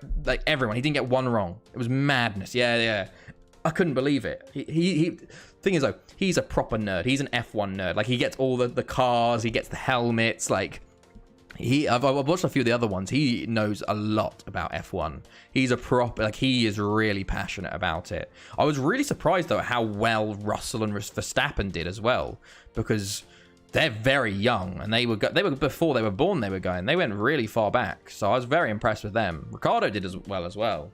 everyone. He didn't get one wrong. It was madness. Yeah. I couldn't believe it. Thing is, though, he's a proper nerd. He's an F1 nerd. Like, he gets all the cars. He gets the helmets. Like... I've watched a few of the other ones. He knows a lot about F1. He's a proper, he is really passionate about it. I was really surprised though at how well Russell and Verstappen did as well, because they're very young and they were before they were born. They went really far back. So I was very impressed with them. Ricardo did as well.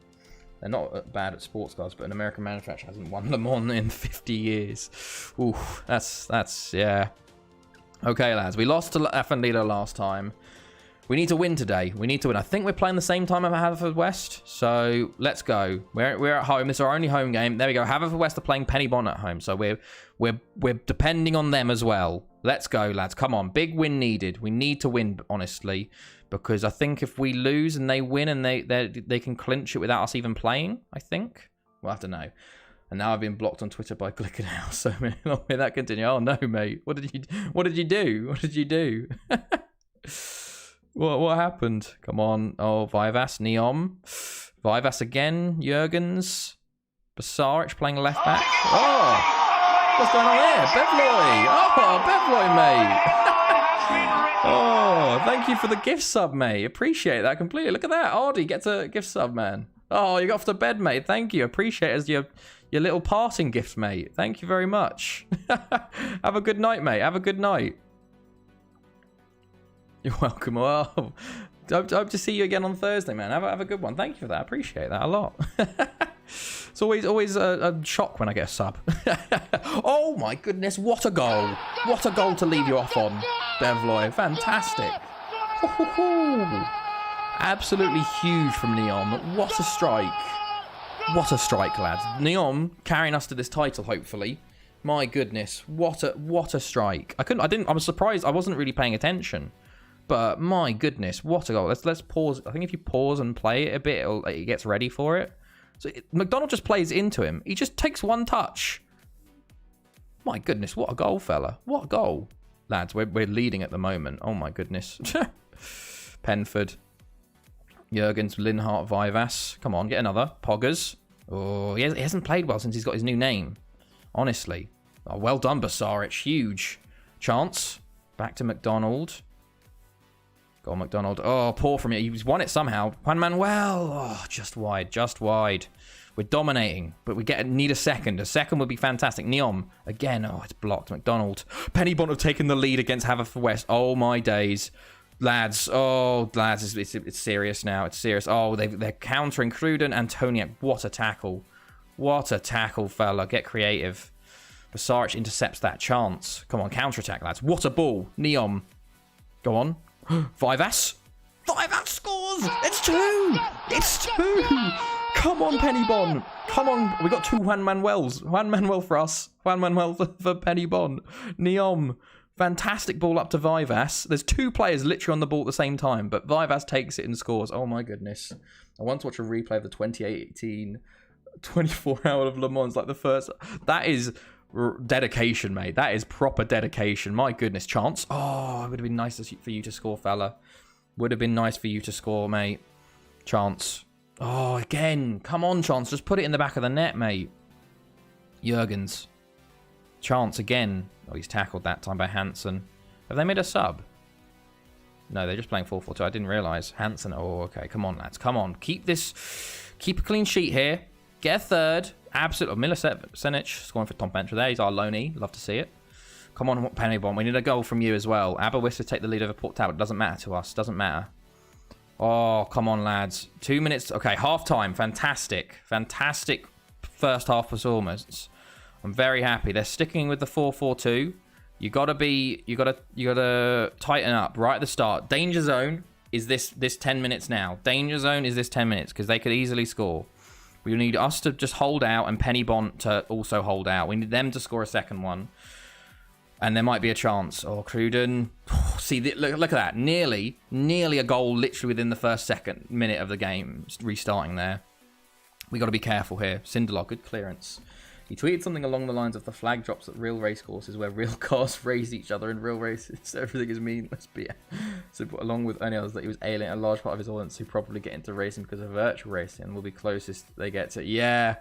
They're not bad at sports cars, but an American manufacturer hasn't won Le Mans in 50 years. Ooh, that's yeah. Okay, lads, we lost to F1 leader last time. We need to win today. We need to win. I think we're playing the same time at Haverfordwest, so let's go. We're at home. This is our only home game. There we go. Haverfordwest are playing Penybon at home, so we're depending on them as well. Let's go, lads. Come on, big win needed. We need to win, honestly, because I think if we lose and they win and they can clinch it without us even playing, I think we'll have to know. And now I've been blocked on Twitter by Clicking House. So may that continue. Oh no, mate. What did you do? What happened? Come on. Oh, Vivas, Neom. Vivas again. Jurgens. Basaric playing left back. Oh! What's going on here? Bevloy! Oh, Bevloy, mate! Oh, thank you for the gift sub, mate. Appreciate that completely. Look at that. Ardy gets a gift sub, man. Oh, you got off to bed, mate. Thank you. Appreciate it as your little parting gift, mate. Thank you very much. Have a good night, mate. Have a good night. You're welcome. Oh, Hope to see you again on Thursday, man. Have a good one. Thank you for that. I appreciate that a lot. It's always a shock when I get a sub. Oh my goodness, what a goal. What a goal to leave you off on, Bevloy. Fantastic. Absolutely huge from Neom. What a strike. What a strike, lads. Neom carrying us to this title, hopefully. My goodness, what a strike. I was surprised. I wasn't really paying attention. But my goodness, what a goal. Let's pause. I think if you pause and play it a bit, it gets ready for it. So McDonald just plays into him. He just takes one touch. My goodness, what a goal, fella. What a goal. Lads, we're leading at the moment. Oh my goodness. Penford. Jurgens, Linhart, Vivas. Come on, get another. Poggers. Oh, he hasn't played well since he's got his new name. Honestly. Oh, well done, Basaric. Huge. Chance. Back to McDonald. Go on, McDonald. Oh, poor from it. He's won it somehow. Juan Manuel. Oh, just wide. Just wide. We're dominating, but we need a second. A second would be fantastic. Neom. Again. Oh, it's blocked. McDonald. Penny Bont have taken the lead against Haverfordwest. Oh, my days. Lads. Oh, lads. It's serious now. It's serious. Oh, they're countering Cruden and Toniak. What a tackle. What a tackle, fella. Get creative. Basaric intercepts that chance. Come on, counter-attack, lads. What a ball. Neom. Go on. Vivas. Vivas scores. It's 2. It's 2. Come on, Penny Bon. Come on. We got 2 Juan Manuels. Juan Manuel for us. Juan Manuel for Penny Bon. Neom. Fantastic ball up to Vivas. There's 2 players literally on the ball at the same time, but Vivas takes it and scores. Oh my goodness. I want to watch a replay of the 2018 24 Hour of Le Mans, like the first. That is dedication, mate. That is proper dedication. My goodness. Chance. Oh, it would have been nice for you to score, fella. Would have been nice for you to score, mate. Chance. Oh, again. Come on, Chance. Just put it in the back of the net, mate. Jurgens. Chance again. Oh, he's tackled that time by Hansen. Have they made a sub? No, they're just playing 4-4-2. I didn't realise. Hansen. Oh, okay. Come on, lads. Come on. Keep a clean sheet here. Get a third. Absolutely. Milosevic scoring for Tom Pentra there. He's our loanee. Love to see it. Come on, Penny Bon. We need a goal from you as well. Aberystwyth to take the lead over Port Talbot. Doesn't matter to us. Doesn't matter. Oh, come on, lads. 2 minutes. Okay, half time. Fantastic. Fantastic first half performance. I'm very happy. They're sticking with the 4-4-2. You gotta tighten up right at the start. Danger zone is this 10 minutes now. Danger zone is this 10 minutes because they could easily score. We need us to just hold out and Penny Bont to also hold out. We need them to score a second one. And there might be a chance. Oh, Cruden. Oh, see, look at that. Nearly a goal literally within the first minute of the game. Just restarting there. We got to be careful here. Sindelar, good clearance. He tweeted something along the lines of the flag drops at real race courses where real cars race each other in real races. Everything is meaningless. But yeah. So along with any others that he was alienating a large part of his audience who probably get into racing because of virtual racing and will be closest they get to. Yeah.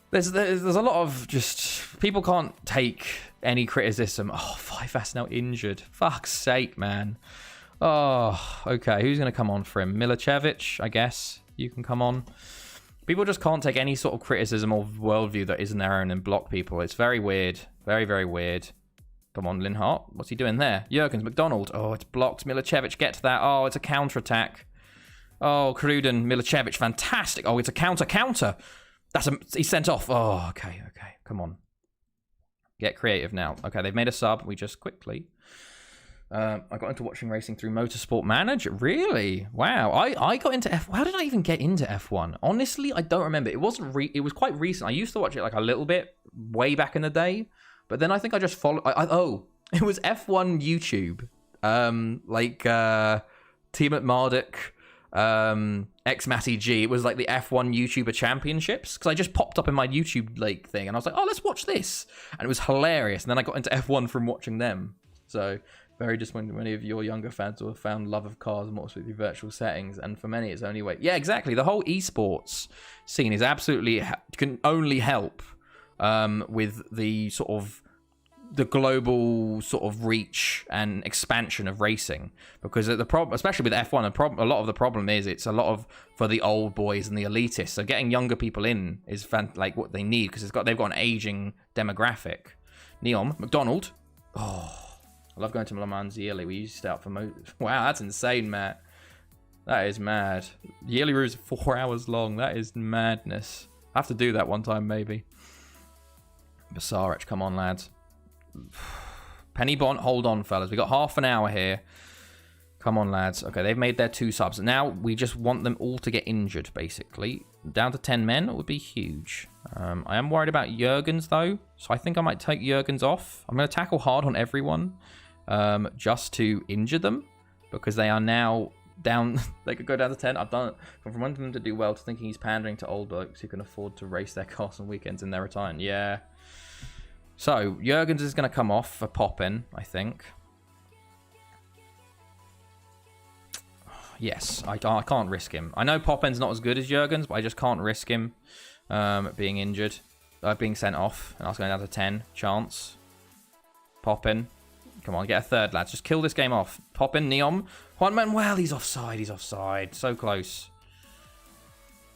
There's a lot of just people can't take any criticism. Oh, Vivas now injured. Fuck's sake, man. Oh, okay. Who's going to come on for him? Milicevic, I guess. You can come on. People just can't take any sort of criticism or worldview that isn't their own and block people. It's very weird. Very, very weird. Come on, Linhart. What's he doing there? Jurgens, McDonald. Oh, it's blocked. Milicevic, get to that. Oh, it's a counter-attack. Oh, Cruden, Milicevic, fantastic. Oh, it's a counter. He's sent off. Oh, okay. Come on. Get creative now. Okay, they've made a sub. We just quickly... I got into watching racing through Motorsport Manager. Really? Wow. I got into F1. How did I even get into F1? Honestly, I don't remember. It wasn't. It was quite recent. I used to watch it like a little bit way back in the day, but then I think I just followed. It was F1 YouTube. Team at Marduk, X Matty G. It was like the F1 YouTuber Championships because I just popped up in my YouTube thing, and I was like, oh, let's watch this, and it was hilarious. And then I got into F1 from watching them. So. Very disappointing many of your younger fans who have found love of cars and motorsport through virtual settings, and for many it's only way. Yeah, exactly. The whole esports scene is absolutely can only help with the sort of the global sort of reach and expansion of racing, because the problem, especially with F1, a lot of the problem is it's a lot of for the old boys and the elitists. So getting younger people in is what they need because they've got an aging demographic. Neom, McDonald. Oh. I love going to Le Mans yearly. We used to stay up for wow, that's insane, Matt. That is mad. Yearly route is 4 hours long. That is madness. I have to do that one time, maybe. Basarich, come on, lads. Penny Bont, hold on, fellas. We got half an hour here. Come on, lads. Okay, they've made their 2 subs. Now we just want them all to get injured, basically. Down to 10 men would be huge. I am worried about Jurgens, though. So I think I might take Jurgens off. I'm going to tackle hard on everyone. Just to injure them. Because they are now down. They could go down to 10. I've done it. From wanting them to do well to thinking he's pandering to old blokes who can afford to race their cars on weekends in their retirement. Yeah. So, Jurgens is going to come off for Poppin, I think. Yes, I can't risk him. I know Poppin's not as good as Jurgens, but I just can't risk him being injured. Being sent off. And I was going down to 10. Chance. Poppin. Come on, get a third, lads. Just kill this game off. Poppin, Neom. Juan Manuel, he's offside. He's offside. So close.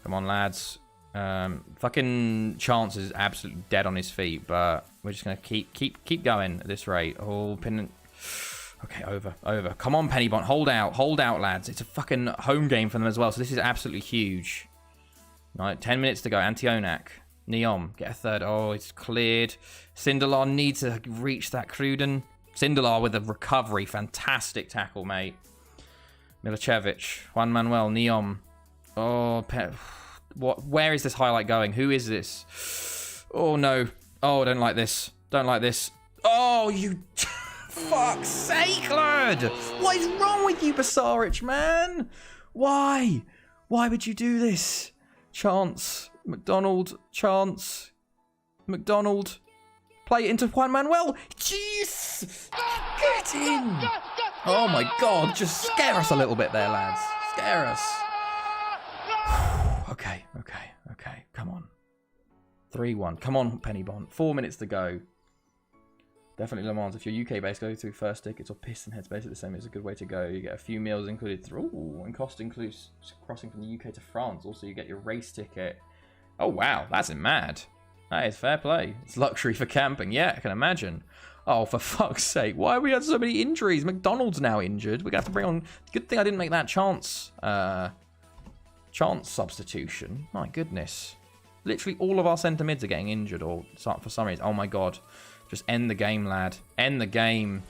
Come on, lads. Fucking Chance is absolutely dead on his feet, but we're just gonna keep going at this rate. Oh, pin. Okay, over. Come on, Penny Bont, hold out, lads. It's a fucking home game for them as well, so this is absolutely huge. Right, 10 minutes to go. Antionak, Neom, get a third. Oh, it's cleared. Sindelar needs to reach that Cruden. Sindelar with a recovery, fantastic tackle, mate. Milicevic, Juan Manuel, Neom. Oh, what? Where is this highlight going? Who is this? Oh, no. Oh, I don't like this. Don't like this. Oh, you... Fuck's sake, lad! What is wrong with you, Basarich, man? Why? Why would you do this? Chance. McDonald. Chance. McDonald. Play it into Juan Manuel. Jeez! Get in! Oh, my God. Just scare us a little bit there, lads. Scare us. Okay. Come on. 3-1. Come on, Penny Bont. 4 minutes to go. Definitely Le Mans. If you're UK based, go through first tickets or piston heads. Basically the same. It's a good way to go. You get a few meals included through. Ooh, and cost includes crossing from the UK to France. Also, you get your race ticket. Oh, wow. That's mad. That is fair play. It's luxury for camping. Yeah, I can imagine. Oh, for fuck's sake. Why have we had so many injuries? McDonald's now injured. We're going to have to bring on... Good thing I didn't make that chance substitution. My goodness. Literally all of our centre mids are getting injured or for some reason. Oh my God. Just end the game, lad. End the game.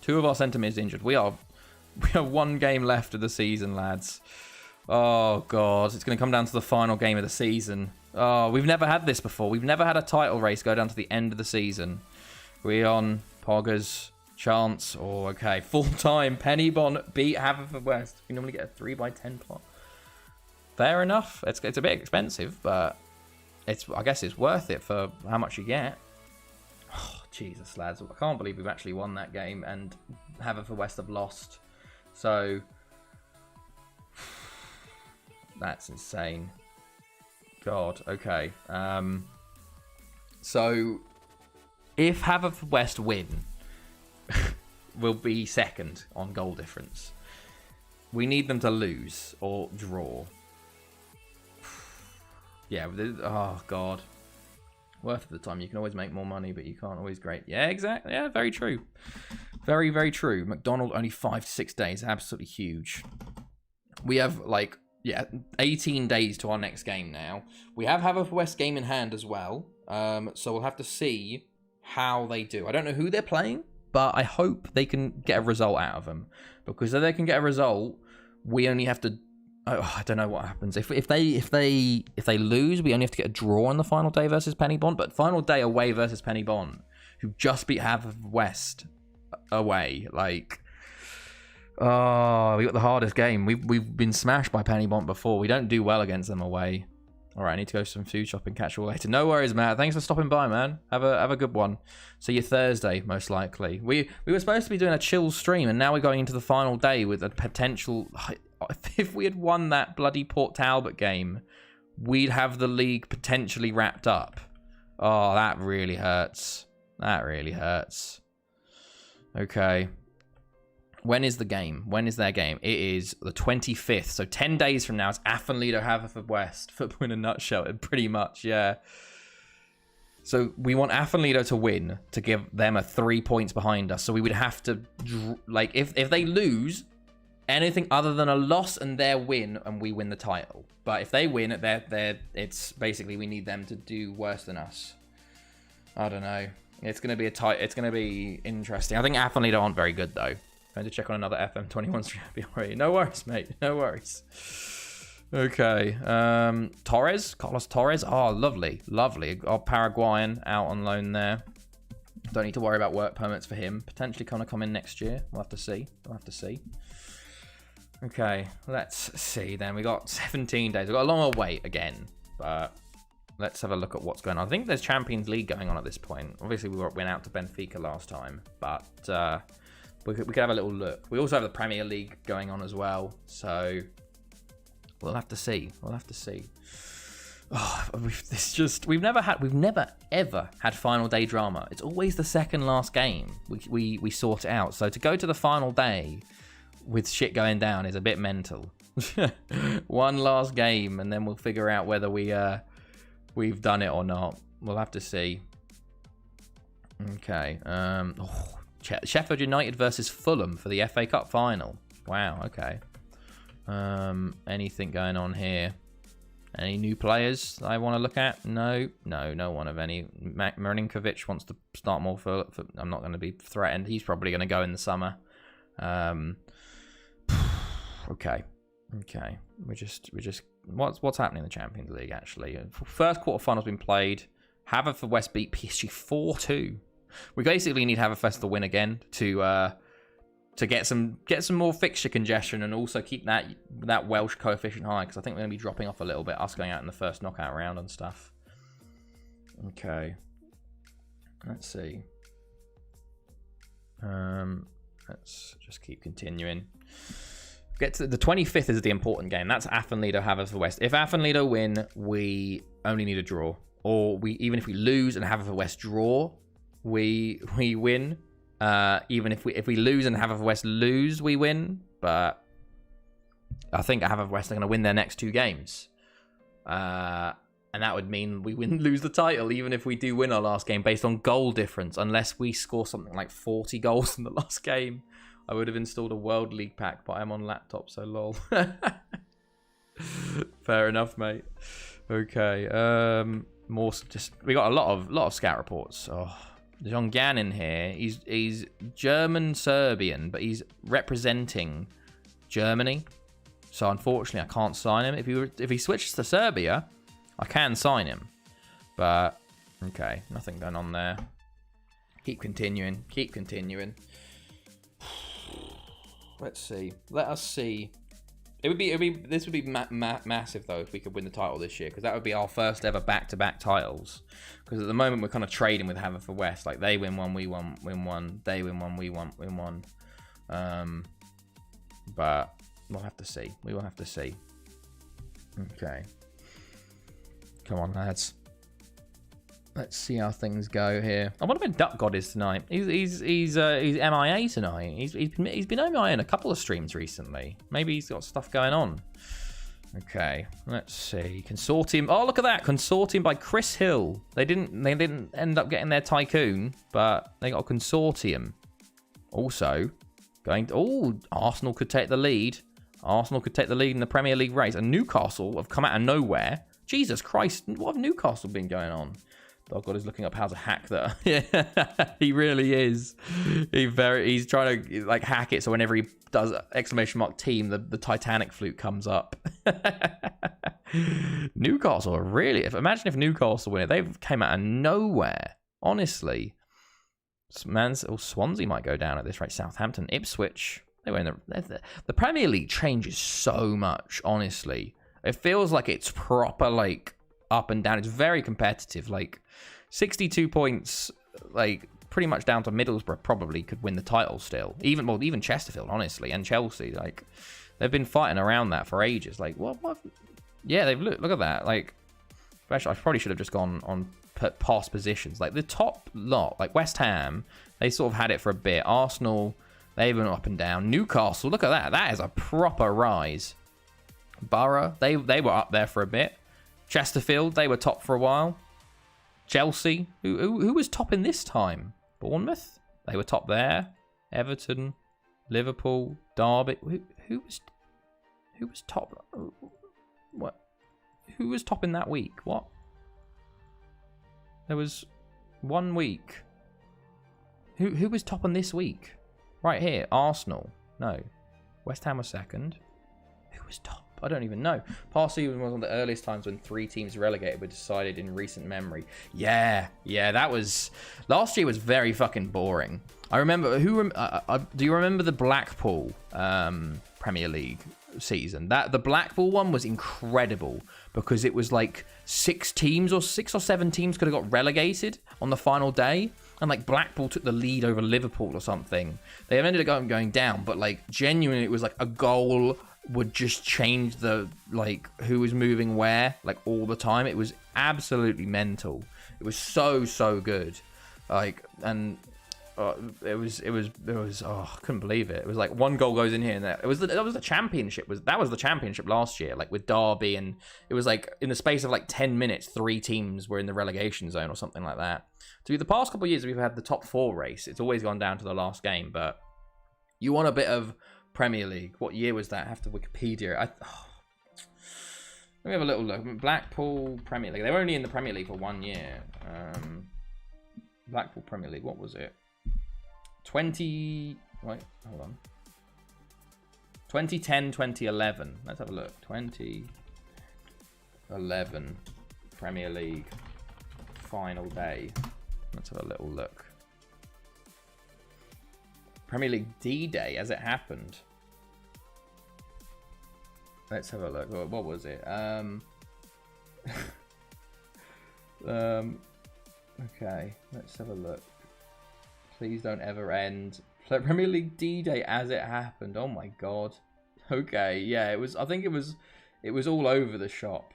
2 of our centre mids injured. We have 1 game left of the season, lads. Oh God. It's going to come down to the final game of the season. Oh, we've never had this before. We've never had a title race go down to the end of the season. Rion, Poggers, Chance. Oh, okay. Full time. Penny Bont beat Haverfordwest. We normally get a 3x10 plot. Fair enough. It's a bit expensive, but I guess it's worth it for how much you get. Oh, Jesus, lads. I can't believe we've actually won that game and Haverfordwest have lost. So, that's insane. God, okay. So, if Haverfordwest win, we'll be second on goal difference. We need them to lose or draw. Yeah, oh God. Worth the time. You can always make more money, but you can't always grade. Yeah, exactly. Yeah, very true. Very, very true. McDonald, only 5 to 6 days. Absolutely huge. We have, 18 days to our next game now. We have Haverfordwest game in hand as well. So we'll have to see how they do. I don't know who they're playing, but I hope they can get a result out of them. Because if they can get a result, we only have to... I don't know what happens. If they lose, we only have to get a draw on the final day versus Penny Bont. But final day away versus Penny Bont, who just beat Haverfordwest away. Oh, we got the hardest game. We've been smashed by Penny Bont before. We don't do well against them away. All right, I need to go some food shopping. Catch you all later. No worries, Matt. Thanks for stopping by, man. Have a good one. See you Thursday, most likely. We were supposed to be doing a chill stream, and now we're going into the final day with a potential. If we had won that bloody Port Talbot game, we'd have the league potentially wrapped up. Oh, that really hurts. That really hurts. Okay. When is the game? When is their game? It is the 25th. So 10 days from now, it's Athenlido Haverfordwest. Football in a nutshell, pretty much, yeah. So we want Athenlido to win to give them a 3 points behind us. So we would have to, if they lose, anything other than a loss and their win, and we win the title. But if they win, it's basically we need them to do worse than us. I don't know. It's gonna be it's gonna be interesting. I think Athlete aren't very good though. Going to check on another FM21 stream. Already. No worries, mate. No worries. Okay. Torres, Carlos Torres. Oh, lovely, lovely. Our Paraguayan out on loan there. Don't need to worry about work permits for him. Potentially gonna come in next year. We'll have to see. We'll have to see. Okay, let's see then. We got 17 days. We've got a long wait again, but let's have a look at what's going on. I think there's Champions League going on at this point. Obviously, we went out to Benfica last time, but we could have a little look. We also have the Premier League going on as well, so we'll have to see. We'll have to see. Oh, we've never ever had final day drama. It's always the second last game we sort it out. So to go to the final day with shit going down is a bit mental. One last game, and then we'll figure out whether we've done it or not. We'll have to see. Okay. Sheffield United versus Fulham for the FA Cup final. Wow. Okay. Anything going on here? Any new players I want to look at? No one of any. Milinkovic wants to start more for. I'm not going to be threatened. He's probably going to go in the summer. Okay. We're just. What's happening in the Champions League actually? First quarterfinal's been played. Haverford beat PSG 4-2. We basically need Haverford to win again to get some more fixture congestion and also keep that Welsh coefficient high, because I think we're going to be dropping off a little bit, us going out in the first knockout round and stuff. Okay. Let's see. Let's just keep continuing. Get to the 25th is the important game. That's Aston Villa Haverford. If Aston Villa win, we only need a draw. Or even if we lose and Haverford draw, we win. Even if we lose and Haverford lose, we win. But I think Haverford are going to win their next two games. And that would mean we lose the title, even if we do win our last game based on goal difference, unless we score something like 40 goals in the last game. I would have installed a World League pack, but I'm on laptop, so lol. Fair enough, mate. Okay. We got a lot of scout reports. Oh, John Gannon here. He's German Serbian, but he's representing Germany. So unfortunately, I can't sign him. If he switches to Serbia, I can sign him. But okay, nothing going on there. Keep continuing. Let's see. Let us see. This would be massive though if we could win the title this year, because that would be our first ever back-to-back titles. Because at the moment we're kind of trading with Haverford. Like they win one, we win one. They win one, we win one. But we'll have to see. We will have to see. Okay. Come on, lads. Let's see how things go here. I wonder where Duck God is tonight. He's MIA tonight. He's been MIA in a couple of streams recently. Maybe he's got stuff going on. Okay, let's see. Consortium. Oh, look at that. Consortium by Chris Hill. They didn't end up getting their Tycoon, but they got a Consortium. Also, Arsenal could take the lead. Arsenal could take the lead in the Premier League race. And Newcastle have come out of nowhere. Jesus Christ, what have Newcastle been going on? Oh God, he's looking up how to hack that. Yeah, he really is. He's trying to like hack it so whenever he does !team, the Titanic flute comes up. Newcastle are really. Imagine if Newcastle win it. They came out of nowhere. Honestly, Swansea might go down at this rate. Southampton, Ipswich. They were in the Premier League changes so much. Honestly, it feels like it's proper like up and down. It's very competitive. Like 62 points, like pretty much down to Middlesbrough probably could win the title still. Even Chesterfield, honestly, and Chelsea, like they've been fighting around that for ages. Like what? Yeah, they've look at that. Like I probably should have just gone on past positions. Like the top lot, like West Ham, they sort of had it for a bit. Arsenal, they've been up and down. Newcastle, look at that. That is a proper rise. Borough, they were up there for a bit. Chesterfield, they were top for a while. Chelsea, who was top in this time? Bournemouth, they were top there. Everton, Liverpool, Derby. Who was top? What? Who was top in that week? What? There was 1 week. Who was top on this week? Right here, Arsenal. No. West Ham was second. Who was top? I don't even know. Past season was one of the earliest times when 3 teams relegated were decided in recent memory. Yeah, that was... Last year was very fucking boring. I remember... do you remember the Blackpool Premier League season? The Blackpool one was incredible because it was like 6 or 7 teams could have got relegated on the final day. And like Blackpool took the lead over Liverpool or something. They ended up going down, but like genuinely it was like a goal would just change the like who was moving where like all the time. It was absolutely mental. It was so good. Like and it was oh, I couldn't believe it. It was like 1 goal goes in here and there. That was the championship. That was the championship last year, like with Derby, and it was like in the space of like 10 minutes, 3 teams were in the relegation zone or something like that. So the past couple of years we've had the top 4 race. It's always gone down to the last game, but you want a bit of Premier League. What year was that? I have to Wikipedia. Let me have a little look. Blackpool Premier League. They were only in the Premier League for 1 year. Blackpool Premier League. What was it? 2010, 2011. Let's have a look. 2011 Premier League final day. Let's have a little look. Premier League D-Day as it happened. Let's have a look. What was it? Okay, let's have a look. Please don't ever end. Premier League D-Day as it happened. Oh my god. Okay, yeah, it was. I think it was all over the shop.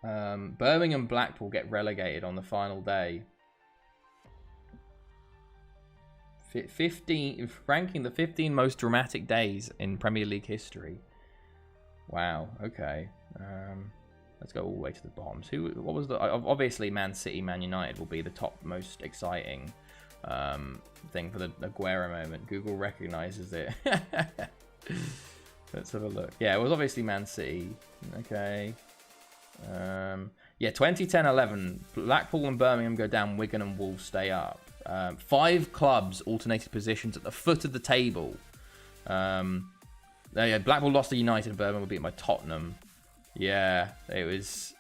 Birmingham Blackpool get relegated on the final day. 15 ranking the 15 most dramatic days in Premier League history. Wow. Okay. Let's go all the way to the bottoms. What was the? Obviously, Man City, Man United will be the top most exciting thing for the Aguero moment. Google recognizes it. Let's have a look. Yeah, it was obviously Man City. Okay. Yeah, 2010-11. Blackpool and Birmingham go down. Wigan and Wolves stay up. 5 clubs alternated positions at the foot of the table. Yeah, Blackpool lost to United and Birmingham were beaten by Tottenham. Yeah, it was...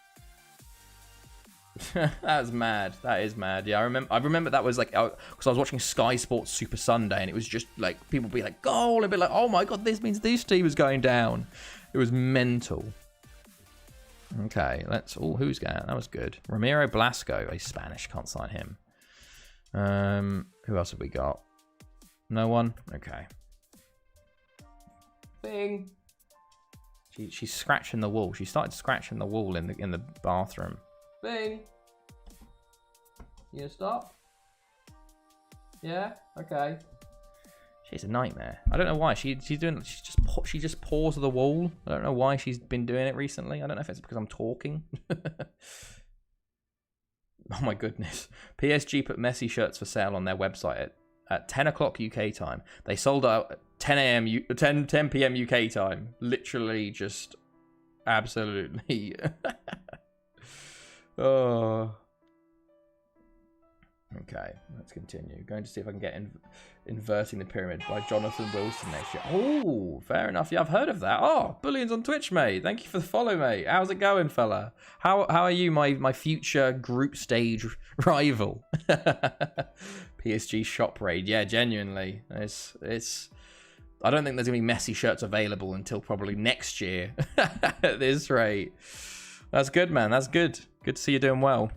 That was mad. That is mad. Yeah, I remember that was like... Because I was watching Sky Sports Super Sunday and it was just like... People be like, goal! And be like, oh my god, this means this team is going down. It was mental. Okay, let's... Oh, who's going? That was good. Ramiro Blasco, a Spanish. Can't sign him. Who else have we got? No one? Okay. Bing. She's scratching the wall. She started scratching the wall in the bathroom. Bing. You gonna stop? Yeah. Okay. She's a nightmare. I don't know why she just paws the wall. I don't know why she's been doing it recently. I don't know if it's because I'm talking. Oh my goodness. PSG put Messi shirts for sale on their website at 10 o'clock UK time. They sold out at 10 p.m. UK time. Literally just absolutely. Oh. Okay, let's continue. Going to see if I can get Inverting the Pyramid by Jonathan Wilson next year. Oh, fair enough. Yeah, I've heard of that. Oh, Bullion's on Twitch, mate. Thank you for the follow, mate. How's it going, fella? How are you, my future group stage rival? PSG shop raid. Yeah, genuinely. It's I don't think there's gonna be Messi shirts available until probably next year at this rate. That's good, man. That's good. Good to see you doing well.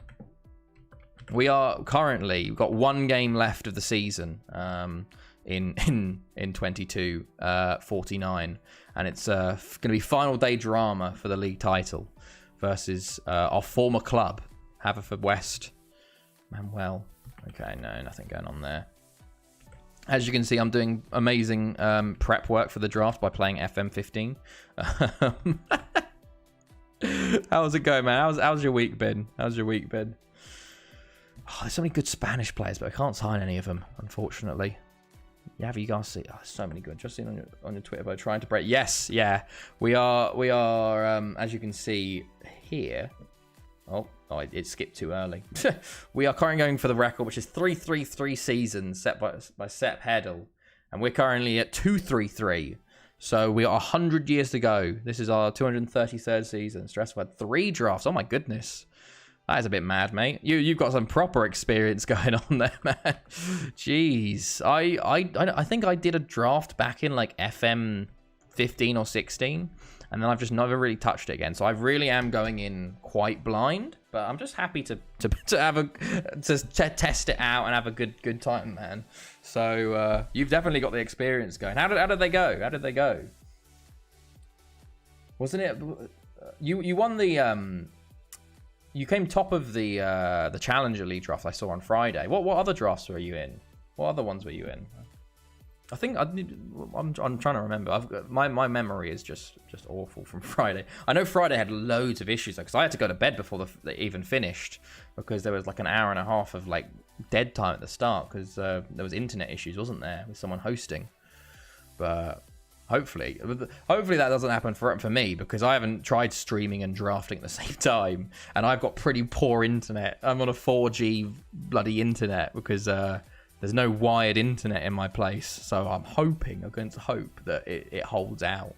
We've got 1 game left of the season in 22-49, and it's going to be final day drama for the league title versus our former club, Haverfordwest. Manuel. Okay, no, nothing going on there. As you can see, I'm doing amazing prep work for the draft by playing FM15. How's it going, man? How's your week been? Oh, there's so many good Spanish players, but I can't sign any of them, unfortunately. Yeah, have you guys see? Oh, so many good. Just seen on your Twitter, but trying to break. Yes, yeah, we are. As you can see here. Oh, it skipped too early. We are currently going for the record, which is 333 seasons set by Sepp Hedl, and we're currently at 233. So we got 100 years to go. This is our 233rd season. Stressful had 3 drafts. Oh my goodness. That is a bit mad, mate. You've got some proper experience going on there, man. Jeez. I think I did a draft back in like FM 15 or 16, and then I've just never really touched it again. So I really am going in quite blind, but I'm just happy to have to test it out and have a good time, man. So you've definitely got the experience going. How did they go? How did they go? Wasn't it you won the you came top of the Challenger League draft I saw on Friday. What other drafts were you in? What other ones were you in? I think I'm trying to remember. My memory is just awful from Friday. I know Friday had loads of issues because I had to go to bed before they even finished because there was like an hour and a half of like dead time at the start because there was internet issues, wasn't there, with someone hosting. But hopefully that doesn't happen for me because I haven't tried streaming and drafting at the same time, and I've got pretty poor internet. I'm on a 4G bloody internet because there's no wired internet in my place, so I'm going to hope that it holds out.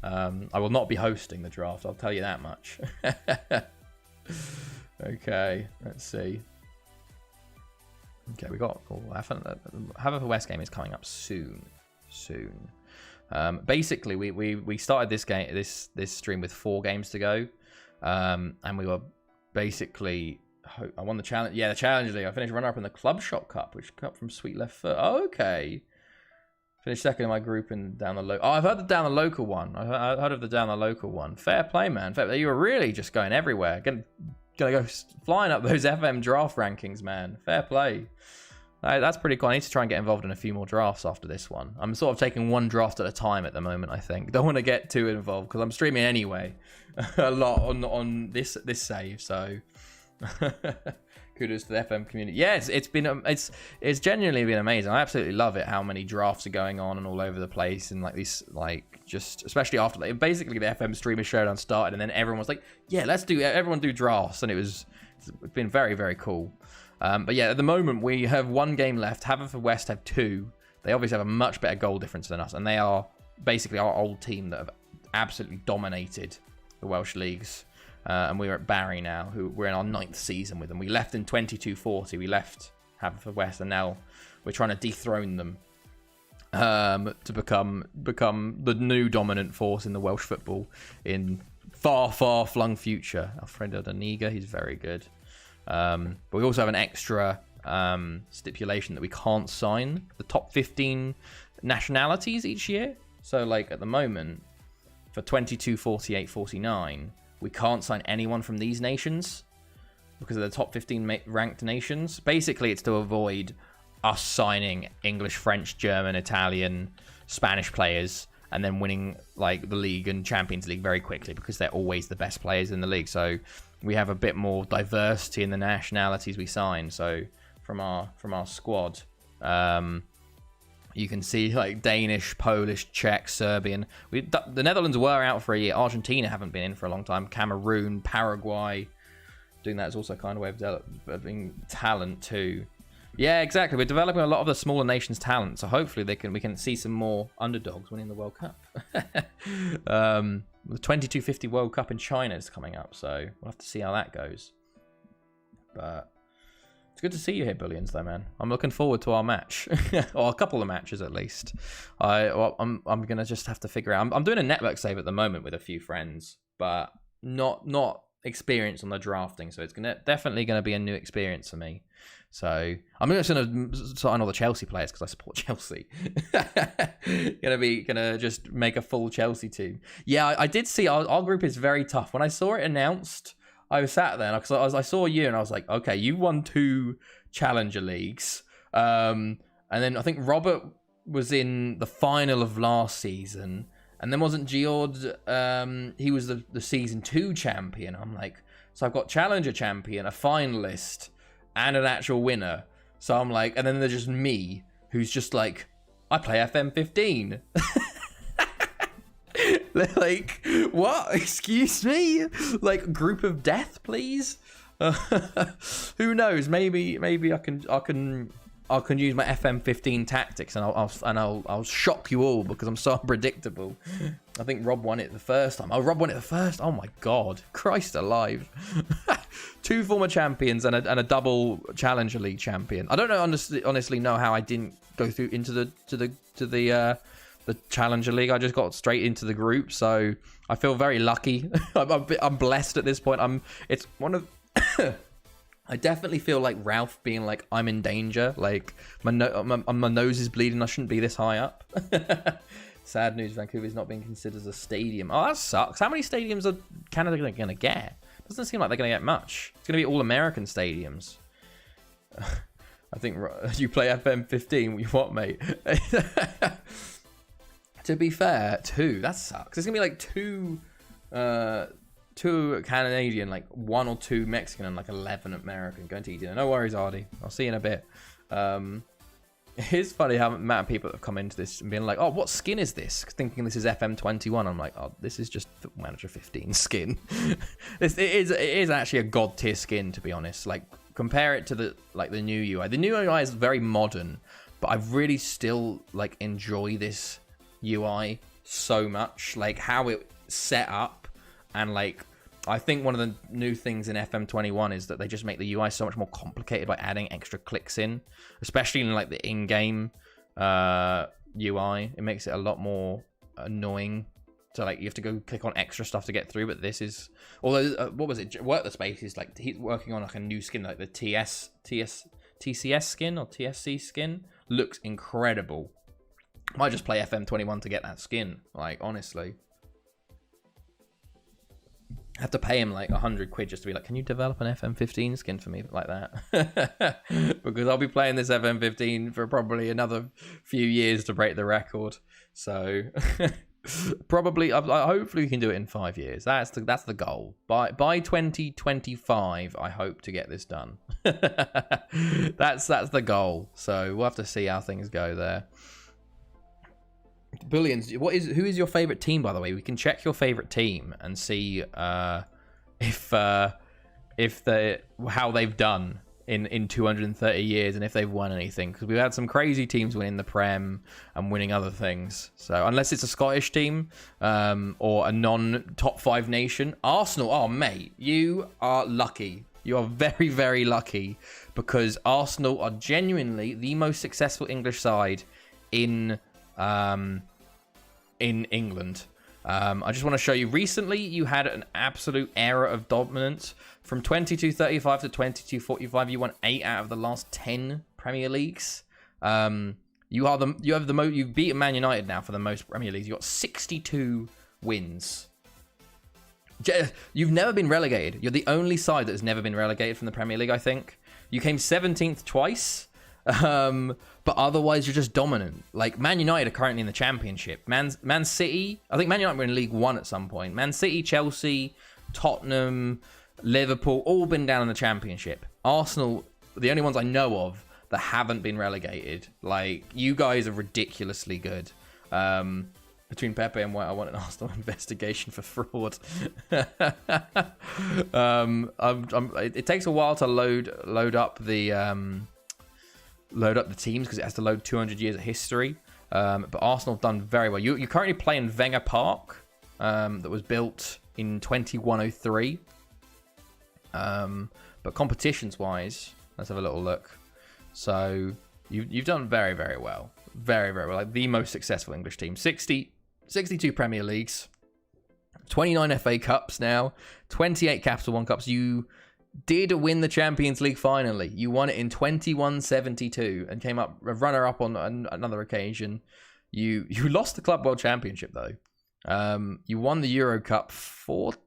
I will not be hosting the draft, I'll tell you that much. Okay, let's see. Okay, we got Haverfordwest game is coming up soon. Basically, we started this stream with 4 games to go, and we were basically. I won the challenge. Yeah, the Challenger League. I finished runner-up in the Club Shot Cup, which cut from Sweet Left Foot. Oh, okay. Finished second in my group and down the local. Oh, I've heard the down the local one. I've heard of the down the local one. Fair play, man. Fair play. You were really just going everywhere. Gonna go flying up those FM draft rankings, man. Fair play. That's pretty cool. I need to try and get involved in a few more drafts after this one. I'm sort of taking one draft at a time at the moment, I think. Don't want to get too involved because I'm streaming anyway a lot on this save, so... Kudos to the FM community. Yeah, it's genuinely been amazing. I absolutely love it how many drafts are going on and all over the place, and like these, like, just especially after basically the FM streamer showdown started, and then everyone was like, yeah, everyone do drafts, and it's been very, very cool. But yeah, at the moment we have 1 game left. Haverfordwest have 2. They obviously have a much better goal difference than us, and they are basically our old team that have absolutely dominated the Welsh leagues. And we're at Barry now, who we're in our 9th season with them. We left in 2240. We left Haverfordwest, and now we're trying to dethrone them to become the new dominant force in the Welsh football in far, far flung future. Alfredo Daniga, he's very good. But we also have an extra stipulation that we can't sign the top 15 nationalities each year. So, like at the moment, for 22, 48, 49. We can't sign anyone from these nations because of the top 15 ranked nations. Basically, it's to avoid us signing English, French, German, Italian, Spanish players and then winning like the league and Champions League very quickly because they're always the best players in the league. So we have a bit more diversity in the nationalities we sign. So from our squad, you can see like Danish, Polish, Czech, Serbian. The Netherlands were out for a year. Argentina haven't been in for a long time. Cameroon, Paraguay. Doing that is also kind of a way of developing talent too. Yeah, exactly. We're developing a lot of the smaller nations' talent. So hopefully we can see some more underdogs winning the World Cup. The 2250 World Cup in China is coming up. So we'll have to see how that goes. But... it's good to see you here, Billions, though, man. I'm looking forward to our match, or a couple of matches at least. I'm gonna just have to figure out. I'm doing a network save at the moment with a few friends, but not experienced on the drafting, so it's definitely gonna be a new experience for me. So I'm just gonna sign all the Chelsea players because I support Chelsea. gonna just make a full Chelsea team. Yeah, I did see our group is very tough. When I saw it announced, I was sat there because I saw you and I was like, okay, you won 2 Challenger Leagues. And then I think Robert was in the final of last season. And then wasn't Geord, he was the season 2 champion. I'm like, so I've got Challenger champion, a finalist, and an actual winner. So I'm like, and then there's just me, who's just like I play FM15. Like, what? Excuse me? Like, group of death, please? Who knows? Maybe I can use my FM15 tactics, and I'll shock you all because I'm so unpredictable. I think Rob won it the first time. Oh, Rob won it the first. Oh my God, Christ alive! 2 former champions and a double Challenger League champion. I don't know honestly know how I didn't go through into the Challenger League. I just got straight into the group, so I feel very lucky. I'm blessed at this point. It's one of I definitely feel like Ralph being like, I'm in danger. Like, my nose is bleeding. I shouldn't be this high up. Sad news, Vancouver's not being considered as a stadium. Oh, that sucks. How many stadiums are Canada going to get? Doesn't seem like they're going to get much. It's going to be all American stadiums. I think you play FM15. What, mate? To be fair, 2. That sucks. It's going to be like 2 Canadian, like 1 or 2 Mexican, and like 11 American. Going to eat dinner. No worries, Artie. I'll see you in a bit. It's funny how amount of people have come into this and been like, oh, what skin is this? Thinking this is FM21. I'm like, oh, this is just Manager 15 skin. It is actually a god tier skin, to be honest. Like, compare it to the new UI. The new UI is very modern, but I really still like enjoy this UI so much. Like how it set up, and like I think one of the new things in FM21 is that they just make the UI so much more complicated by adding extra clicks in, especially in like the in-game UI. It makes it a lot more annoying. So like you have to go click on extra stuff to get through. But this is, although what was it? Work the Space is like he's working on like a new skin, like the TCS skin or TSC skin. Looks incredible. Might just play FM21 to get that skin. Like honestly. I have to pay him like 100 quid just to be like, can you develop an FM15 skin for me like that? Because I'll be playing this FM15 for probably another few years to break the record. So probably, hopefully we can do it in 5 years. That's the goal. By 2025, I hope to get this done. That's the goal. So we'll have to see how things go there. Bullions, who is your favorite team, by the way? We can check your favorite team and see if how they've done in 230 years and if they've won anything, because we've had some crazy teams winning the Prem and winning other things. So unless it's a Scottish team or a non-top 5 nation. Arsenal, oh mate, you are lucky. You are very, very lucky, because Arsenal are genuinely the most successful English side in England. I just want to show you, recently you had an absolute era of dominance. From 22-35 to 22-45, you won 8 out of the last 10 Premier Leagues. You've beaten Man United now for the most Premier Leagues. You got 62 wins. You've never been relegated. You're the only side that has never been relegated from the Premier League, I think. You came 17th twice. But otherwise you're just dominant. Like Man United are currently in the Championship. Man City, I think Man United were in League One at some point. Man City, Chelsea, Tottenham, Liverpool, all been down in the Championship. Arsenal, the only ones I know of that haven't been relegated. Like, you guys are ridiculously good. Between Pepe and White, I want an Arsenal investigation for fraud. It takes a while to load up the teams, because it has to load 200 years of history. But Arsenal have done very well. You're currently playing Wenger Park, that was built in 2103. But competitions-wise, let's have a little look. So you've done very, very well. Very, very well. Like the most successful English team. 62 Premier Leagues, 29 FA Cups now, 28 Capital One Cups. You did win the Champions League finally. You won it in 21-72 and came up runner-up on another occasion. You lost the Club World Championship, though. You won the Euro Cup 5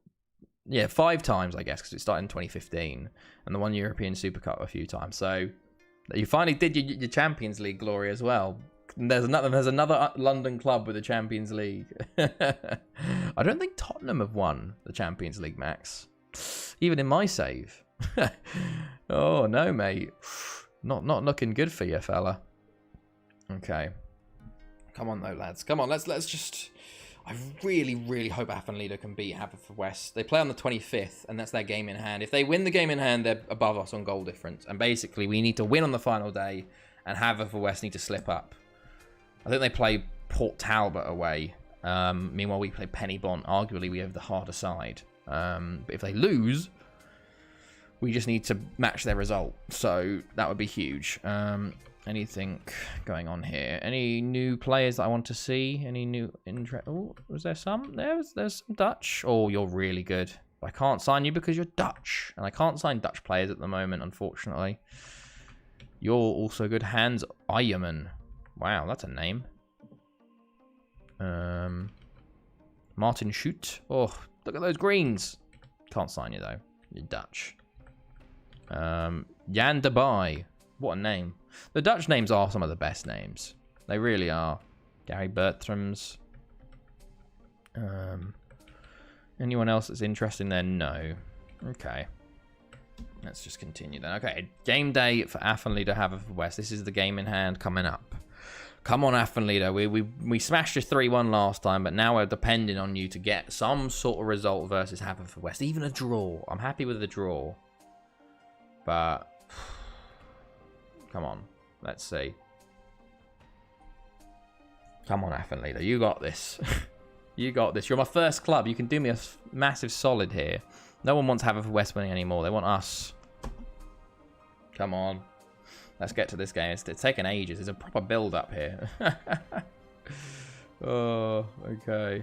times, I guess, because it started in 2015, and the one European Super Cup a few times. So you finally did your Champions League glory as well. There's another London club with the Champions League. I don't think Tottenham have won the Champions League, Max. Even in my save. Oh no, mate. Not looking good for you, fella. Okay. Come on, though, lads. Come on, let's just... I really, really hope Athenlida can beat Haverfordwest. They play on the 25th, and that's their game in hand. If they win the game in hand, they're above us on goal difference. And basically, we need to win on the final day, and Haverfordwest need to slip up. I think they play Port Talbot away. Meanwhile, we play Pennybont. Arguably, we have the harder side. But if they lose, we just need to match their result. So that would be huge. Anything going on here? Any new players that I want to see? Any new interest? Oh, was there some? There's some Dutch. Oh, you're really good. I can't sign you because you're Dutch. And I can't sign Dutch players at the moment, unfortunately. You're also good. Hans Eierman. Wow, that's a name. Martin Schutt. Oh, look at those greens. Can't sign you, though. You're Dutch. Jan de Baai. What a name. The Dutch names are some of the best names. They really are. Gary Bertrams. Anyone else that's interesting there? No. Okay. Let's just continue then. Okay, game day for Athenlida Haverfordwest. This is the game in hand coming up. Come on, Athenlida. We smashed you 3-1 last time, but now we're depending on you to get some sort of result versus Haverfordwest. Even a draw. I'm happy with the draw. But... come on. Let's see. Come on, Athenlida. You got this. You got this. You're my first club. You can do me a massive solid here. No one wants Haverfordwest winning anymore. They want us. Come on. Let's get to this game. It's taken ages. There's a proper build-up here. Oh, okay.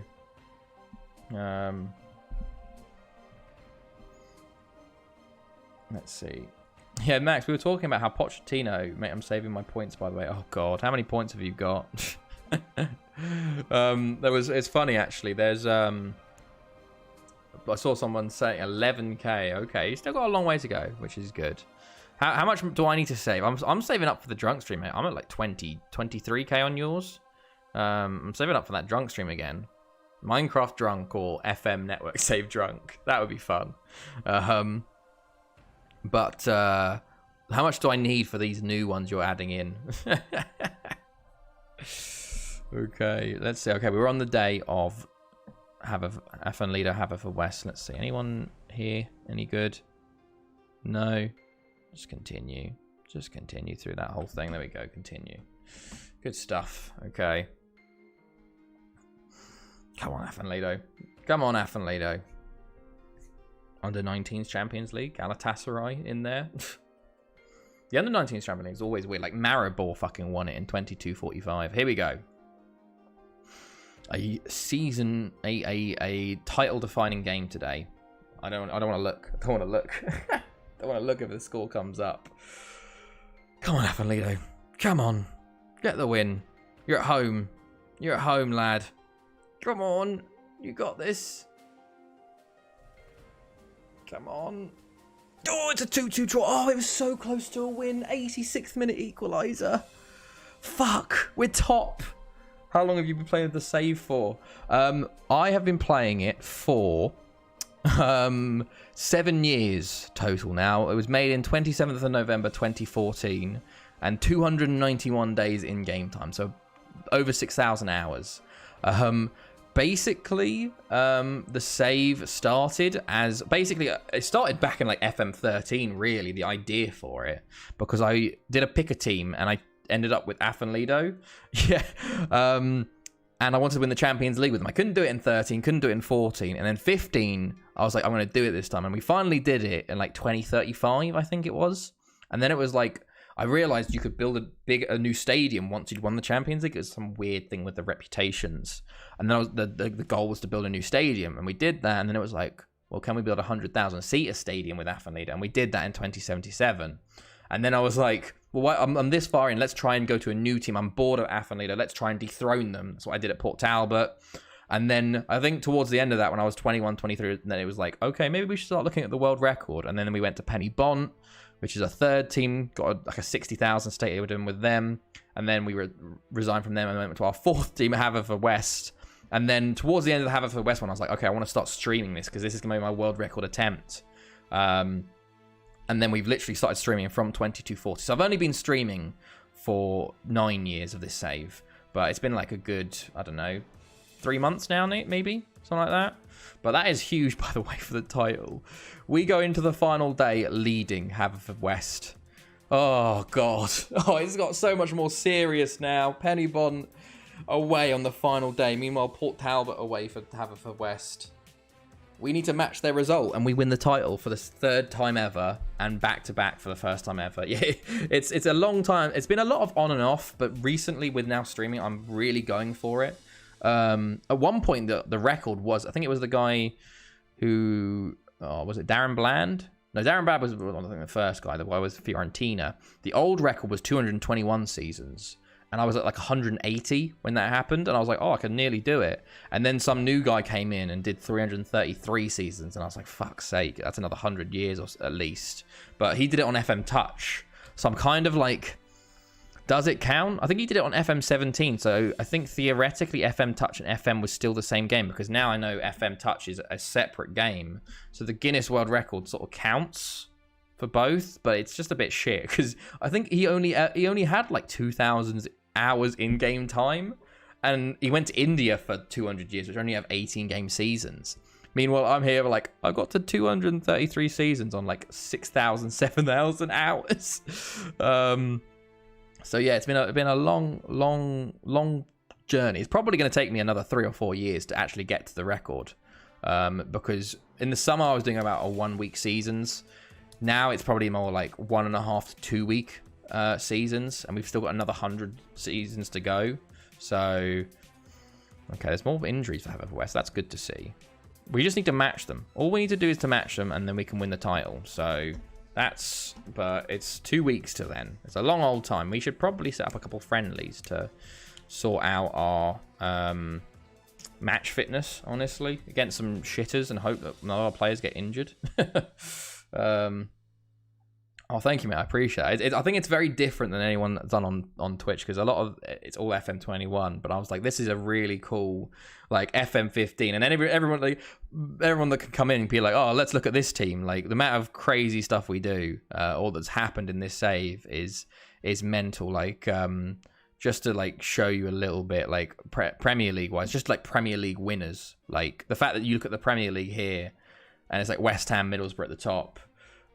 Let's see. Yeah, Max, we were talking about how Pochettino... Mate, I'm saving my points, by the way. Oh, God. How many points have you got? It's funny, actually. There's... I saw someone saying 11k. Okay, you still got a long way to go, which is good. How much do I need to save? I'm saving up for the drunk stream, mate. I'm at like 23k on yours. I'm saving up for that drunk stream again. Minecraft drunk or FM network save drunk. That would be fun. But how much do I need for these new ones you're adding in? Okay, let's see. Okay, we're on the day of Athenlida Haverfordwest. Let's see. Anyone here? Any good? No. Just continue. Just continue through that whole thing. There we go. Continue. Good stuff. Okay. Come on, Athenlida. Come on, Athenlida. Under 19s Champions League. Galatasaray in there. The under 19s Champions League is always weird. Like Maribor fucking won it in 22-45. Here we go. A title defining game today. I don't want to look. I don't want to look. I don't want to look if the score comes up. Come on, Athenlida. Come on. Get the win. You're at home. You're at home, lad. Come on. You got this. Come on. Oh, it's a 2-2 draw. Oh, it was so close to a win. 86th minute equaliser. Fuck. We're top. How long have you been playing the save for? I have been playing it for 7 years total now. It was made in 27th of November 2014 and 291 days in game time. So over 6,000 hours. Basically, the save started as... Basically, it started back in like FM13, really, the idea for it. Because I did a pick a team and I ended up with Athenlida. Yeah. And I wanted to win the Champions League with them. I couldn't do it in 13, couldn't do it in 14. And then 15, I was like, I'm going to do it this time. And we finally did it in like 2035, I think it was. And then it was like, I realized you could build a new stadium once you'd won the Champions League. It was some weird thing with the reputations. And then the goal was to build a new stadium. And we did that. And then it was like, well, can we build a 100,000-seater stadium with Athenlida? And we did that in 2077. And then I was like, well, I'm this far in. Let's try and go to a new team. I'm bored of Athenlida. Let's try and dethrone them. That's what I did at Port Talbot. And then I think towards the end of that, when I was 21, 23, then it was like, okay, maybe we should start looking at the world record. And then we went to Pennybont, which is a third team, got like a 60,000 stadium with them. And then we resigned from them and went to our fourth team at Haverfordwest. And then towards the end of the Haverfordwest one, I was like, okay, I want to start streaming this because this is going to be my world record attempt. And then we've literally started streaming from 2240. So I've only been streaming for 9 years of this save. But it's been like a good, I don't know, 3 months now, maybe? Something like that. But that is huge, by the way, for the title. We go into the final day leading Haverfordwest. Oh, God. Oh, it's got so much more serious now. Pennybont away on the final day. Meanwhile, Port Talbot away for Haverfordwest. We need to match their result, and we win the title for the 3rd time ever, and back-to-back for the 1st time ever. Yeah, it's a long time. It's been a lot of on and off, but recently with now streaming, I'm really going for it. At one point, the record was, I think it was the guy who, was it Darren Bland? No, Darren Bland was, I think, the first guy. The guy was Fiorentina. The old record was 221 seasons. And I was at like 180 when that happened. And I was like, oh, I can nearly do it. And then some new guy came in and did 333 seasons. And I was like, fuck's sake, that's another 100 years or at least. But he did it on FM Touch. So I'm kind of like, does it count? I think he did it on FM 17. So I think theoretically FM Touch and FM was still the same game. Because now I know FM Touch is a separate game. So the Guinness World Record sort of counts for both. But it's just a bit shit. Because I think he only had like 2,000 hours in-game time, and he went to India for 200 years, which only have 18 game seasons. Meanwhile, I'm here like, I got to 233 seasons on like 6,000, 7,000 hours. So yeah, it's been a long journey. It's probably going to take me another 3 or 4 years to actually get to the record, because in the summer I was doing about a 1 week seasons. Now it's probably more like 1.5 to 2 week seasons, and we've still got another 100 seasons to go. So okay, there's more injuries for Haverfordwest. That's good to see. We just need to match them. All we need to do is to match them, and then we can win the title. So that's, but it's 2 weeks till then. It's a long old time. We should probably set up a couple friendlies to sort out our match fitness, honestly, against some shitters, and hope that none of our players get injured. Oh, thank you, mate. I appreciate it. I think it's very different than anyone that's done on Twitch, because a lot of it's all FM21. But I was like, this is a really cool like FM15, and then everyone that can come in and be like, oh, let's look at this team. Like the amount of crazy stuff we do, or that's happened in this save is mental. Like just to like show you a little bit, like Premier League wise, just like Premier League winners. Like the fact that you look at the Premier League here, and it's like West Ham, Middlesbrough at the top.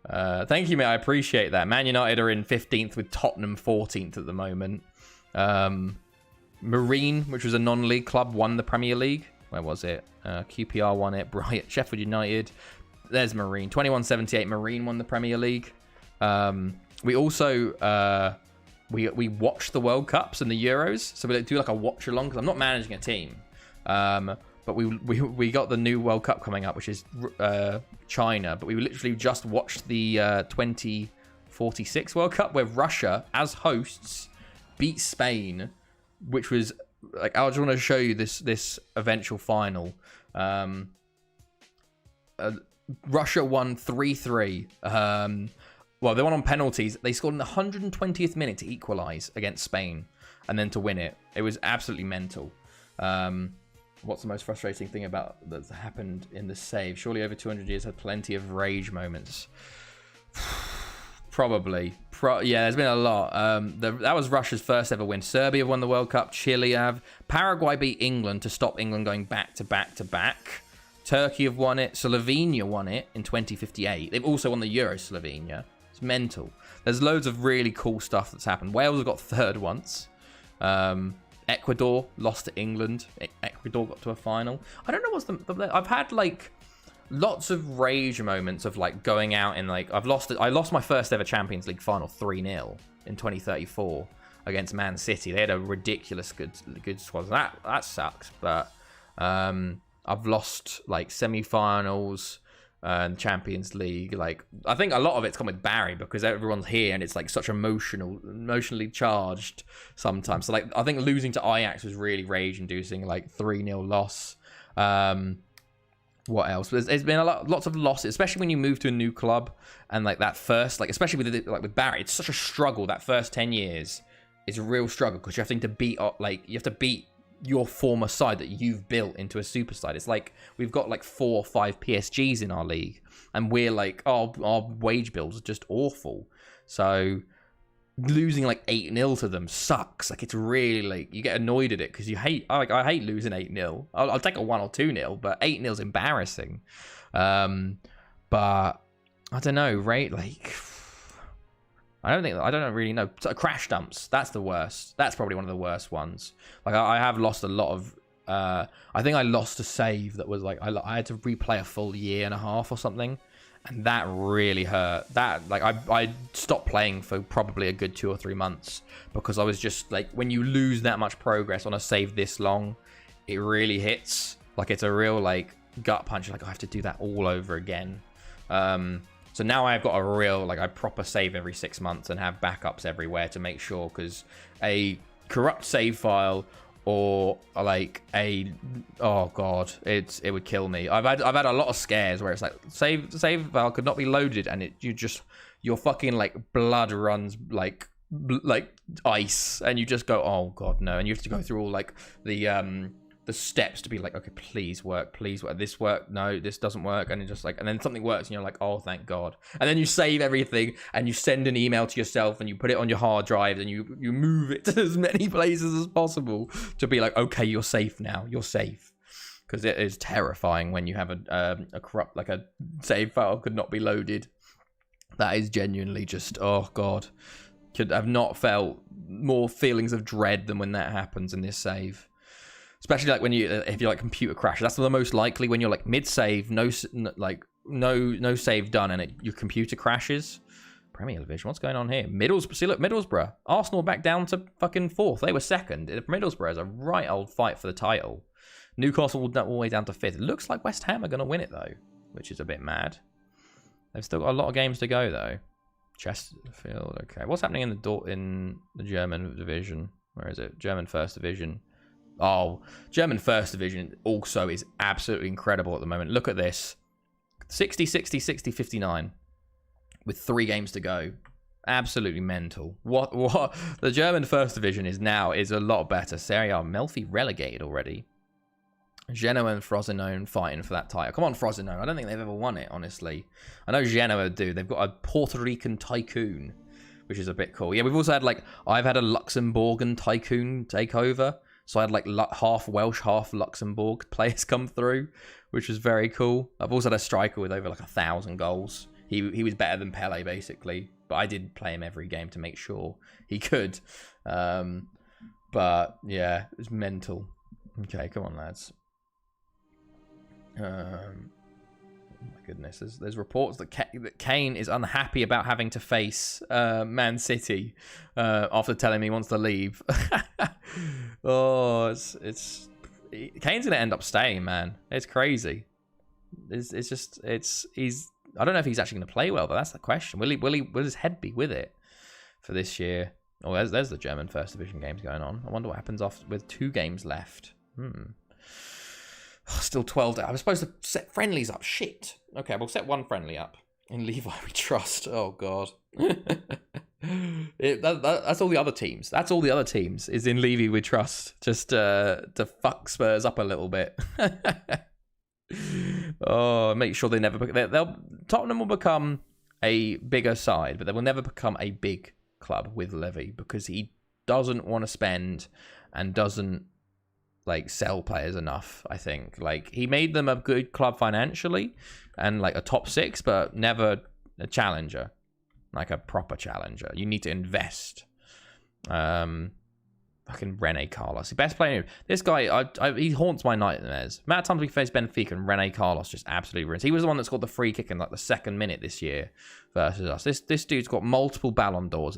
Thank you, mate. I appreciate that. Man United are in 15th with Tottenham 14th at the moment. Marine, which was a non-league club, won the Premier League. Where was it? QPR won it. Brighton, Sheffield United. There's Marine. 21-78. Marine won the Premier League. We also we watch the World Cups and the Euros, so we do like a watch along, because I'm not managing a team. But we got the new World Cup coming up, which is China. But we literally just watched the 2046 World Cup, where Russia, as hosts, beat Spain, which was like, I just want to show you this eventual final. Russia won 3-3. Well, they won on penalties. They scored in the 120th minute to equalise against Spain, and then to win it. It was absolutely mental. What's the most frustrating thing about that's happened in the save? Surely over 200 years had plenty of rage moments. Probably. Yeah, there's been a lot. That was Russia's first ever win. Serbia won the World Cup. Chile have. Paraguay beat England to stop England going back to back to back. Turkey have won it. Slovenia won it in 2058. They've also won the Euro, Slovenia. It's mental. There's loads of really cool stuff that's happened. Wales have got third once. Ecuador lost to England. Ecuador got to a final. I don't know what's I've had like lots of rage moments of like going out and like I lost my first ever Champions League final 3-0 in 2034 against Man City. They had a ridiculous good squad. That sucks. But I've lost like semi-finals and Champions League. Like I think a lot of it's come with Barry, because everyone's here and it's like such emotionally charged sometimes. So like I think losing to Ajax was really rage-inducing, like 3-0 loss. What else? There's been lots of losses, especially when you move to a new club, and like that first, like especially with Barry, it's such a struggle. That first 10 years is a real struggle, because you're having to beat your former side that you've built into a super side. It's like we've got like 4 or 5 PSGs in our league, and we're like, our wage bills are just awful. So losing like 8-0 to them sucks. Like, it's really like, you get annoyed at it because you hate, like, I hate losing 8-0. I'll take a 1 or 2-0, but 8-0 is embarrassing. But I don't know, right? Like, I don't really know. So, crash dumps, that's the worst. That's probably one of the worst ones. Like, I have lost a lot of, I think I lost a save that was like, I had to replay a full year and a half or something. And that really hurt. That, like, I stopped playing for probably a good 2 or 3 months because I was just like, when you lose that much progress on a save this long, it really hits. Like, it's a real like gut punch. Like, I have to do that all over again. So now I've got a real, like, I proper save every 6 months and have backups everywhere to make sure, because a corrupt save file or like oh god, it would kill me. I've had a lot of scares where it's like save file could not be loaded, and your fucking like blood runs like ice, and you just go, oh god no, and you have to go through all like the steps to be like, okay, please work, this work, no, this doesn't work, and it just like, and then something works and you're like, oh thank god, and then you save everything and you send an email to yourself and you put it on your hard drive and you move it to as many places as possible to be like, okay, you're safe now, you're safe. Because it is terrifying when you have a corrupt, like a save file could not be loaded. That is genuinely just, oh god, could have not felt more feelings of dread than when that happens in this save. Especially like when if you're like computer crash, that's the most likely when you're like mid save, no save done, and your computer crashes. Premier Division, what's going on here? Middlesbrough, see look, Middlesbrough, Arsenal back down to fucking 4th. They were 2nd. Middlesbrough is a right old fight for the title. Newcastle all the way down to 5th. It looks like West Ham are going to win it though, which is a bit mad. They've still got a lot of games to go though. Chesterfield, okay. What's happening in the German division? Where is it? German First Division. Oh, German First Division also is absolutely incredible at the moment. Look at this. 60, 60, 60, 59. With 3 games to go. Absolutely mental. What the German First Division is now is a lot better. Serie A, Melfi relegated already. Genoa and Frosinone fighting for that title. Come on, Frosinone. I don't think they've ever won it, honestly. I know Genoa do. They've got a Puerto Rican tycoon, which is a bit cool. Yeah, we've also had like, I've had a Luxembourgian tycoon take over. So I had like half Welsh, half Luxembourg players come through, which was very cool. I've also had a striker with over like 1,000 goals. He was better than Pele basically, but I did play him every game to make sure he could. But yeah, it was mental. Okay, come on lads. Oh my goodness, there's reports that Kane is unhappy about having to face Man City after telling me he wants to leave. Oh, it's Kane's gonna end up staying, man. It's crazy. He's I don't know if he's actually gonna play well, but that's the question. Will his head be with it for this year? Oh, there's the German First Division games going on. I wonder what happens with 2 games left. Still 12. I was supposed to set friendlies up. Shit. Okay, we'll set 1 friendly up. In Levi we trust. Oh, God. That's all the other teams. That's all the other teams is in Levy we trust. Just to fuck Spurs up a little bit. Oh, make sure they never... Tottenham will become a bigger side, but they will never become a big club with Levy because he doesn't want to spend and doesn't like sell players enough. I think like he made them a good club financially and like a top 6, but never a challenger, like a proper challenger. You need to invest. Fucking Rene Carlos, the best player. This guy, he haunts my nightmares. Amount of times we faced Benfica and Rene Carlos just absolutely ruins. He was the one that scored the free kick in like the 2nd minute this year versus us. This dude's got multiple Ballon d'Ors.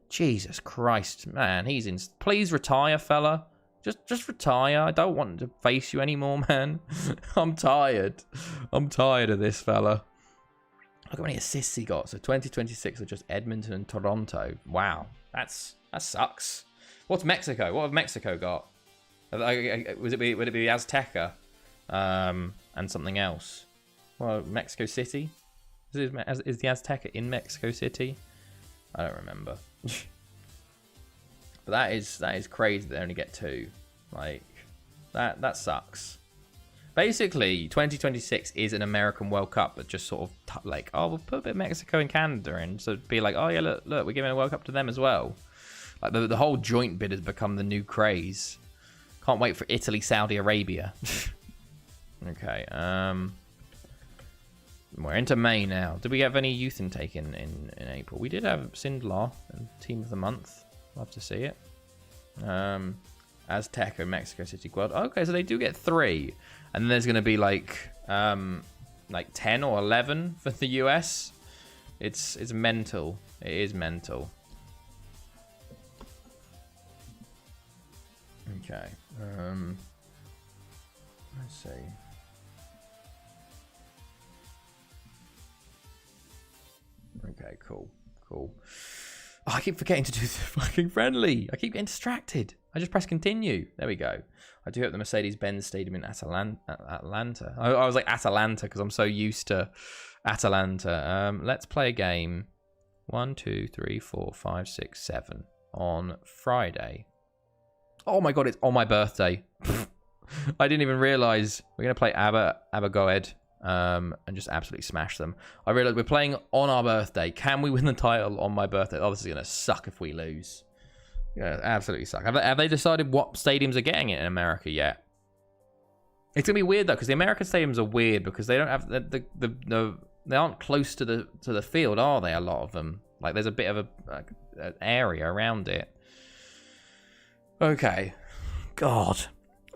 Jesus Christ, man, he's in. Please retire, fella. Just retire. I don't want to face you anymore, man. I'm tired. I'm tired of this fella. Look how many assists he got. So 2026 are just Edmonton and Toronto. Wow, that sucks. What's Mexico? What have Mexico got? Would it be Azteca, and something else? Well, Mexico City. Is the Azteca in Mexico City? I don't remember. But that is crazy. They only get 2. Like that sucks. Basically, 2026 is an American World Cup, but just sort of like, oh, we'll put a bit of Mexico and Canada in. So it'd be like, oh yeah, look, we're giving a World Cup to them as well. Like the whole joint bid has become the new craze. Can't wait for Italy, Saudi Arabia. Okay, we're into May now. Did we have any youth intake in April? We did have Sindlar and Team of the Month. Love to see it. Azteca and Mexico City Squad. Okay, so they do get 3. And then there's going to be like 10 or 11 for the US. It's mental. It is mental. Okay. Let's see. Okay, cool. Oh, I keep forgetting to do the fucking friendly. I keep getting distracted. I just press continue. There we go. I do hope the Mercedes-Benz Stadium in Atlanta. I was like Atalanta because I'm so used to Atalanta. Let's play a game. 1, 2, 3, 4, 5, 6, 7 on Friday. Oh my god, it's on my birthday. I didn't even realize we're gonna play Abba Goed and just absolutely smash them. I realized we're playing on our birthday. Can we win the title on my birthday? Oh, this is gonna suck if we lose. Yeah, absolutely suck. Have they decided what stadiums are getting it in America yet? It's gonna be weird though, because the American stadiums are weird because they don't have they aren't close to the field, are they? A lot of them, like there's a bit of an area around it. Okay, God.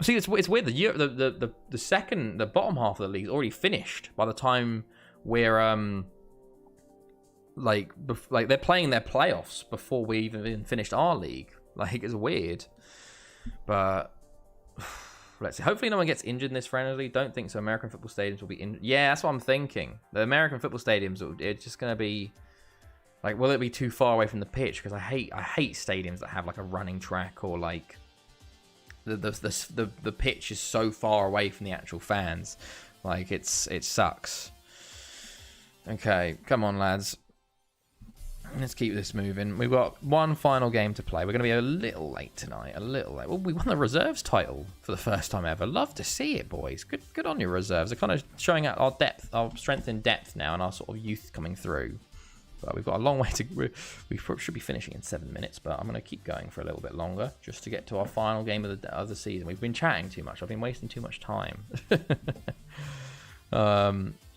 See, it's weird. The bottom half of the league is already finished by the time we're like they're playing their playoffs before we even finished our league. Like, it's weird, but let's see. Hopefully no one gets injured in this friendly. Don't think so. American football stadiums will be in. Yeah, that's what I'm thinking. The American football stadiums, it's just gonna be like, will it be too far away from the pitch? Because I hate stadiums that have like a running track or like the pitch is so far away from the actual fans. Like, it sucks. Okay, come on, lads. Let's keep this moving. We've got one final game to play. We're going to be a little late tonight. A little late. Well, we won the reserves title for the first time ever. Love to see it, boys. Good on your reserves. They're kind of showing out our depth, our strength in depth now, and our sort of youth coming through. But we've got a long way to... We should be finishing in 7 minutes, but I'm going to keep going for a little bit longer just to get to our final game of the season. We've been chatting too much. I've been wasting too much time.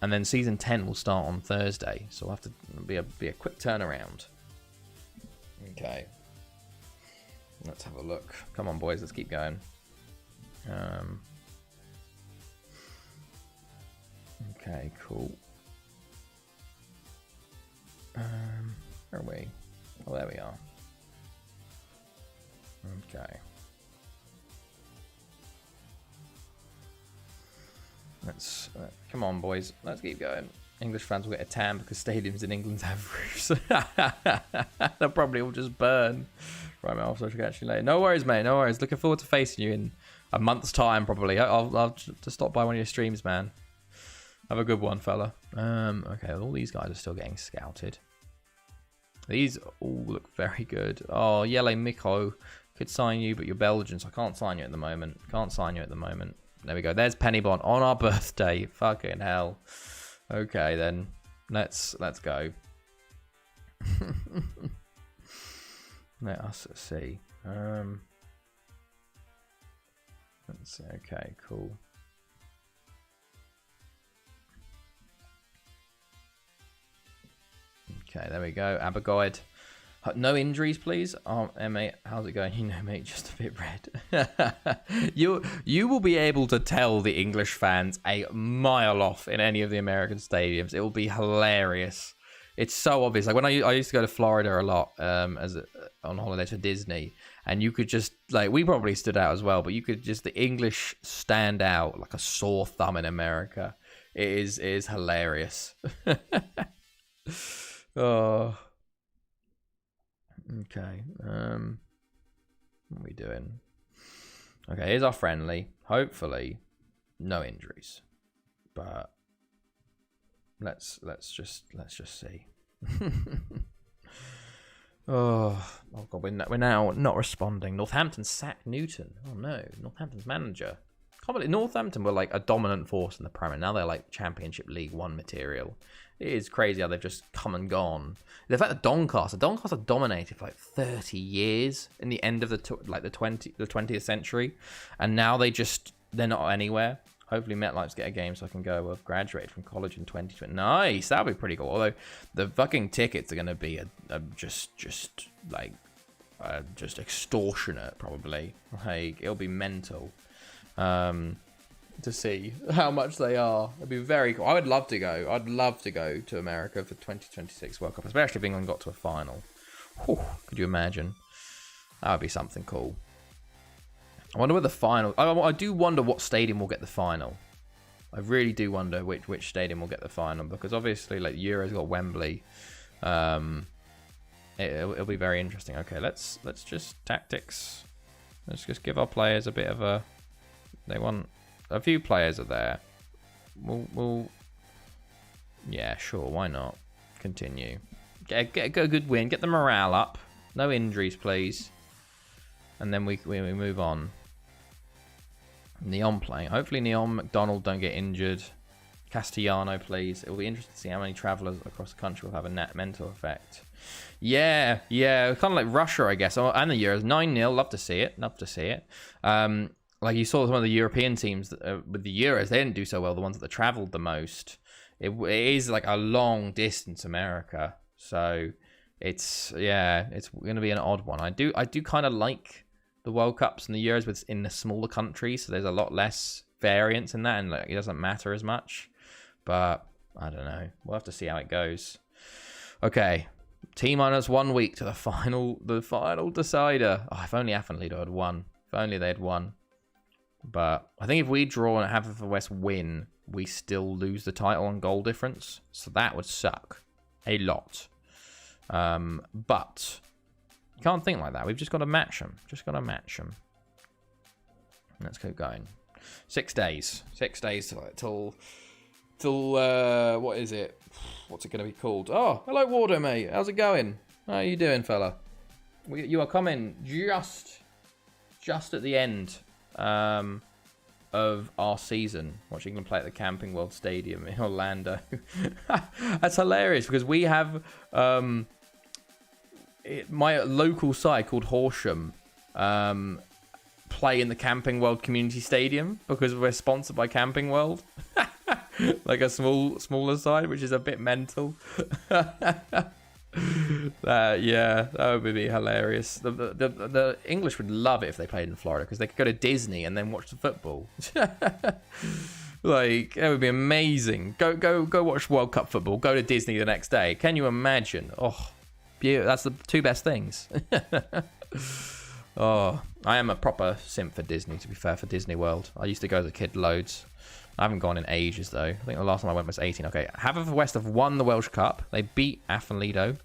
And then season 10 will start on Thursday, so we'll have to be a quick turnaround. Okay. Let's have a look. Come on, boys. Let's keep going. Okay, cool. Where are we? Oh, there we are. Okay. Come on, boys. Let's keep going. English fans will get a tan because stadiums in England have roofs. They'll probably all just burn. Right, mate, I'll social catch you later. No worries, mate. No worries. Looking forward to facing you in a month's time, probably. I'll just stop by one of your streams, man. Have a good one, fella. Okay, all these guys are still getting scouted. These all look very good. Oh, Yele Miko could sign you, but you're Belgian, so I can't sign you at the moment. Can't sign you at the moment. There we go. There's Pennybon on our birthday. Fucking hell. Okay, then. Let's go. Let us see. Let's see. Okay, cool. Okay, there we go. Abergoid. No injuries, please. Oh, mate, how's it going? You know, mate, just a bit red. You will be able to tell the English fans a mile off in any of the American stadiums. It will be hilarious. It's so obvious. Like when I used to go to Florida a lot on holiday to Disney, and you could just, like, we probably stood out as well, but you could just, the English stand out like a sore thumb in America. It is hilarious. Oh. Okay, what are we doing? Okay, here's our friendly. Hopefully, no injuries. But let's just see. Oh god, we're now not responding. Northampton sacked Newton. Oh no, Northampton's manager can't believe Northampton were like a dominant force in the Premier. Now they're like Championship League One material. It is crazy how they've just come and gone. The fact that Doncaster dominated for like 30 years in the end of the 20th century, and now they're not anywhere. Hopefully MetLife's get a game so I can go. I've graduated from college in 2020. Nice, that'll be pretty cool. Although the fucking tickets are going to be just extortionate probably. Like it'll be mental to see how much they are. It'd be very cool. I would love to go. I'd love to go to America for 2026 World Cup, especially if England got to a final. Whew, could you imagine? That would be something cool. I wonder where the final... I do wonder what stadium will get the final. I really do wonder which stadium will get the final, because obviously, like, Euro's got Wembley. It'll be very interesting. Okay, let's just tactics. Let's just give our players a bit of a... They want... A few players are there. We'll... Yeah, sure, why not? Continue. Get a good win. Get the morale up. No injuries, please. And then we move on. Neon playing. Hopefully Neon, McDonald don't get injured. Castellano, please. It'll be interesting to see how many travellers across the country will have a net mental effect. Yeah. Kind of like Russia, I guess. And the Euros. 9-0. Love to see it. Like you saw some of the European teams with the Euros, they didn't do so well. The ones that travelled the most. It is like a long distance America. So it's going to be an odd one. I do kind of like the World Cups and the Euros in the smaller countries, so there's a lot less variance in that, and like, it doesn't matter as much. But I don't know. We'll have to see how it goes. Okay, T-minus 1 week to the final decider. Oh, if only Athenlido had won. If only they had won. But I think if we draw and Haverfordwest win, we still lose the title on goal difference. So that would suck a lot. But you can't think like that. We've just got to match them. Let's keep going. 6 days. 6 days till what is it? What's it going to be called? Oh, hello, Wardo, mate. How's it going? How are you doing, fella? You are coming just at the end of our season, watching them play at the Camping World Stadium in Orlando. That's hilarious because we have my local side called Horsham play in the Camping World Community Stadium because we're sponsored by Camping World. Like a smaller side, which is a bit mental. That would be hilarious. The English would love it if they played in Florida because they could go to Disney and then watch the football. Like, it would be amazing. Go watch World Cup football. Go to Disney the next day. Can you imagine? Oh, beautiful. That's the two best things. Oh, I am a proper simp for Disney, to be fair, for Disney World. I used to go as a kid loads. I haven't gone in ages, though. I think the last time I went was 18. Okay, Haverfordwest have won the Welsh Cup. They beat Athenlido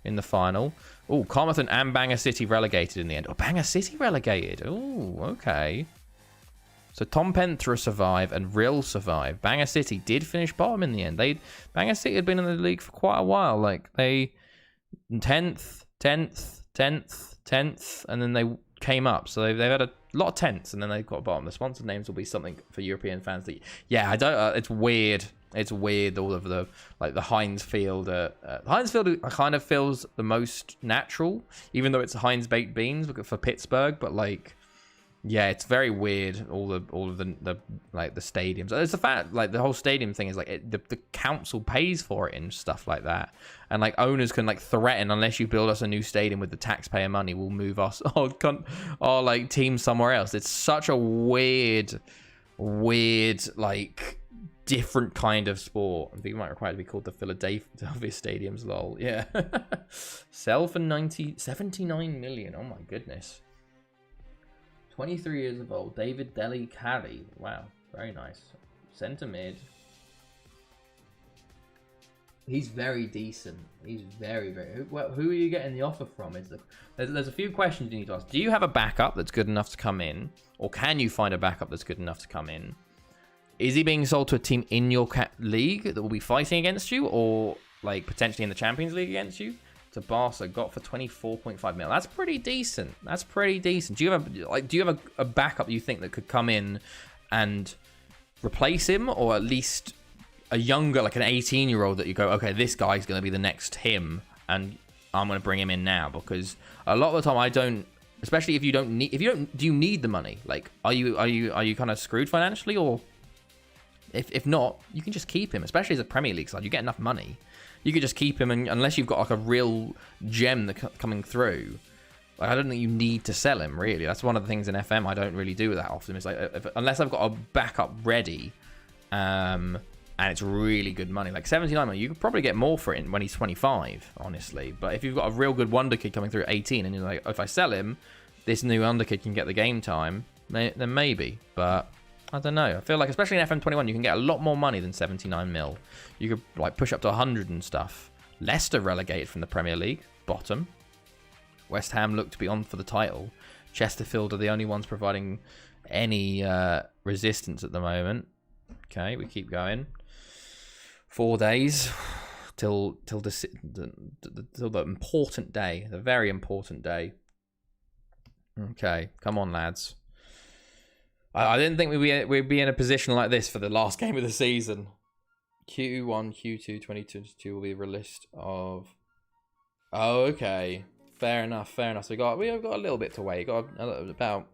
in the final. Oh, Carmarthen and Bangor City relegated in the end. Oh, Bangor City relegated. Oh, okay. So Tom Pentra survive and Rill survive. Bangor City did finish bottom in the end. Bangor City had been in the league for quite a while. Like, they 10th, and then they came up. So they've had a lot of 10ths, and then they've got bottom. The sponsored names will be something for European fans that, I don't. It's weird. It's weird. All of the Heinz Field. Heinz Field kind of feels the most natural, even though it's Heinz baked beans for Pittsburgh. But like, yeah, it's very weird. All of the like the stadiums. It's the fact like the whole stadium thing is like the council pays for it and stuff like that, and like owners can like threaten, unless you build us a new stadium with the taxpayer money, we'll move our like team somewhere else. It's such a weird like different kind of sport. I think it might require to be called the Philadelphia Stadiums. Lol. Yeah. Sell for 79 million. Oh my goodness. 23 years of old, David Deli Cali. Wow, very nice. Centre mid. He's very decent. He's very, very... Who are you getting the offer from? There's a few questions you need to ask. Do you have a backup that's good enough to come in? Or can you find a backup that's good enough to come in? Is he being sold to a team in your league that will be fighting against you? Or like potentially in the Champions League against you? To Barca, got for 24.5 mil. That's pretty decent. Do you have a backup you think that could come in and replace him, or at least a younger, like an 18-year-old that you go, okay, this guy's going to be the next him, and I'm going to bring him in now? Because a lot of the time I don't, especially if you don't need, do you need the money? Like, are you kind of screwed financially? Or if not, you can just keep him, especially as a Premier League side. You get enough money. You could just keep him, and unless you've got like a real gem that coming through, like, I don't think you need to sell him, really. That's one of the things in FM I don't really do that often. It's like, unless I've got a backup ready, and it's really good money, like 79 million, you could probably get more for it when he's 25, honestly. But if you've got a real good wonder kid coming through at 18, and you're like, if I sell him, this new wonder kid can get the game time, then maybe. But I don't know. I feel like, especially in FM21, you can get a lot more money than 79 mil. You could like push up to 100 and stuff. Leicester relegated from the Premier League, bottom. West Ham look to be on for the title. Chesterfield are the only ones providing any resistance at the moment. Okay, we keep going. 4 days till the important day, the very important day. Okay, come on, lads. I didn't think we'd be in a position like this for the last game of the season. Q1, Q2, 2022 will be a list of... Oh, okay. Fair enough, fair enough. So we've got a little bit to wait. Got about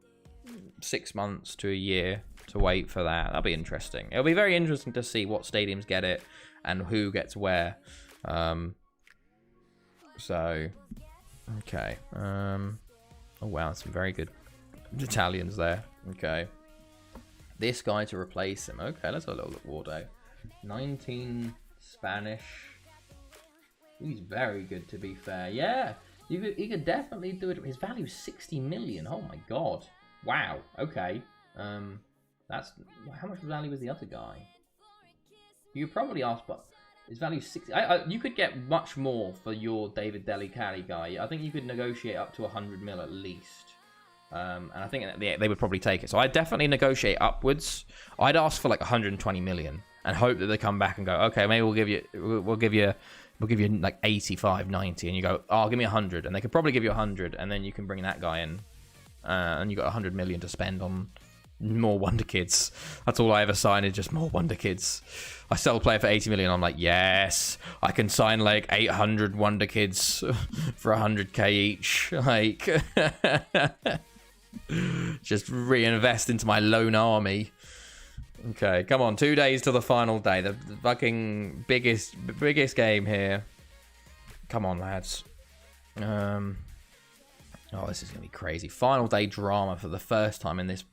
6 months to a year to wait for that. That'll be interesting. It'll be very interesting to see what stadiums get it and who gets where. So, okay. Oh, wow, some very good Italians there. Okay. This guy to replace him. Okay, let's have a little look. Wardo. 19 Spanish. He's very good, to be fair. Yeah, you could definitely do it. His value is 60 million. Oh my god. Wow. Okay. That's how much value was the other guy? You could probably ask, but his value is 60. You could get much more for your David Dele Alli guy. I think you could negotiate up to 100 mil at least. And I think they would probably take it. So I'd definitely negotiate upwards. I'd ask for like 120 million and hope that they come back and go, okay, maybe we'll give you like 85, 90, and you go, oh, give me 100, and they could probably give you 100, and then you can bring that guy in, and you got 100 million to spend on more wonder kids. That's all I ever sign, is just more wonder kids. I sell a player for 80 million. I'm like, yes, I can sign like 800 wonder kids for 100k each. Like, just reinvest into my lone army. Okay, come on, 2 days to the final day. The fucking biggest game here. Come on, lads. Oh, this is going to be crazy. Final day drama for the first time in this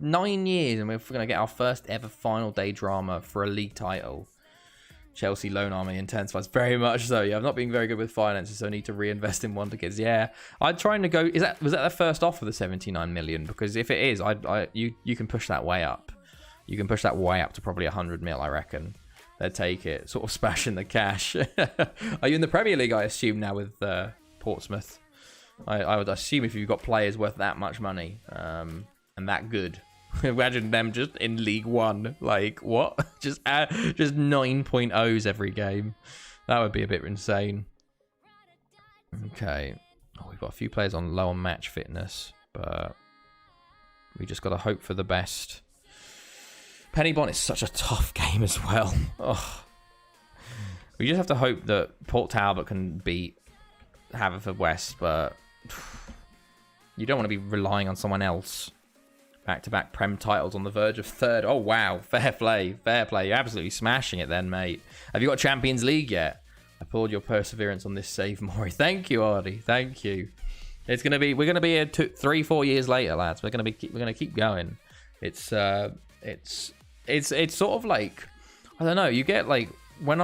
9 years, and we're going to get our first ever final day drama for a league title. Chelsea loan army intensifies very much so. Yeah, I've not been very good with finances, so I need to reinvest in wonder kids. Yeah, I'd try and go. Was that the first offer, the 79 million? Because if it is, you can push that way up. You can push that way up to probably 100 mil, I reckon. They'd take it, sort of smashing the cash. Are you in the Premier League, I assume, now with Portsmouth? I would assume if you've got players worth that much money and that good. Imagine them just in League One. Like, what? just 9.0s every game. That would be a bit insane. Okay. Oh, we've got a few players on low on match fitness, but we just got to hope for the best. Pennybon is such a tough game as well. Oh. We just have to hope that Port Talbot can beat Haverfordwest, but you don't want to be relying on someone else. Back-to-back Prem titles on the verge of third. Oh, wow. Fair play. Fair play. You're absolutely smashing it then, mate. Have you got Champions League yet? I applaud your perseverance on this save, Maury. Thank you, Ardy. Thank you. We're going to be here 3-4 years later, lads. We're going to keep going. It's sort of like, I don't know. You get like, when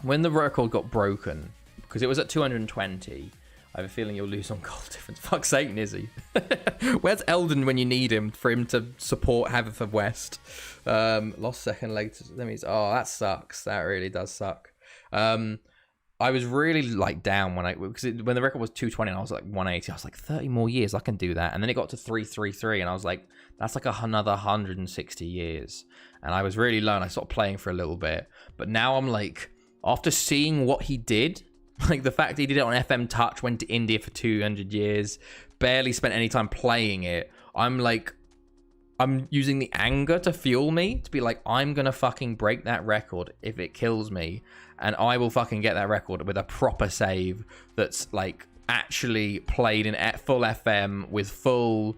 the record got broken, because it was at 220, I have a feeling you'll lose on goal difference. Fuck's sake, Nizzy. Where's Eldon when you need him for him to support Haverfordwest? Lost second leg to Lemies. Oh, that sucks. That really does suck. I was really like down when when the record was 220 and I was like 180. I was like, 30 more years, I can do that. And then it got to 333 and I was like, that's like another 160 years. And I was really low and I stopped playing for a little bit. But now I'm like, after seeing what he did, like the fact he did it on FM Touch, went to India for 200 years, barely spent any time playing it. I'm like, I'm using the anger to fuel me to be like, I'm gonna fucking break that record if it kills me, and I will fucking get that record with a proper save that's like actually played in full FM with full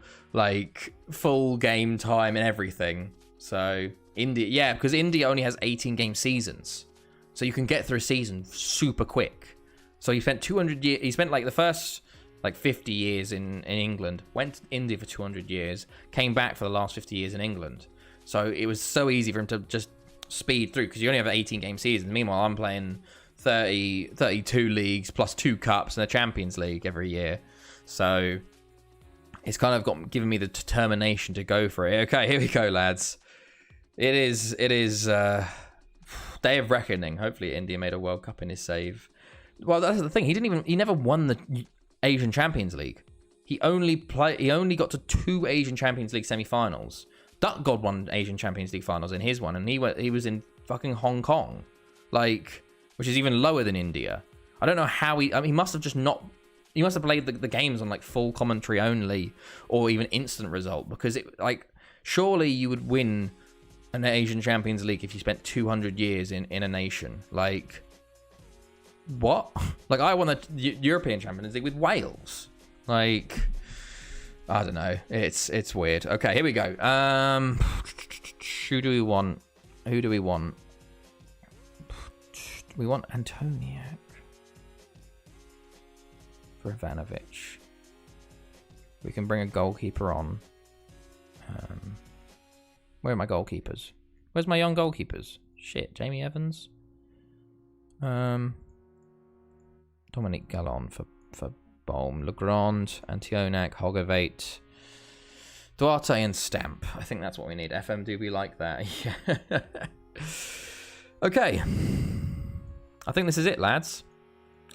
game time and everything. So India, yeah, because India only has 18 game seasons, so you can get through a season super quick. So he spent 200 years. He spent like the first 50 years in England, went to India for 200 years, came back for the last 50 years in England. So it was so easy for him to just speed through, because you only have an 18 game season. Meanwhile, I'm playing 32 leagues plus 2 cups and a Champions League every year. So it's kind of given me the determination to go for it. Okay, here we go, lads. It is Day of Reckoning. Hopefully India made a World Cup in his save. Well, that's the thing. He never won the Asian Champions League. He only got to 2 Asian Champions League semi-finals. Duck God won Asian Champions League finals in his one, and he was in fucking Hong Kong, which is even lower than India. I don't know how he must have just not. He must have played the games on full commentary only, or even instant result, because surely you would win an Asian Champions League if you spent 200 years in a nation. What? I won the European Champions League with Wales. I don't know. It's weird. Okay, here we go. Who do we want? We want Antoniak for Ivanovic. We can bring a goalkeeper on. Where are my goalkeepers? Where's my young goalkeepers? Shit, Jamie Evans. Dominic Gallon for Bohm, Legrand, Antionak, Hogavate, Duarte, and Stamp. I think that's what we need. FM, do we like that? Yeah. Okay. I think this is it, lads.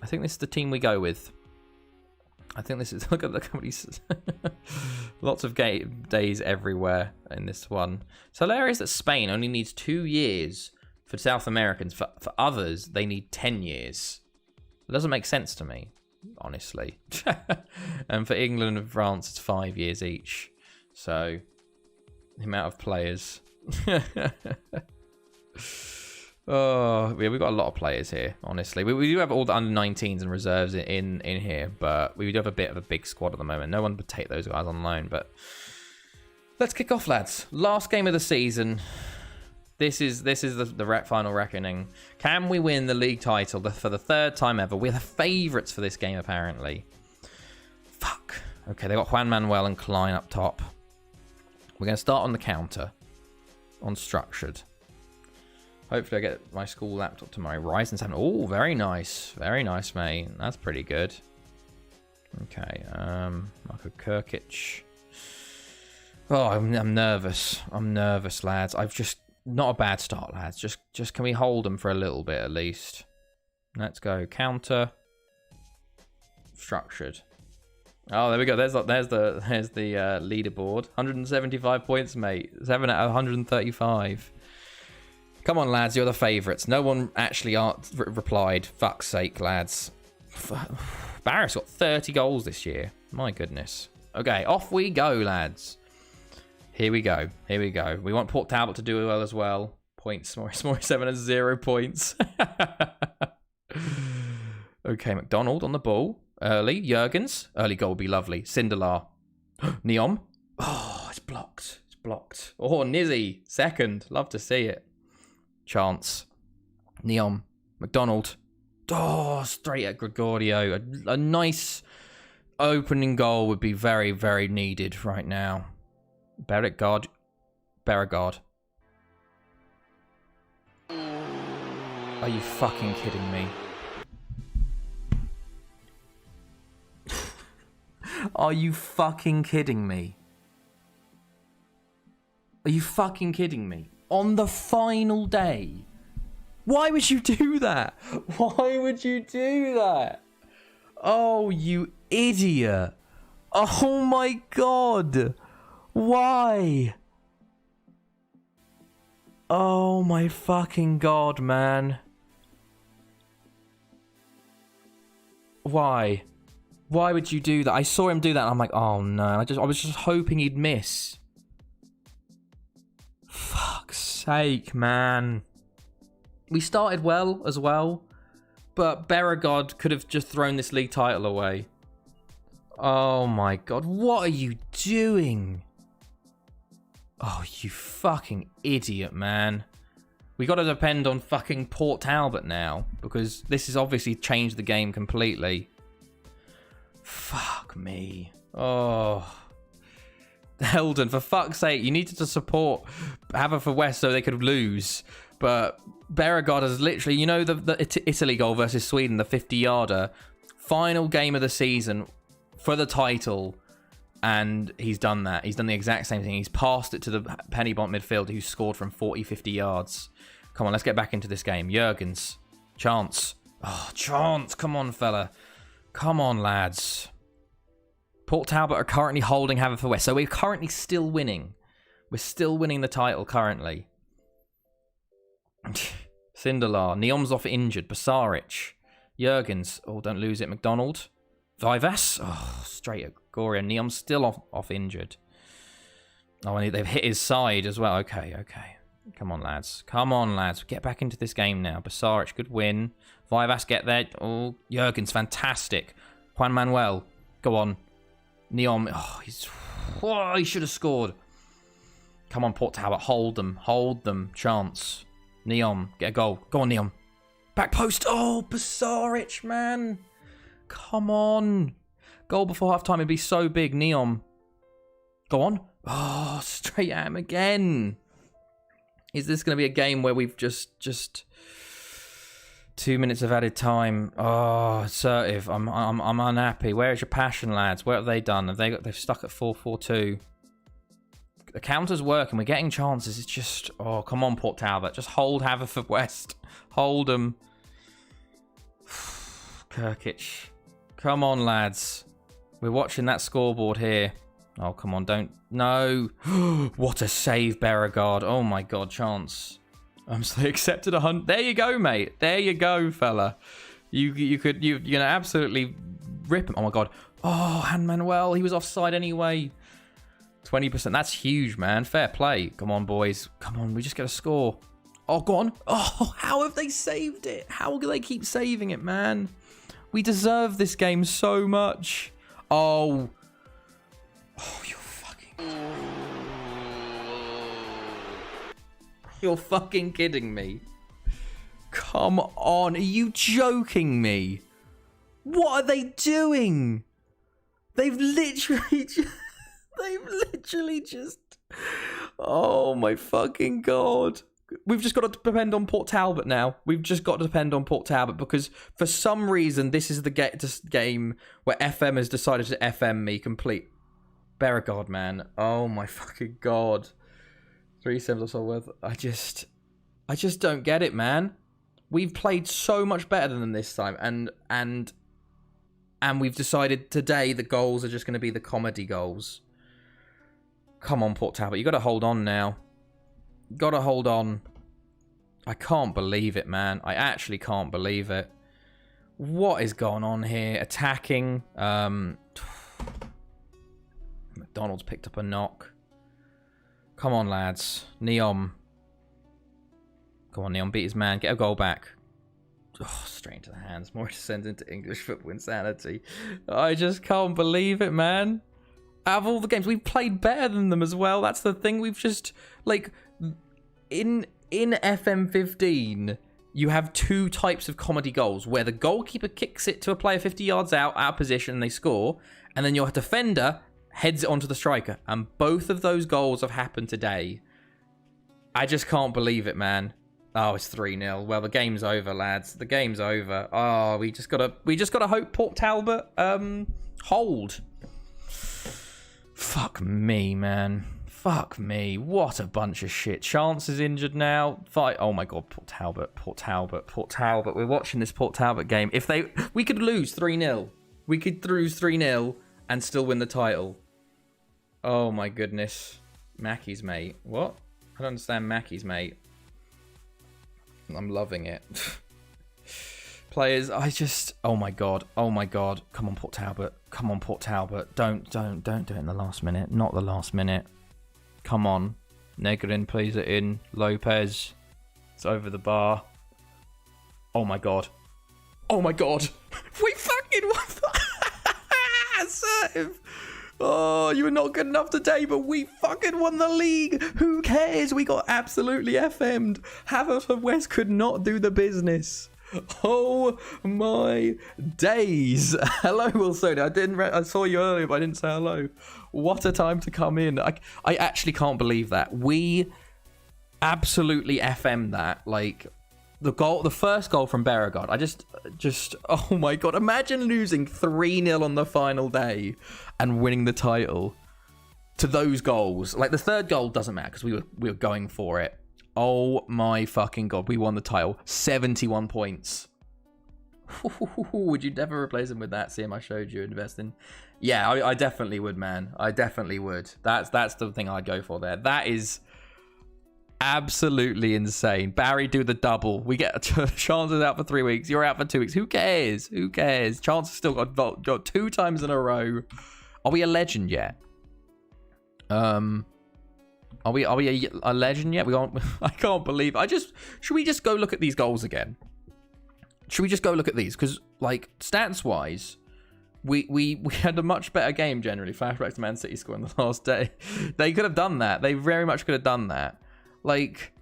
I think this is the team we go with. I think this is... Look at how many... Lots of days everywhere in this one. It's hilarious that Spain only needs 2 years for South Americans. For others, they need 10 years. It doesn't make sense to me, honestly. And for England and France, it's 5 years each. So, the amount of players. Oh, yeah, we've got a lot of players here, honestly. We do have all the under-19s and reserves in here, but we do have a bit of a big squad at the moment. No one would take those guys on loan, but let's kick off, lads. Last game of the season. This is the final reckoning. Can we win the league title for the 3rd time ever? We're the favourites for this game, apparently. Fuck. Okay, they got Juan Manuel and Klein up top. We're going to start on the counter. On structured. Hopefully I get my school laptop tomorrow. Ryzen 7. Oh, very nice. Very nice, mate. That's pretty good. Okay. Marko Kirkic. Oh, I'm nervous. I'm nervous, lads. I've just... Not a bad start, lads. Just can we hold them for a little bit at least? Let's go. Counter. Structured. Oh, there we go. There's the leaderboard. 175 points, mate. 7 out of 135. Come on, lads. You're the favourites. No one actually replied. Fuck's sake, lads. Barris got 30 goals this year. My goodness. Okay, off we go, lads. Here we go. Here we go. We want Port Talbot to do well as well. Points. Smorry 7 has 0 points. Okay, McDonald on the ball. Early. Jurgens. Early goal would be lovely. Sindelar. Neom. Oh, it's blocked. It's blocked. Oh, Nizzy. 2nd. Love to see it. Chance. Neom. McDonald. Oh, straight at Gregorio. A nice opening goal would be very, very needed right now. Berregard. Are you fucking kidding me? Are you fucking kidding me? Are you fucking kidding me? On the final day? Why would you do that? Why would you do that? Oh, you idiot. Oh my god. Why? Oh my fucking god, man. Why? Why would you do that? I saw him do that and I'm like, oh no. I was just hoping he'd miss. sake, man. We started well as well, but Beragod could have just thrown this league title away. Oh my god, what are you doing? Oh, you fucking idiot, man. We got to depend on fucking Port Talbot now, because this has obviously changed the game completely. Fuck me. Oh. Eldon, for fuck's sake, you needed to support Haverfordwest so they could lose. But Beragod has literally, you know, the Italy goal versus Sweden, the 50-yarder, final game of the season for the title, and he's done that. He's done the exact same thing. He's passed it to the Pennybont midfielder who scored from 40, 50 yards. Come on, let's get back into this game. Jurgens. Chance. Oh, Chance. Come on, fella. Come on, lads. Port Talbot are currently holding Haverfordwest, so we're currently still winning. We're still winning the title currently. Sindelar. Neom's off injured. Basaric. Jurgens. Oh, don't lose it. McDonald. Vivas. Oh, straight at Goria. Neom's still off injured. Oh, and they've hit his side as well. Okay. Come on, lads. Come on, lads. Get back into this game now. Basaric, good win. Vivas, get there. Oh, Jurgens, fantastic. Juan Manuel, go on. Neom, he should have scored. Come on, Port Talbot, hold them. Chance. Neom, get a goal. Go on, Neom. Back post. Oh, Basaric, man. Come on. Goal before half-time would be so big. Neom. Go on. Oh, straight at him again. Is this going to be a game where we've just 2 minutes of added time? Oh, assertive. I'm unhappy. Where is your passion, lads? What have they done? They've stuck at 4-4-2. The counter's working. We're getting chances. It's just, oh, come on, Port Talbot. Just hold Haverfordwest. Hold them. Kirkic. Come on, lads. We're watching that scoreboard here. Oh, come on, don't. No. What a save, Beragod. Oh, my God, Chance. I'm still accepted a hunt. There you go, mate. There you go, fella. You're going to absolutely rip him. Oh, my God. Oh, Han Manuel. He was offside anyway. 20%. That's huge, man. Fair play. Come on, boys. Come on. We just get a score. Oh, go on. Oh, how have they saved it? How do they keep saving it, man? We deserve this game so much. Oh. Oh, you're fucking kidding me. Come on, are you joking me? What are they doing? They've literally just oh my fucking God. We've just got to depend on Port Talbot now. We've just got to depend on Port Talbot because for some reason this is the game where FM has decided to FM me complete. Beragod, man. Oh my fucking God. 3 7 or so worth. I just don't get it, man. We've played so much better than them this time, and we've decided today the goals are just going to be the comedy goals. Come on, Port Talbot. You got to hold on now. Got to hold on. I can't believe it, man. I actually can't believe it. What is going on here? Attacking. McDonald's picked up a knock. Come on, lads. Neom. Come on, Neom. Beat his man. Get a goal back. Oh, straight into the hands. More descends into English football insanity. I just can't believe it, man. Out of all the games, we've played better than them as well. That's the thing. We've just, like, in FM15, you have two types of comedy goals where the goalkeeper kicks it to a player 50 yards out of position and they score, and then your defender heads it onto the striker. And both of those goals have happened today. I just can't believe it, man. Oh, it's 3-0. Well, the game's over, lads. The game's over. Oh, we just gotta hope Port Talbot hold. Fuck me, man. Fuck me. What a bunch of shit. Chance is injured now. Fight. Oh my God, Port Talbot. We're watching this Port Talbot game. We could lose 3-0. We could lose 3-0 and still win the title. Oh my goodness. Mackey's mate. What? I don't understand Mackey's mate. I'm loving it. Players, oh my God. Come on, Port Talbot. Don't do it in the last minute. Not the last minute. Come on. Negrin plays it in. Lopez. It's over the bar. Oh my god. Oh my god. We fucking won. Assertive. Oh, you were not good enough today, but we fucking won the league. Who cares? We got absolutely FM'd. Haverfordwest could not do the business. Oh my days. Hello, Wilson. I saw you earlier, but I didn't say hello. What a time to come in. I actually can't believe that. We absolutely FM'd that. Like, the first goal from Beauregard. I just, oh my god. Imagine losing 3-0 on the final day and winning the title to those goals. Like, the third goal doesn't matter because we were going for it. Oh my fucking god, we won the title. 71 points. Would you never replace him with that? See him, I showed you investing. Yeah, I definitely would, man. I definitely would. That's the thing I'd go for there. That is absolutely insane. Barry, do the double. We get Chances out for 3 weeks. You're out for 2 weeks. Who cares? Who cares? Chances still got 2 times in a row. Are we a legend yet? Are we a legend yet? I can't believe. Should we just go look at these goals again? Should we just go look at these? Because, like, stats wise, we had a much better game generally. Flashback to Man City scoring the last day. They could have done that. They very much could have done that. Like,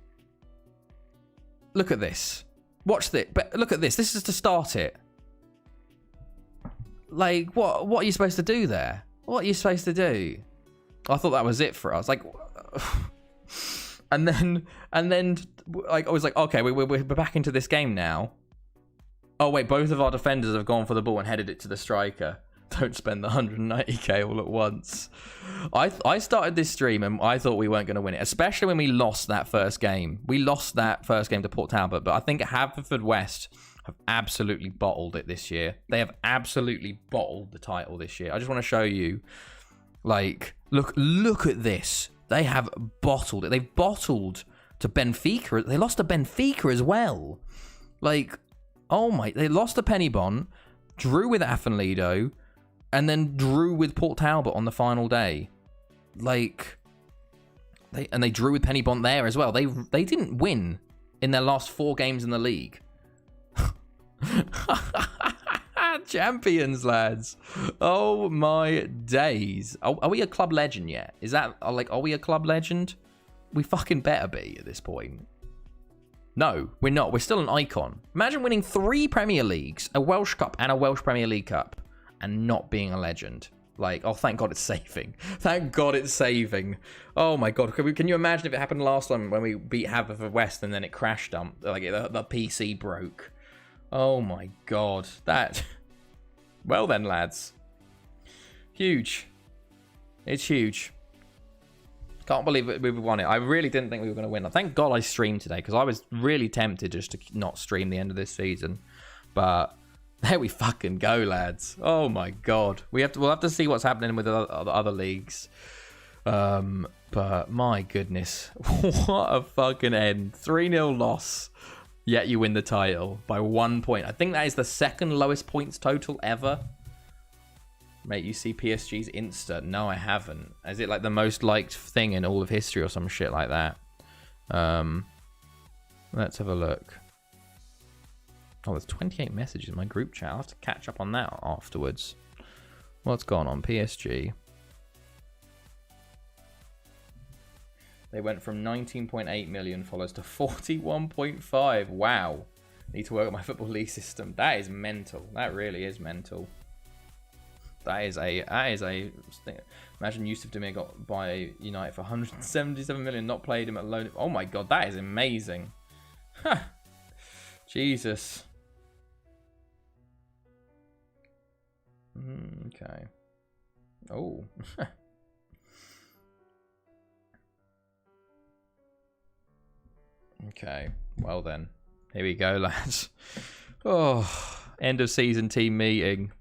look at this. Watch this. But look at this. This is to start it. Like, what are you supposed to do there? What are you supposed to do? I thought that was it for us. Like, and then like I was like, okay, we're back into this game now. Oh wait, both of our defenders have gone for the ball and headed it to the striker. Don't spend the 190k all at once. I started this stream and I thought we weren't going to win it, especially when we lost that first game. We lost that first game to Port Talbot, but I think Haverfordwest have absolutely bottled it this year. They have absolutely bottled the title this year. I just want to show you, like, look at this. They have bottled it. They've bottled to Benfica. They lost to Benfica as well. Like, oh my, they lost to Penybon, drew with Athenlido, and then drew with Port Talbot on the final day. Like, they drew with Penybon there as well. They didn't win in their last 4 games in the league. Champions, lads. Oh my days. Are we a club legend yet? Is that, like, are we a club legend? We fucking better be at this point. No, we're not. We're still an icon. Imagine winning 3 Premier Leagues, a Welsh Cup and a Welsh Premier League Cup, and not being a legend. Like, oh, thank God it's saving. Thank God it's saving. Oh my God. Can you imagine if it happened last time when we beat Haverfordwest and then it crash dumped? Like, the PC broke. Oh my God. That... Well then, lads. Huge. It's huge. Can't believe we've won it. I really didn't think we were going to win. Thank God I streamed today, because I was really tempted just to not stream the end of this season. But there we fucking go, lads. Oh my God. We'll have to see what's happening with the other leagues. But my goodness. What a fucking end. 3-0 loss. Yet you win the title by 1 point. I think that is the second lowest points total ever. Mate, you see PSG's Insta? No, I haven't. Is it like the most liked thing in all of history or some shit like that? Let's have a look. Oh, there's 28 messages in my group chat. I'll have to catch up on that afterwards. What's gone on PSG? They went from 19.8 million followers to 41.5. Wow. Need to work on my Football League system. That is mental. That really is mental. That is a imagine Yusuf Demir got by United for 177 million, not played him at loan. Oh my God, that is amazing. Huh. Jesus. Okay. Oh. Okay, well then. Here we go, lads. Oh, end of season team meeting.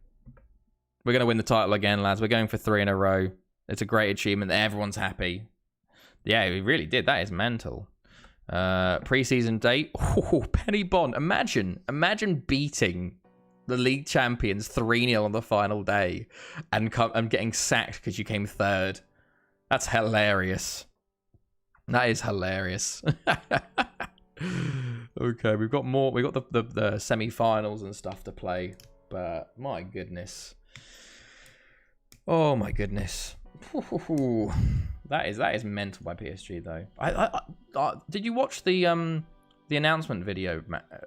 We're going to win the title again, lads. We're going for 3 in a row. It's a great achievement. Everyone's happy. Yeah, we really did. That is mental. Pre-season date. Oh, Penybon. Imagine beating the league champions 3-0 on the final day and getting sacked because you came 3rd. That's hilarious. That is hilarious. Okay, we've got more. We got the semi-finals and stuff to play, but my goodness, oh my goodness, that is mental by PSG though. Did you watch the announcement video,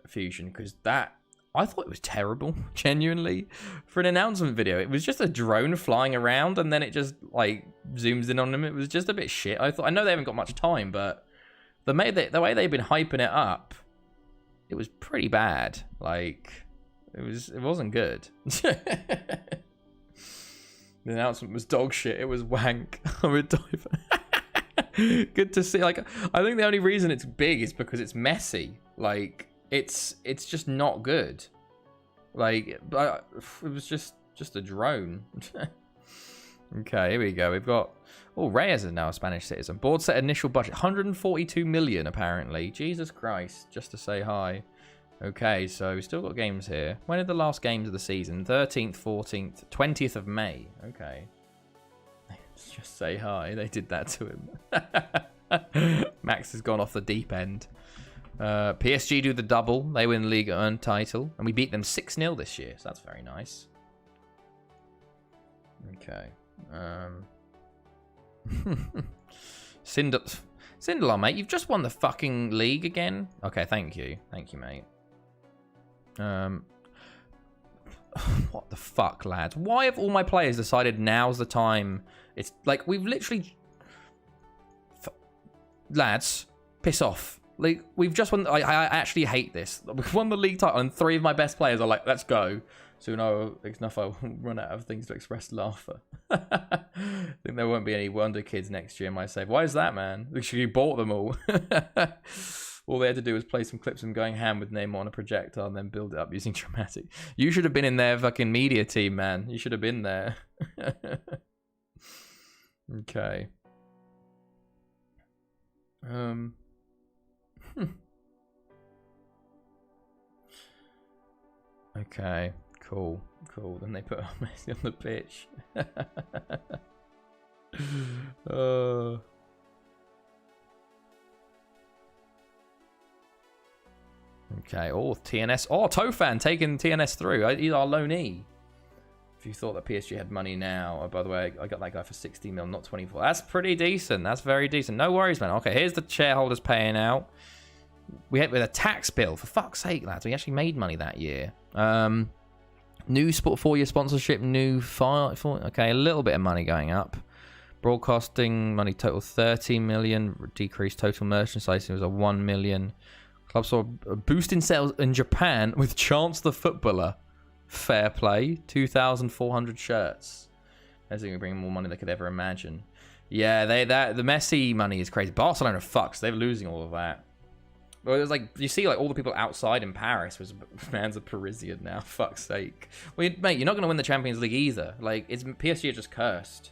Fusion? Because that, I thought it was terrible, genuinely. For an announcement video, it was just a drone flying around and then it just like zooms in on them. It was just a bit shit. I know they haven't got much time, but the way they've been hyping it up, it was pretty bad. Like, it wasn't good. The announcement was dog shit. It was wank. I would dive. Good to see. Like, I think the only reason it's big is because it's messy. Like, it's just not good. Like, it was just a drone. Okay, here we go. We've got, Reyes is now a Spanish citizen. Board set initial budget 142 million apparently. Jesus Christ, just to say hi. Okay, so we've still got games here. When are the last games of the season? 13th, 14th, 20th of May. Okay. Let's just say hi. They did that to him. Max has gone off the deep end. PSG do the double. They win the Ligue 1 title. And we beat them 6-0 this year. So that's very nice. Okay. Sindelar, mate, you've just won the fucking league again. Okay, thank you, mate. What the fuck, lads? Why have all my players decided now's the time? It's like we've literally, lads, piss off. Like, we've just won. I actually hate this. We've won the league title, and 3 of my best players are like, let's go. So enough, I'll run out of things to express laughter. I think there won't be any Wonder Kids next year in my save. Why is that, man? Literally, you bought them all. All they had to do was play some clips and going ham with Neymar on a projectile and then build it up using dramatic. You should have been in their fucking media team, man. You should have been there. Okay. Okay. Cool. Then they put Messi on the pitch. Okay. TNS. Tofan taking TNS through. He's our loanee. If you thought that PSG had money now. Oh, by the way, I got that guy for 60 mil, not 24. That's pretty decent. That's very decent. No worries, man. Okay, here's the shareholders paying out. We had with a tax bill. For fuck's sake, lads. We actually made money that year. New sport 4-year sponsorship, okay, a little bit of money going up. Broadcasting money total 30 million, decreased total merchandising was a 1 million. Club saw a boost in sales in Japan with Chance the Footballer. Fair play, 2,400 shirts. I think we're bringing more money than they could ever imagine. Yeah, the Messi money is crazy. Barcelona fucks, they're losing all of that. Well, it was like, you see, like, all the people outside in Paris was fans of Parisian now. Fuck's sake. Well, mate, you're not going to win the Champions League either. Like, PSG are just cursed.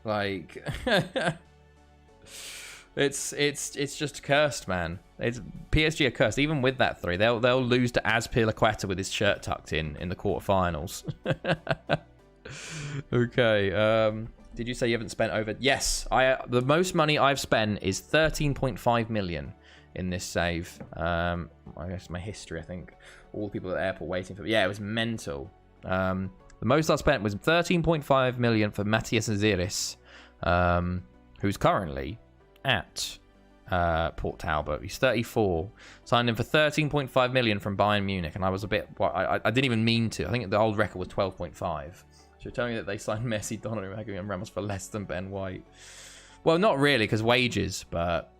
Like, it's just cursed, man. PSG are cursed. Even with that 3, they'll lose to Azpilicueta with his shirt tucked in the quarterfinals. Okay. Did you say you haven't spent over? Yes, the most money I've spent is 13.5 million. In this save. I guess my history, I think. All the people at the airport waiting for... Yeah, it was mental. The most I spent was 13.5 million for Matias Aziris, who's currently at Port Talbot. He's 34. Signed him for 13.5 million from Bayern Munich, and I was a bit... I didn't even mean to. I think the old record was 12.5. So you're telling me that they signed Messi, Donnarumma, and Ramos for less than Ben White? Well, not really, because wages, but...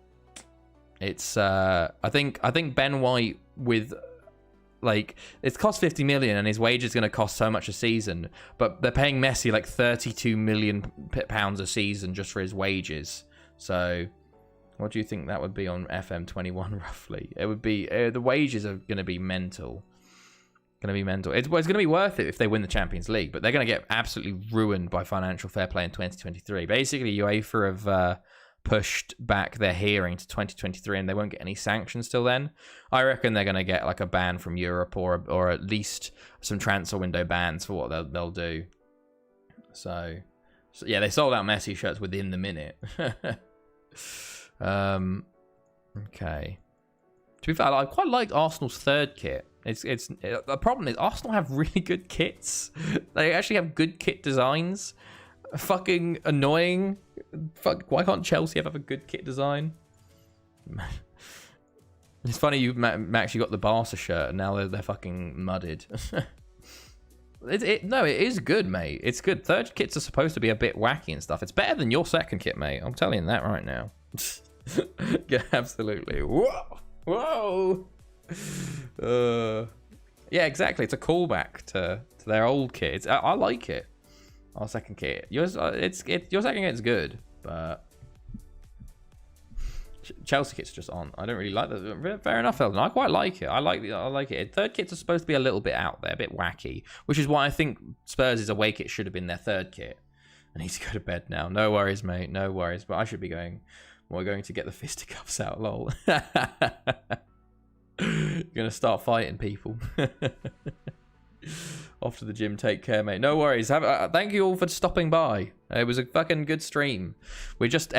It's I think Ben White with like it's cost 50 million and his wage is going to cost so much a season, but they're paying Messi like 32 million pounds a season just for his wages. So what do you think that would be on FM21 roughly? It would be the wages are going to be mental. It's going to be worth it if they win the Champions League, but they're going to get absolutely ruined by financial fair play in 2023. Basically, UEFA have pushed back their hearing to 2023 and they won't get any sanctions till then. I reckon they're going to get like a ban from Europe or at least some transfer window bans for what they'll do. So yeah, they sold out Messi shirts within the minute. Okay. To be fair, I quite liked Arsenal's third kit. The problem is Arsenal have really good kits. They actually have good kit designs. Fucking annoying. Fuck. Why can't Chelsea have a good kit design? It's funny you Max, you got the Barca shirt and now they're fucking mudded. No, it is good, mate. It's good. Third kits are supposed to be a bit wacky and stuff. It's better than your second kit, mate. I'm telling you that right now. Yeah, absolutely. Whoa. Yeah, exactly. It's a callback to their old kit. I like it. Our second kit. Your second kit's good, but Chelsea kit's just on. I don't really like that. Fair enough, Eldon. I quite like it. I like it. Third kits are supposed to be a little bit out there, a bit wacky, which is why I think Spurs' away kit should have been their third kit. I need to go to bed now. No worries, mate. No worries. But I should be going. We're going to get the fisticuffs out, lol. You're gonna start fighting people. Off to the gym. Take care, mate. No worries. Thank you all for stopping by. It was a fucking good stream. We're just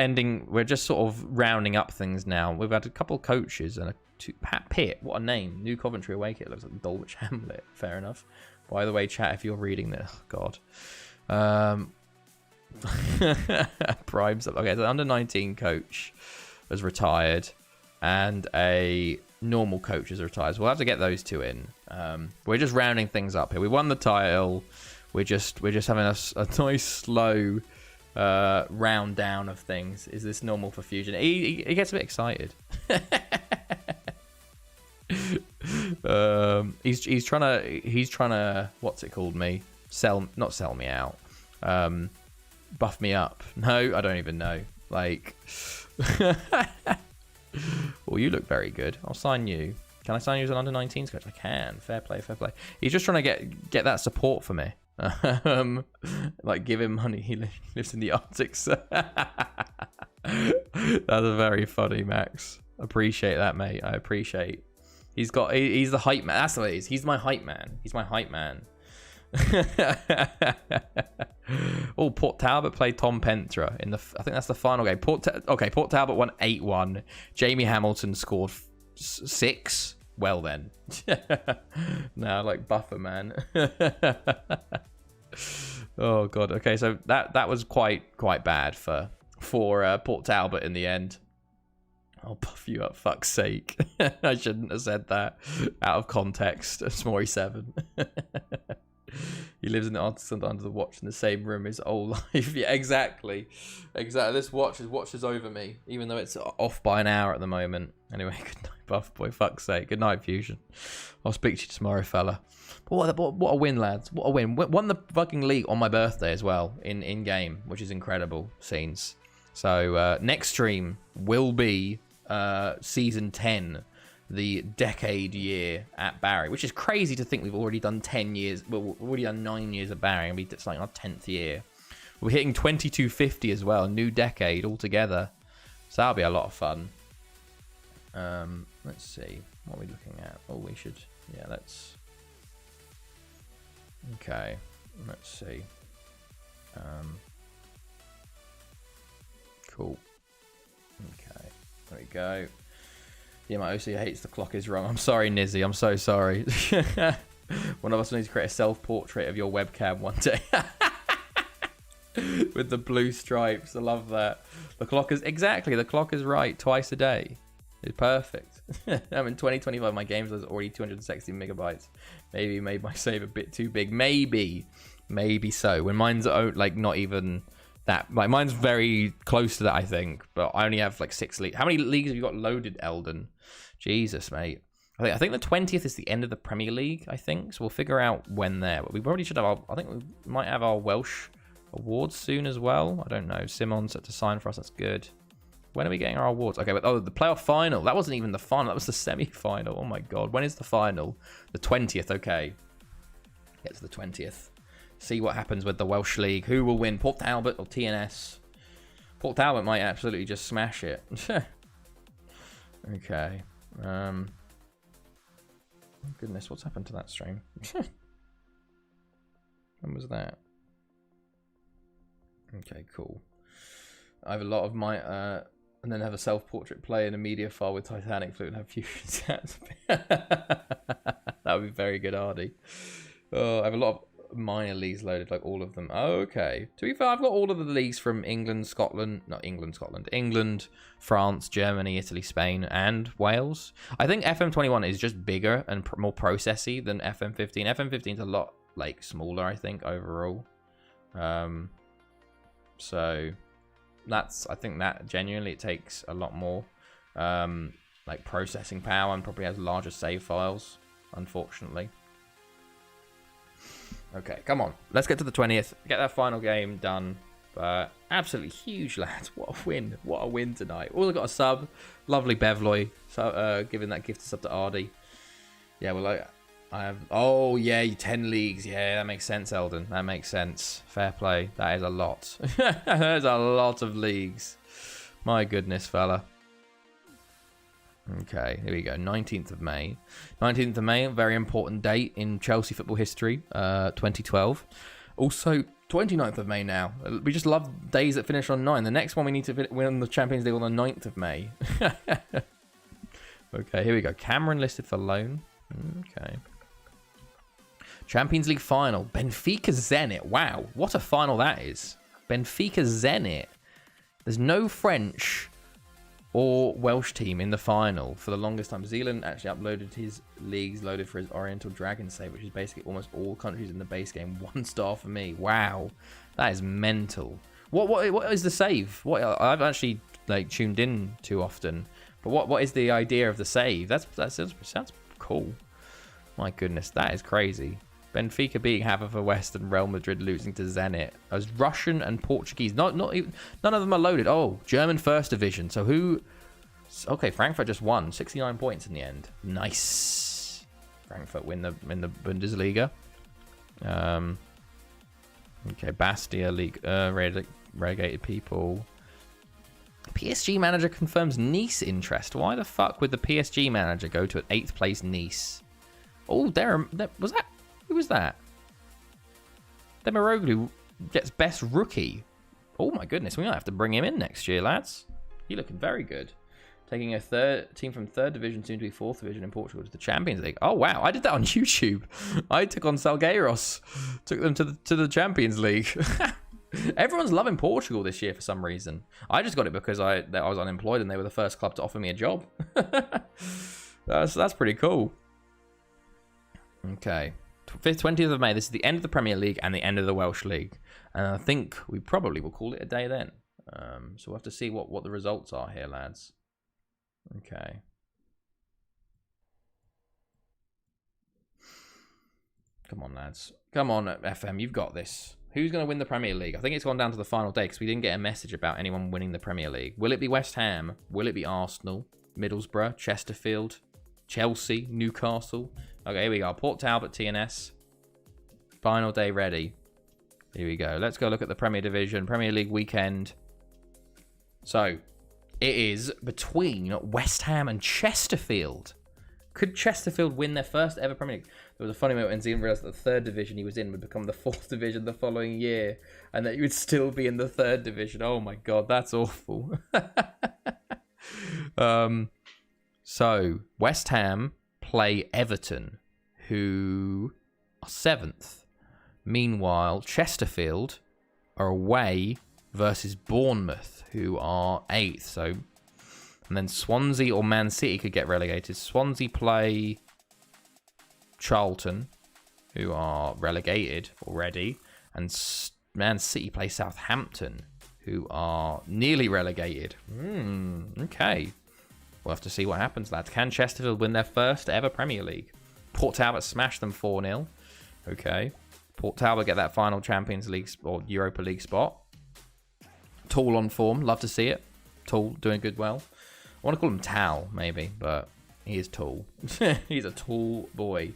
sort of rounding up things now. We've had a couple coaches and Pat Pitt. What a name. New Coventry away kit. Looks like Dulwich Hamlet. Fair enough. By the way, chat, if you're reading this, oh, God. Primes up. Okay, so the under 19 coach has retired, and a normal coach has retired. So we'll have to get those two in. We're just rounding things up here. We won the title. We're just having a nice slow round down of things. Is this normal for Fusion? He gets a bit excited. He's trying to what's it called me? Not sell me out. Buff me up. No, I don't even know. Like, well, you look very good. I'll sign you. Can I sign you as an under 19s coach? I can. Fair play, fair play. He's just trying to get that support for me. Like, give him money. He lives in the Arctic. That's very funny, Max. Appreciate that, mate. I appreciate. He's the hype man. That's what it is. He's my hype man. He's my hype man. Oh, Port Talbot played Tom Pentra in I think that's the final game. Port Talbot won 8-1. Jamie Hamilton scored 6. Well then. Now like buffer, man. Oh God. Okay, so that was quite bad for Port Talbot in the end. I'll buff you up, fuck's sake. I shouldn't have said that. Out of context. Smorry 7. He lives in the Arctic under the watch in the same room his whole life. Yeah, exactly. This watches over me, even though it's off by an hour at the moment. Anyway, good night, Buff Boy. Fuck's sake. Good night, Fusion. I'll speak to you tomorrow, fella. But what a win, lads. What a win. Won the fucking league on my birthday as well, in game, which is incredible scenes. So next stream will be season 10. The decade year at Barry, which is crazy to think we've already done 10 years. Well, we've already done 9 years at Barry, and it's like our 10th year. We're hitting 2250 as well, new decade altogether. So that'll be a lot of fun. Let's see, what are we looking at? Oh, we should, yeah, okay, let's see. Cool. Okay, there we go. Yeah, my OC hates the clock is wrong. I'm sorry, Nizzy. I'm so sorry. One of us needs to create a self-portrait of your webcam one day. With the blue stripes. I love that. The clock is... Exactly. The clock is right. Twice a day. It's perfect. I'm in 2025. My games was already 260 megabytes. Maybe made my save a bit too big. Maybe so. When mine's like not even... that, like, mine's very close to that, I think, but I only have like 6 leagues. How many leagues have you got loaded, Eldon? Jesus, mate. I think the 20th is the end of the Premier League, I think, so we'll figure out when there. But we probably should have I think we might have our Welsh awards soon as well. I don't know. Simon's set to sign for us. That's good. When are we getting our awards? Okay, but the playoff final. That wasn't even the final. That was the semi-final. Oh my God. When is the final? The 20th. Okay. Get to the 20th. See what happens with the Welsh League. Who will win? Port Talbot or TNS? Port Talbot might absolutely just smash it. Okay. Goodness, what's happened to that stream? When was that? Okay, cool. I have a lot of my And then have a self-portrait play in a media file with Titanic flute and have fusion sets. That would be very good, Ardy. Oh, I have a lot of minor leagues loaded, like all of them. Okay. To be fair, I've got all of the leagues from England, Scotland, not England, Scotland, England, France, Germany, Italy, Spain, and Wales. I think FM21 is just bigger and more processy than FM15. FM15 is a lot like smaller, I think, overall. So I think that genuinely it takes a lot more like processing power and probably has larger save files, unfortunately. Okay, come on. Let's get to the 20th. Get that final game done. Absolutely huge, lads. What a win. What a win tonight. Also got a sub. Lovely Bevloy. So, giving that gift sub to Ardy. Yeah, well, I have... Oh, yeah, 10 leagues. Yeah, that makes sense, Eldon. That makes sense. Fair play. That is a lot. That is a lot of leagues. My goodness, fella. Okay, here we go. 19th of May. 19th of May, a very important date in Chelsea football history, 2012. Also, 29th of May now. We just love days that finish on 9. The next one we need to win the Champions League on the 9th of May. Okay, here we go. Cameron listed for loan. Okay. Champions League final. Benfica Zenit. Wow, what a final that is. Benfica Zenit. There's no French or Welsh team in the final for the longest time. Zealand actually uploaded his leagues loaded for his Oriental Dragon save, which is basically almost all countries in the base game. 1 star for me. Wow, that is mental. What is the save? What I've actually like tuned in too often, but what is the idea of the save? That sounds cool. My goodness, that is crazy. Benfica beating Haverford West and Real Madrid losing to Zenit. As Russian and Portuguese, not even, none of them are loaded. Oh, German first division. So who? Okay, Frankfurt just won 69 points in the end. Nice. Frankfurt win the Bundesliga. Okay, Bastia League relegated people. PSG manager confirms Nice interest. Why the fuck would the PSG manager go to an 8th place Nice? Oh, was that? Who was that? Demiroglu gets best rookie. Oh my goodness, we might have to bring him in next year, lads. He's looking very good. Taking a team from 3rd division, soon to be 4th division in Portugal to the Champions League. Oh wow, I did that on YouTube. I took on Salgueiros, took them to the Champions League. Everyone's loving Portugal this year for some reason. I just got it because I was unemployed and they were the first club to offer me a job. That's pretty cool. Okay. 20th of May, this is the end of the Premier League and the end of the Welsh League. And I think we probably will call it a day then. So we'll have to see what the results are here, lads. Okay. Come on, lads. Come on, FM, you've got this. Who's going to win the Premier League? I think it's gone down to the final day because we didn't get a message about anyone winning the Premier League. Will it be West Ham? Will it be Arsenal? Middlesbrough? Chesterfield? Chelsea? Newcastle? Okay, here we go. Port Talbot, TNS. Final day ready. Here we go. Let's go look at the Premier Division. Premier League weekend. So, it is between West Ham and Chesterfield. Could Chesterfield win their first ever Premier League? There was a funny moment when Zealand realised that the 3rd division he was in would become the 4th division the following year. And that he would still be in the 3rd division. Oh my god, that's awful. So, West Ham play Everton, who are 7th. Meanwhile, Chesterfield are away versus Bournemouth, who are 8th. So, and then Swansea or Man City could get relegated. Swansea play Charlton, who are relegated already, and Man City play Southampton, who are nearly relegated. Okay. We'll have to see what happens, lads. Can Chesterfield win their first ever Premier League? Port Talbot smashed them 4-0. Okay. Port Talbot get that final Champions League or Europa League spot. Tool on form. Love to see it. Tool doing good well. I want to call him Tal, maybe, but he is tall. He's a tall boy.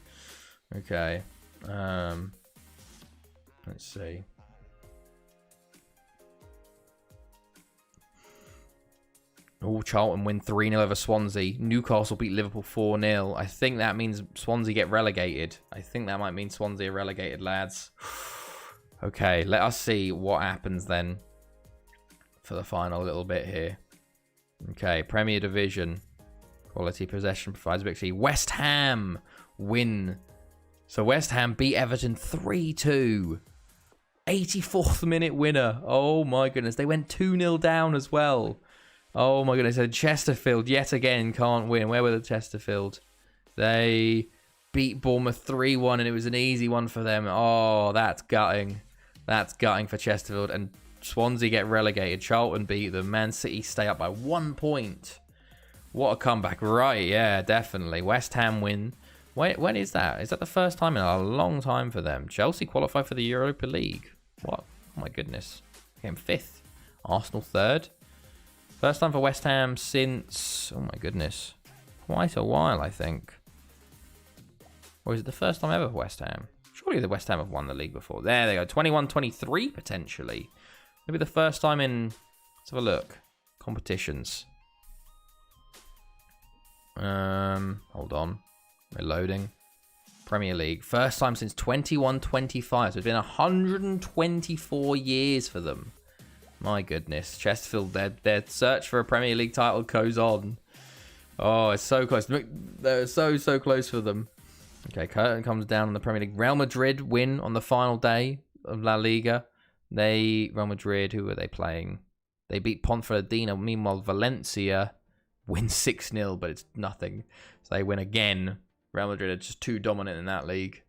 Okay. Let's see. Oh, Charlton win 3-0 over Swansea. Newcastle beat Liverpool 4-0. I think that means Swansea get relegated. I think that might mean Swansea are relegated, lads. Okay, let us see what happens then for the final little bit here. Okay, Premier Division. Quality possession provides victory. West Ham win. So West Ham beat Everton 3-2. 84th minute winner. Oh my goodness. They went 2-0 down as well. Oh my goodness. And Chesterfield yet again can't win. Where were the Chesterfield? They beat Bournemouth 3-1 and it was an easy one for them. Oh, that's gutting. That's gutting for Chesterfield. And Swansea get relegated. Charlton beat them. Man City stay up by 1 point. What a comeback. Right, yeah, definitely. West Ham win. When is that? Is that the first time in a long time for them? Chelsea qualify for the Europa League. What? Oh my goodness. Came 5th. Arsenal 3rd. First time for West Ham since... Oh my goodness. Quite a while, I think. Or is it the first time ever for West Ham? Surely the West Ham have won the league before. There they go. 21-23 potentially. Maybe the first time in... Let's have a look. Competitions. Hold on. We're loading. Premier League. First time since 21-25. So it's been 124 years for them. My goodness. Chesterfield, their search for a Premier League title goes on. Oh, it's so close. They're so close for them. Okay, curtain comes down on the Premier League. Real Madrid win on the final day of La Liga. Real Madrid, who were they playing? They beat Ponferradina. Meanwhile, Valencia win 6-0, but it's nothing. So they win again. Real Madrid are just too dominant in that league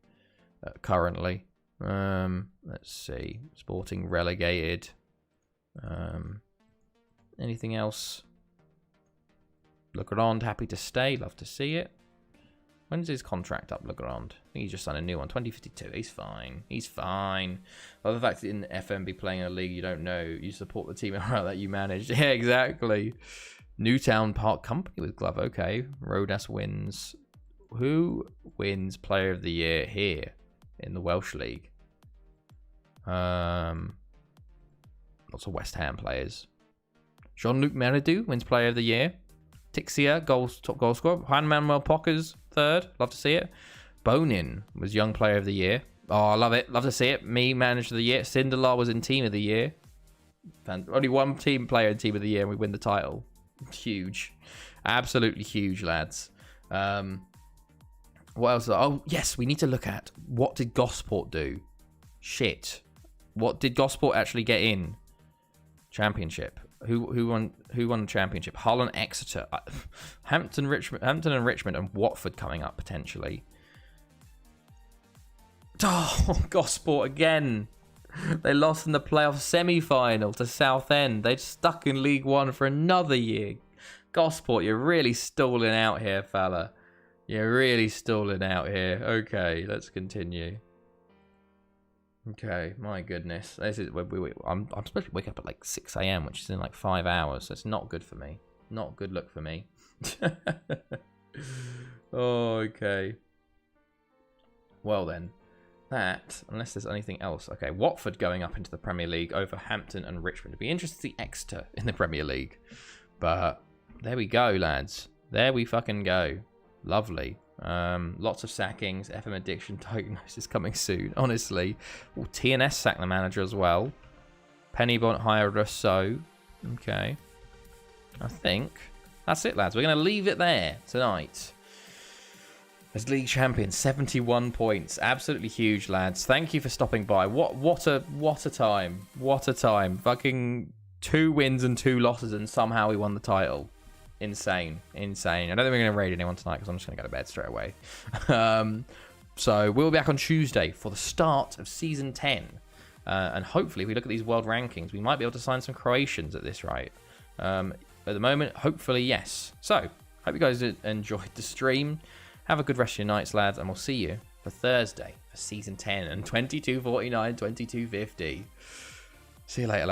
currently. Let's see. Sporting relegated. Anything else? Legrand happy to stay. Love to see it. When's his contract up, Legrand? I think he's just signed a new one. 2052. He's fine. He's fine. Well, the fact that in FMB playing in a league you don't know, you support the team that you manage. Yeah, exactly. Newtown Park Company with glove. Okay. Rodas wins. Who wins Player of the Year here in the Welsh League? Lots of West Ham players. Jean-Luc Meridew wins Player of the Year. Tixia, top goal scorer. Juan Manuel Pockers, 3rd. Love to see it. Bonin was Young Player of the Year. Oh, I love it. Love to see it. Me, Manager of the Year. Sindelar was in Team of the Year. Only one team player in Team of the Year and we win the title. Huge. Absolutely huge, lads. What else? Oh, yes, we need to look at what did Gosport do? Shit. What did Gosport actually get in? Championship. Who won the championship? Hull and Exeter. Hampton and Richmond and Watford coming up potentially. Oh, Gosport again. They lost in the playoff semi-final to Southend. They'd stuck in League One for another year. Gosport, you're really stalling out here, fella. You're really stalling out here. Okay, let's continue. Okay, my goodness. This is I'm supposed to wake up at like 6 a.m, which is in like 5 hours. So it's not good for me. Not good look for me. Oh, okay. Well then, that, unless there's anything else. Okay, Watford going up into the Premier League over Hampton and Richmond. It'd be interesting to see Exeter in the Premier League. But there we go, lads. There we fucking go. Lovely. Lots of sackings. FM addiction diagnosis coming soon. Honestly. Well, TNS sacked the manager as well. Pennybont hired us so. Okay. I think that's it, lads. We're going to leave it there tonight. As league champion, 71 points. Absolutely huge, lads. Thank you for stopping by. What a time. What a time. Fucking 2 wins and 2 losses and somehow we won the title. Insane. I don't think we're going to raid anyone tonight because I'm just going to go to bed straight away. So we'll be back on Tuesday for the start of Season 10. And hopefully, if we look at these world rankings, we might be able to sign some Croatians at this rate. At the moment, hopefully, yes. So, hope you guys enjoyed the stream. Have a good rest of your nights, lads. And we'll see you for Thursday for Season 10 and 2249, 2250. See you later, lads.